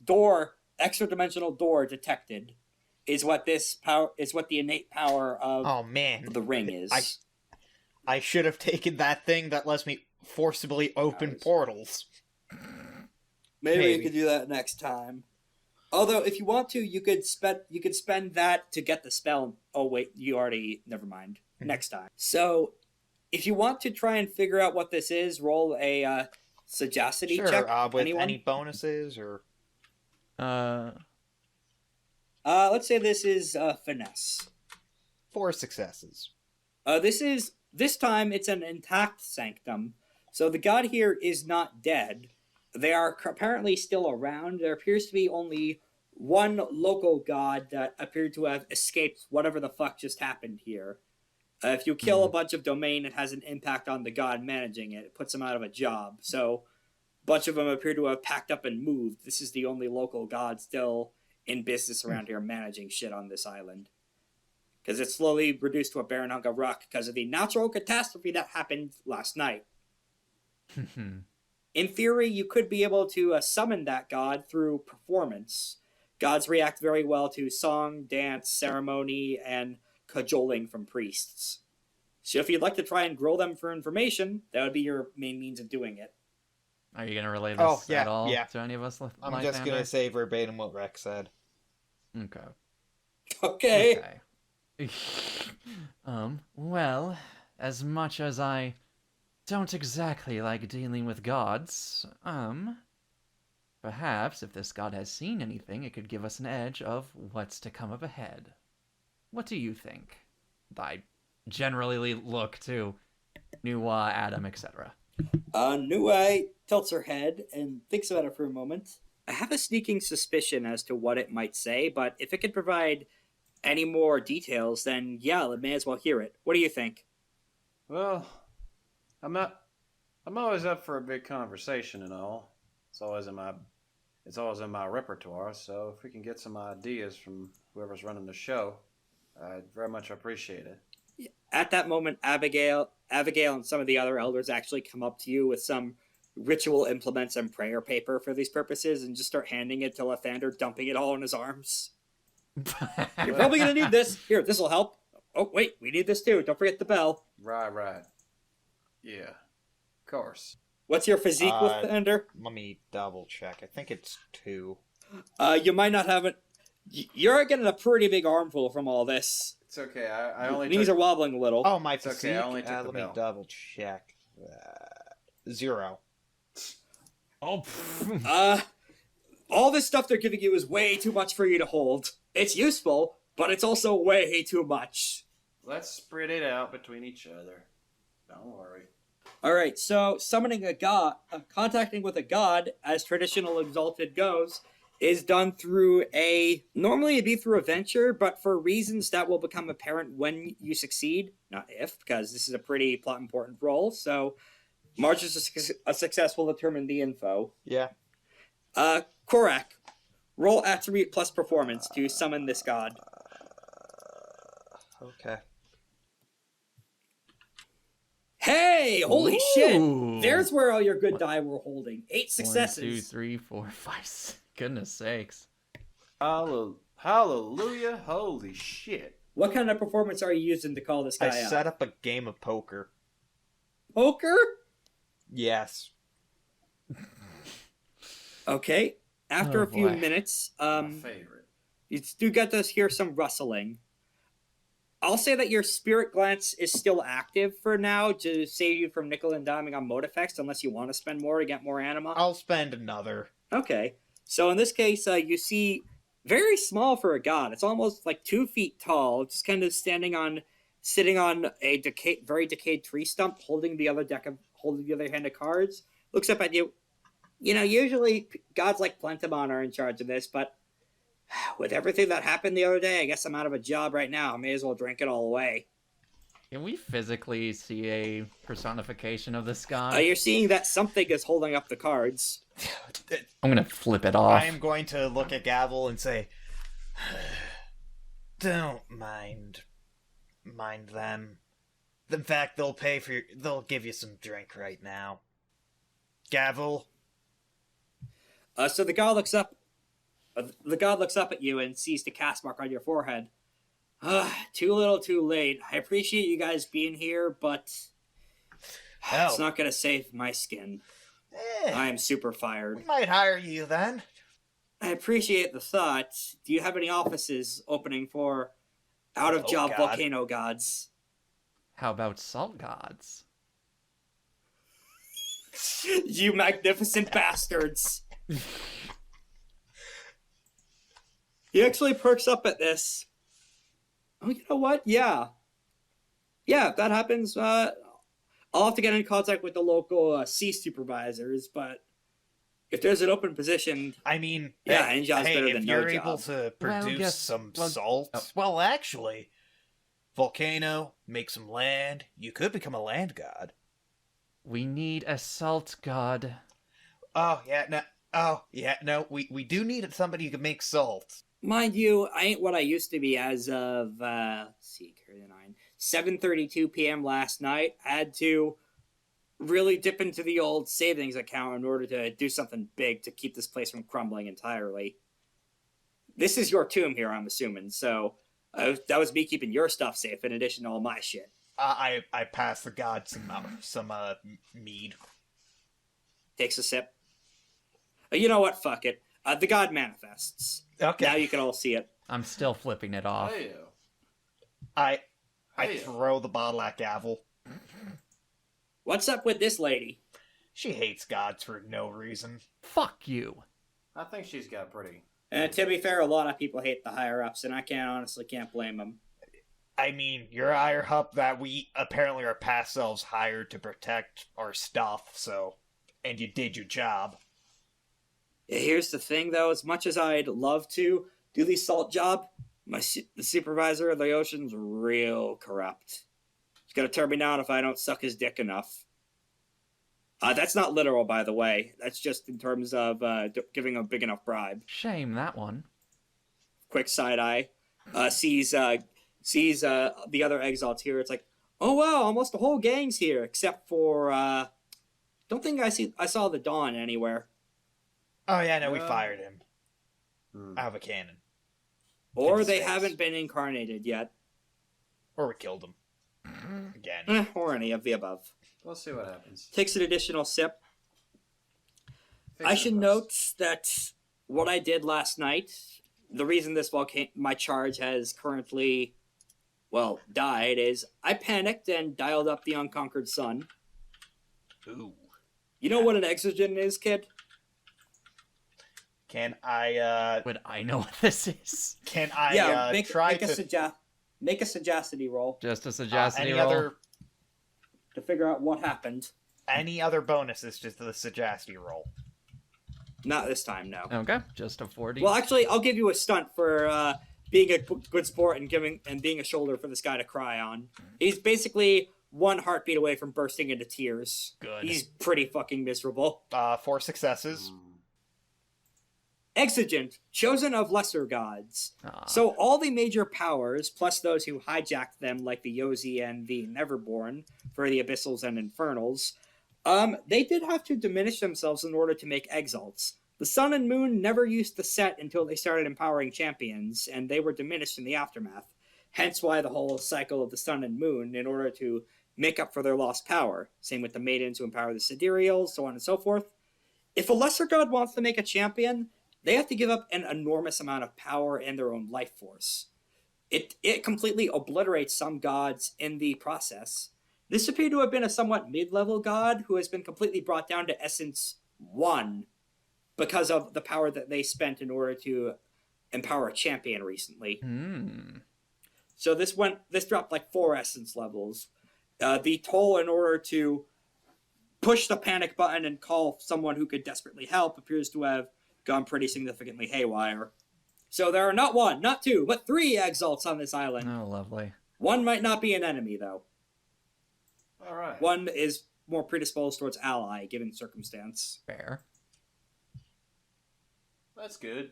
extra-dimensional door detected is what the innate power of the ring is. I should have taken that thing that lets me forcibly open portals. Maybe you could do that next time. Although, if you want to, you could spend that to get the spell. Oh wait, never mind. Next time. So, if you want to try and figure out what this is, roll a sagacity check. With anyone? any bonuses or. Let's say this is finesse. 4 successes. This time it's an intact sanctum. So the god here is not dead. They are apparently still around. There appears to be only one local god that appeared to have escaped whatever the fuck just happened here. If you kill a bunch of domain, it has an impact on the god managing it. It puts them out of a job. So a bunch of them appear to have packed up and moved. This is the only local god still in business around here managing shit on this island. Because it's slowly reduced to a barren hunk of rock because of the natural catastrophe that happened last night. In theory, you could be able to summon that god through performance. Gods react very well to song, dance, ceremony, and cajoling from priests. So if you'd like to try and grill them for information, that would be your main means of doing it. Are you going to relay this at all to any of us? I'm just going to say verbatim what Rex said. Okay. Well, as much as I don't exactly like dealing with gods, perhaps if this god has seen anything, it could give us an edge of what's to come up ahead. What do you think? I generally look to Nuwa, Adam, etc. Nuwa tilts her head and thinks about it for a moment. I have a sneaking suspicion as to what it might say, but if it could provide any more details, then yeah, I may as well hear it. What do you think? Well, I'm always up for a big conversation and all. It's always in my repertoire. So if we can get some ideas from whoever's running the show, I'd very much appreciate it. At that moment, Abigail and some of the other elders actually come up to you with some ritual implements and prayer paper for these purposes and just start handing it to Lathander, dumping it all in his arms. You're probably going to need this. Here, this will help. Oh, wait, we need this too. Don't forget the bell. Right. Yeah, of course. What's your physique, Lathander? Let me double check. I think it's 2. You might not have it. You're getting a pretty big armful from all this. It's okay. I only knees are wobbling a little. Oh, my It's okay, physique. I only took the let bell. me double check. 0. All this stuff they're giving you is way too much for you to hold. It's useful, but it's also way too much. Let's spread it out between each other. Don't worry. Alright, so summoning a god, contacting with a god, as traditional Exalted goes, is done through normally it'd be through a venture, but for reasons that will become apparent when you succeed, not if, because this is a pretty plot important role, so margins of success will determine the info. Yeah. Corrack, roll attribute plus performance to summon this god. Okay. Hey! Holy Ooh. shit! There's where all your good die were holding. 8 successes. 1, 2, 3, 4, 5. Goodness sakes. Hallelujah! Holy shit! What kind of performance are you using to call this guy I out? set up a game of poker. Poker? Yes. Okay. After Oh, a few boy. minutes, My favorite. You do get to hear some rustling. I'll say that your spirit glance is still active for now to save you from nickel and diming on mode effects, unless you want to spend more to get more anima. I'll spend another. Okay. So in this case, you see very small for a god. It's almost like 2 feet tall, just kind of sitting on a very decayed tree stump, holding the other hand of cards. Looks up at you. You know, usually gods like Plentimon are in charge of this, but with everything that happened the other day, I guess I'm out of a job right now. I may as well drink it all away. Can we physically see a personification of this guy? You're seeing that something is holding up the cards. I'm gonna flip it off. I am going to look at Gavel and say, don't mind them. In fact, they'll give you some drink right now. Gavel? So the god looks up. The god looks up at you and sees the cast mark on your forehead. Too little, too late. I appreciate you guys being here, but it's not gonna save my skin. I am super fired. We might hire you then. I appreciate the thought. Do you have any offices opening for out-of-job volcano gods? How about salt gods? You magnificent bastards! He actually perks up at this. Oh, you know what? Yeah, if that happens, I'll have to get in contact with the local sea supervisors, but if there's an open position... I mean, yeah, any job's better if than you're no able job. to produce salt... Oh. Well, actually, Volcano, make some land, you could become a land god. We need a salt god. We do need somebody who can make salt. Mind you, I ain't what I used to be as of, let's see, 7:32 p.m. last night. I had to really dip into the old savings account in order to do something big to keep this place from crumbling entirely. This is your tomb here, I'm assuming, so that was me keeping your stuff safe in addition to all my shit. I pass the god some mead. Takes a sip. You know what? Fuck it. The god manifests. Okay. Now you can all see it. I'm still flipping it off. I throw the bottle at Gavel. What's up with this lady? She hates gods for no reason. Fuck you. I think she's got pretty. And to be fair, a lot of people hate the higher-ups, and I honestly can't blame them. I mean, you're a higher up that we apparently are past selves hired to protect our stuff, so... And you did your job. Here's the thing, though. As much as I'd love to do the salt job, the supervisor of the ocean's real corrupt. He's gonna turn me down if I don't suck his dick enough. That's not literal, by the way. That's just in terms of giving a big enough bribe. Shame that one. Quick side eye. Sees the other exiles here. It's like, oh wow, almost the whole gang's here, except for don't think I saw the Dawn anywhere. Oh yeah, no, we fired him. Out of a cannon. Or they haven't been incarnated yet. Or we killed him. Again. Or any of the above. We'll see what happens. Takes an additional sip. I should note that what I did last night, the reason this my charge has currently, died, is I panicked and dialed up the Unconquered Sun. Ooh. You know what an exogen is, kid? Can I, Would I know what this is? Can I, make a sagacity roll. Just a sagacity any roll? other... To figure out what happened. Any other bonuses, just the sagacity roll. Not this time, no. Okay, just a 40. Well, actually, I'll give you a stunt for being a good sport and being a shoulder for this guy to cry on. He's basically one heartbeat away from bursting into tears. Good. He's pretty fucking miserable. 4 successes. Exigent, chosen of lesser gods. So all the major powers, plus those who hijacked them, like the Yozi and the Neverborn, for the Abyssals and Infernals, they did have to diminish themselves in order to make exalts. The Sun and Moon never used to set until they started empowering champions, and they were diminished in the aftermath. Hence why the whole cycle of the Sun and Moon, in order to make up for their lost power. Same with the Maidens who empower the Sidereals, so on and so forth. If a lesser god wants to make a champion, they have to give up an enormous amount of power and their own life force. It completely obliterates some gods in the process. This appeared to have been a somewhat mid-level god who has been completely brought down to Essence 1 because of the power that they spent in order to empower a champion recently. So this dropped like 4 Essence levels. The toll in order to push the panic button and call someone who could desperately help appears to have gone pretty significantly haywire. So there are not 1, not 2, but 3 exalts on this island. Oh, lovely. 1 might not be an enemy, though. All right. 1 is more predisposed towards ally, given circumstance. Fair. That's good.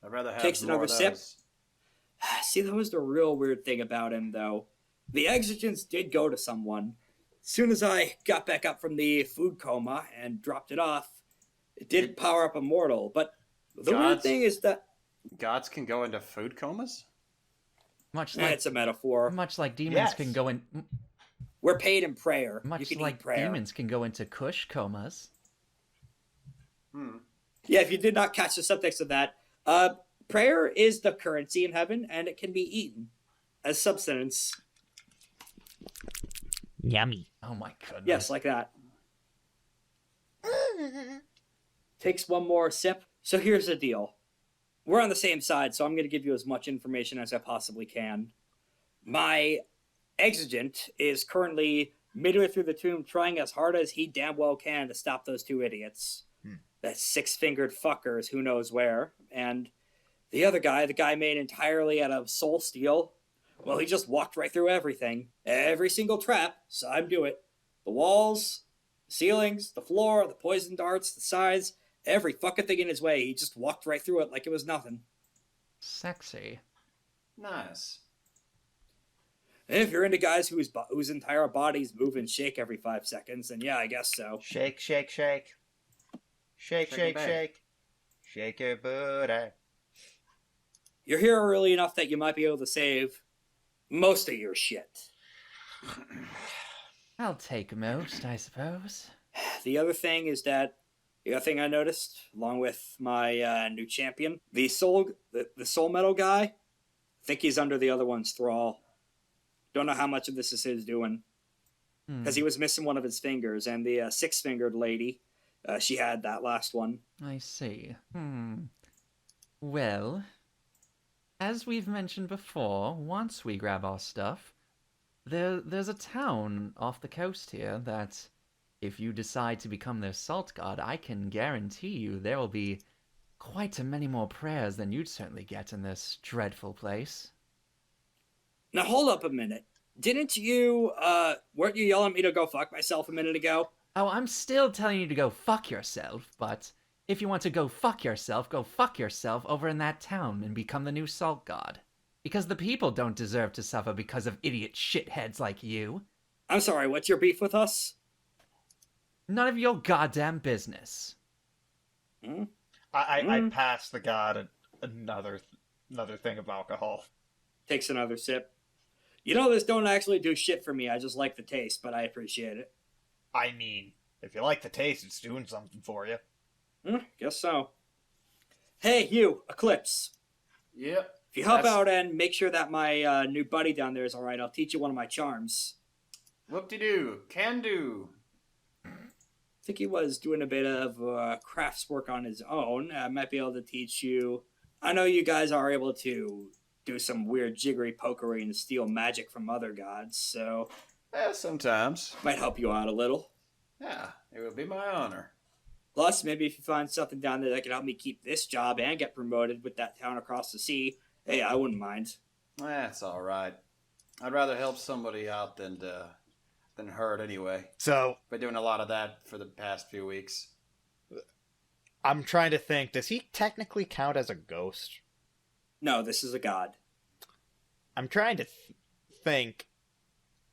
I'd rather have Takes more another of sip. those. See, that was the real weird thing about him, though. The exigence did go to someone. As soon as I got back up from the food coma and dropped it off, it did power up Immortal, but the weird thing is that... Gods can go into food comas? Much like it's a metaphor. Much like demons Yes. can go in. We're paid in prayer. You Much can like eat prayer. demons can go into Kush comas. Yeah, if you did not catch the subtext of that, prayer is the currency in heaven, and it can be eaten as substance. Yummy. Oh my goodness. Yes, like that. Takes one more sip. So here's the deal. We're on the same side, so I'm going to give you as much information as I possibly can. My exigent is currently midway through the tomb trying as hard as he damn well can to stop those 2 idiots. That 6-fingered fuckers who knows where. And the other guy, the guy made entirely out of soul steel, well, he just walked right through everything. Every single trap, saw him do it. The walls, the ceilings, the floor, the poison darts, the sides, every fucking thing in his way. He just walked right through it like it was nothing. Sexy. Nice. And if you're into guys whose entire bodies move and shake every 5 seconds, then yeah, I guess so. Shake, shake, shake. Shake, Shake shake, it back. shake. Shake your booty. You're here early enough that you might be able to save most of your shit. I'll take most, I suppose. The other thing is that the other thing I noticed, along with my new champion, the soul metal guy, I think he's under the other one's thrall. Don't know how much of this is his doing, because he was missing one of his fingers, and the 6-fingered lady, she had that last one. I see. Well, as we've mentioned before, once we grab our stuff, there's a town off the coast here that, if you decide to become their salt god, I can guarantee you there will be quite a many more prayers than you'd certainly get in this dreadful place. Now hold up a minute. Didn't you, weren't you yelling at me to go fuck myself a minute ago? Oh, I'm still telling you to go fuck yourself, but if you want to go fuck yourself over in that town and become the new salt god. Because the people don't deserve to suffer because of idiot shitheads like you. I'm sorry, what's your beef with us? None of your goddamn business. I passed the god another thing of alcohol. Takes another sip. You know, this don't actually do shit for me. I just like the taste, but I appreciate it. I mean, if you like the taste, it's doing something for you. Guess so. Hey, you, Eclipse. Yep. If you help out and make sure that my new buddy down there is alright, I'll teach you one of my charms. Whoop-de-doo. Can do. I think he was doing a bit of crafts work on his own. I might be able to teach you. I know you guys are able to do some weird jiggery pokery and steal magic from other gods, so Yeah, sometimes. might help you out a little. Yeah, it would be my honor. Plus, maybe if you find something down there that can help me keep this job and get promoted with that town across the sea, hey, I wouldn't mind. That's all right. I'd rather help somebody out than hurt anyway. So, Been doing a lot of that for the past few weeks. I'm trying to think, does he technically count as a ghost? No, this is a god. I'm trying to think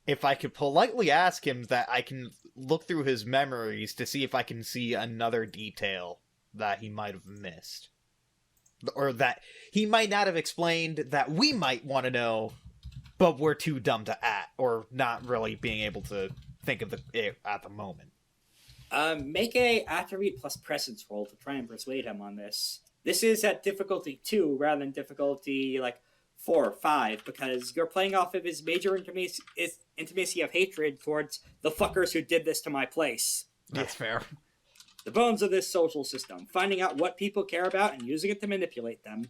if I could politely ask him that I can look through his memories to see if I can see another detail that he might have missed. Or that he might not have explained that we might want to know, but we're too dumb to act, or not really being able to think of it at the moment. Make a attribute plus presence roll to try and persuade him on this. This is at difficulty 2 rather than difficulty, 4 or 5, because you're playing off of his major intimacy of hatred towards the fuckers who did this to my place. That's fair. The bones of this social system. Finding out what people care about and using it to manipulate them.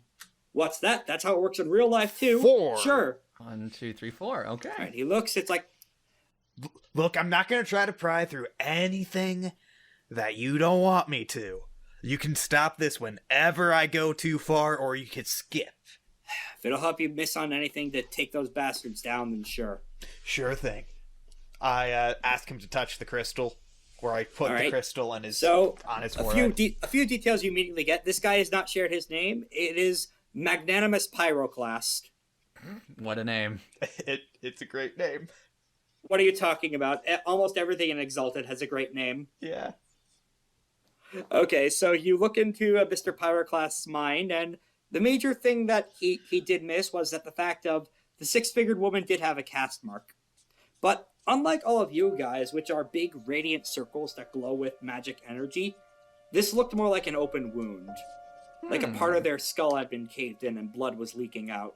What's that? That's how it works in real life, too. 4. Sure. 1, 2, 3, 4. Okay. All right, he looks, it's like... Look, I'm not going to try to pry through anything that you don't want me to. You can stop this whenever I go too far, or you can skip. If it'll help you miss on anything to take those bastards down, then sure. Sure thing. I ask him to touch the crystal, where I put the crystal on his forehead. A few details you immediately get. This guy has not shared his name. It is Magnanimous Pyroclast. What a name. It's a great name. What are you talking about? Almost everything in Exalted has a great name. Yeah. Okay, so you look into Mr. Pyroclast's mind, and the major thing that he did miss was that the fact of the six-figured woman did have a caste mark. But unlike all of you guys, which are big radiant circles that glow with magic energy, this looked more like an open wound. Like a part of their skull had been caved in and blood was leaking out.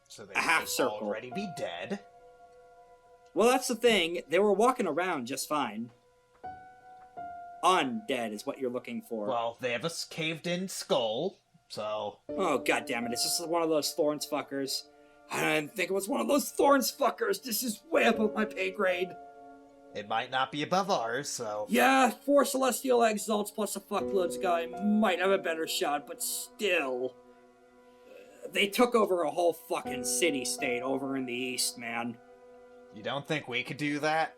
So they a half circle. Already be dead. Well, that's the thing. They were walking around just fine. Undead is what you're looking for. Well, they have a caved-in skull, so... Oh, goddammit. It's just one of those Thorns fuckers. I didn't think it was one of those Thorns fuckers. This is way above my pay grade. It might not be above ours, so... Yeah, 4 Celestial Exalts plus a fuckloads guy might have a better shot, but still... They took over a whole fucking city-state over in the east, man. You don't think we could do that?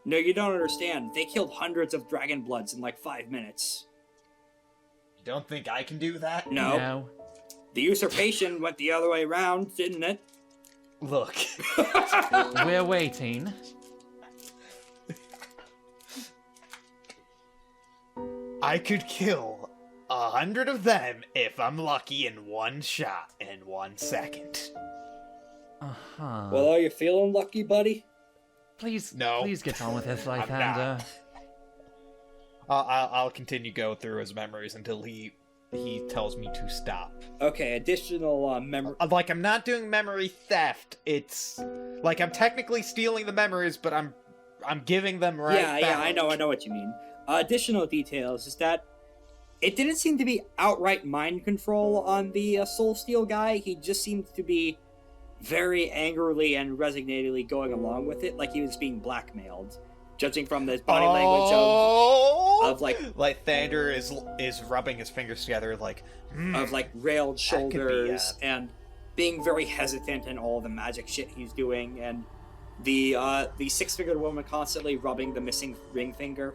No, you don't understand. They killed hundreds of dragon bloods in like 5 minutes. You don't think I can do that? No. The usurpation went the other way around, didn't it? Look. We're waiting. I could kill 100 of them if I'm lucky in one shot in 1 second. Uh-huh. Well, are you feeling lucky, buddy? Please get on with this, Lythander. I'll continue go through his memories until he tells me to stop. Okay, additional memory. Like, I'm not doing memory theft. It's like I'm technically stealing the memories, but I'm giving them right back. Yeah, I know what you mean. Additional details is that it didn't seem to be outright mind control on the Soul Steel guy. He just seemed to be very angrily and resignatedly going along with it, like he was being blackmailed. Judging from the body language of like Thunder is rubbing his fingers together of railed shoulders and being very hesitant in all the magic shit he's doing, and the 6-figured woman constantly rubbing the missing ring finger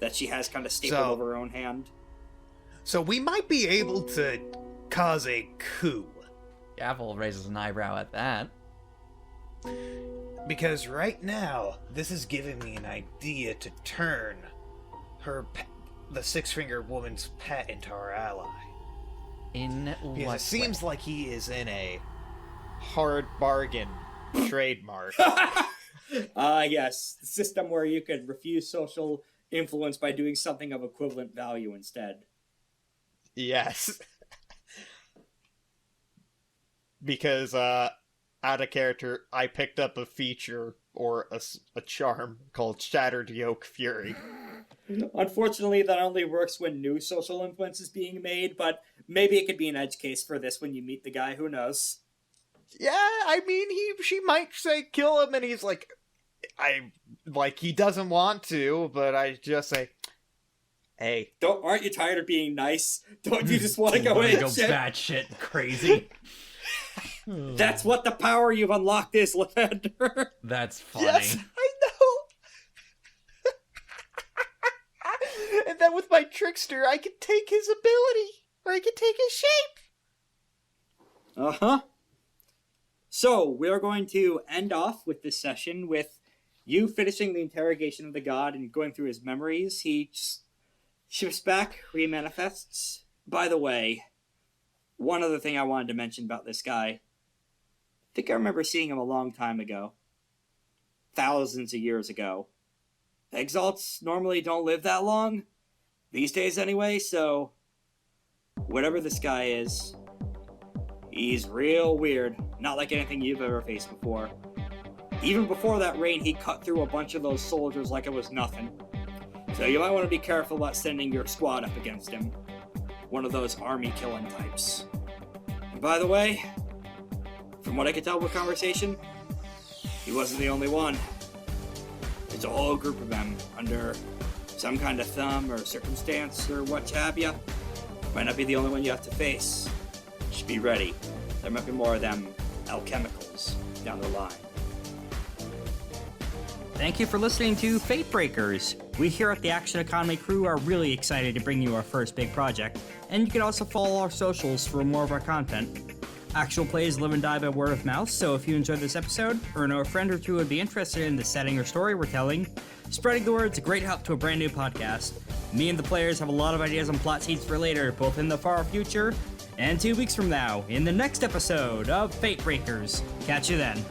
that she has kind of stapled over her own hand. So we might be able to cause a coup. Gavel raises an eyebrow at that. Because right now, this is giving me an idea to turn the 6-fingered woman's pet into our ally. In what way? It seems like he is in a hard bargain trademark. Yes. The system where you could refuse social influence by doing something of equivalent value instead. Yes. Because, out of character, I picked up a feature, or a charm, called Shattered Yoke Fury. Unfortunately, that only works when new social influence is being made, but maybe it could be an edge case for this when you meet the guy, who knows? Yeah, I mean, she might say kill him, and he's he doesn't want to, but I just say, hey. Aren't you tired of being nice? Don't you just want to go in and batshit crazy? That's what the power you've unlocked is, Lavender. That's funny. Yes, I know. And then with my trickster, I can take his ability, or I can take his shape. Uh-huh. So, we're going to end off with this session with you finishing the interrogation of the god and going through his memories. He just shifts back, remanifests. By the way, one other thing I wanted to mention about this guy. I think I remember seeing him a long time ago. Thousands of years ago. Exalts normally don't live that long. These days anyway, so whatever this guy is, he's real weird, not like anything you've ever faced before. Even before that rain, he cut through a bunch of those soldiers like it was nothing. So you might want to be careful about sending your squad up against him. One of those army-killing types. And by the way, from what I could tell with conversation, he wasn't the only one. There's a whole group of them under some kind of thumb or circumstance or what have ya. Might not be the only one you have to face. Just be ready. There might be more of them alchemicals down the line. Thank you for listening to FateBreakers. We here at the Action Economy crew are really excited to bring you our first big project, and you can also follow our socials for more of our content. Actual plays live and die by word of mouth, so if you enjoyed this episode, or know a friend or two would be interested in the setting or story we're telling, spreading the word is a great help to a brand new podcast. Me and the players have a lot of ideas on plot seeds for later, both in the far future and 2 weeks from now, in the next episode of FateBreakers. Catch you then.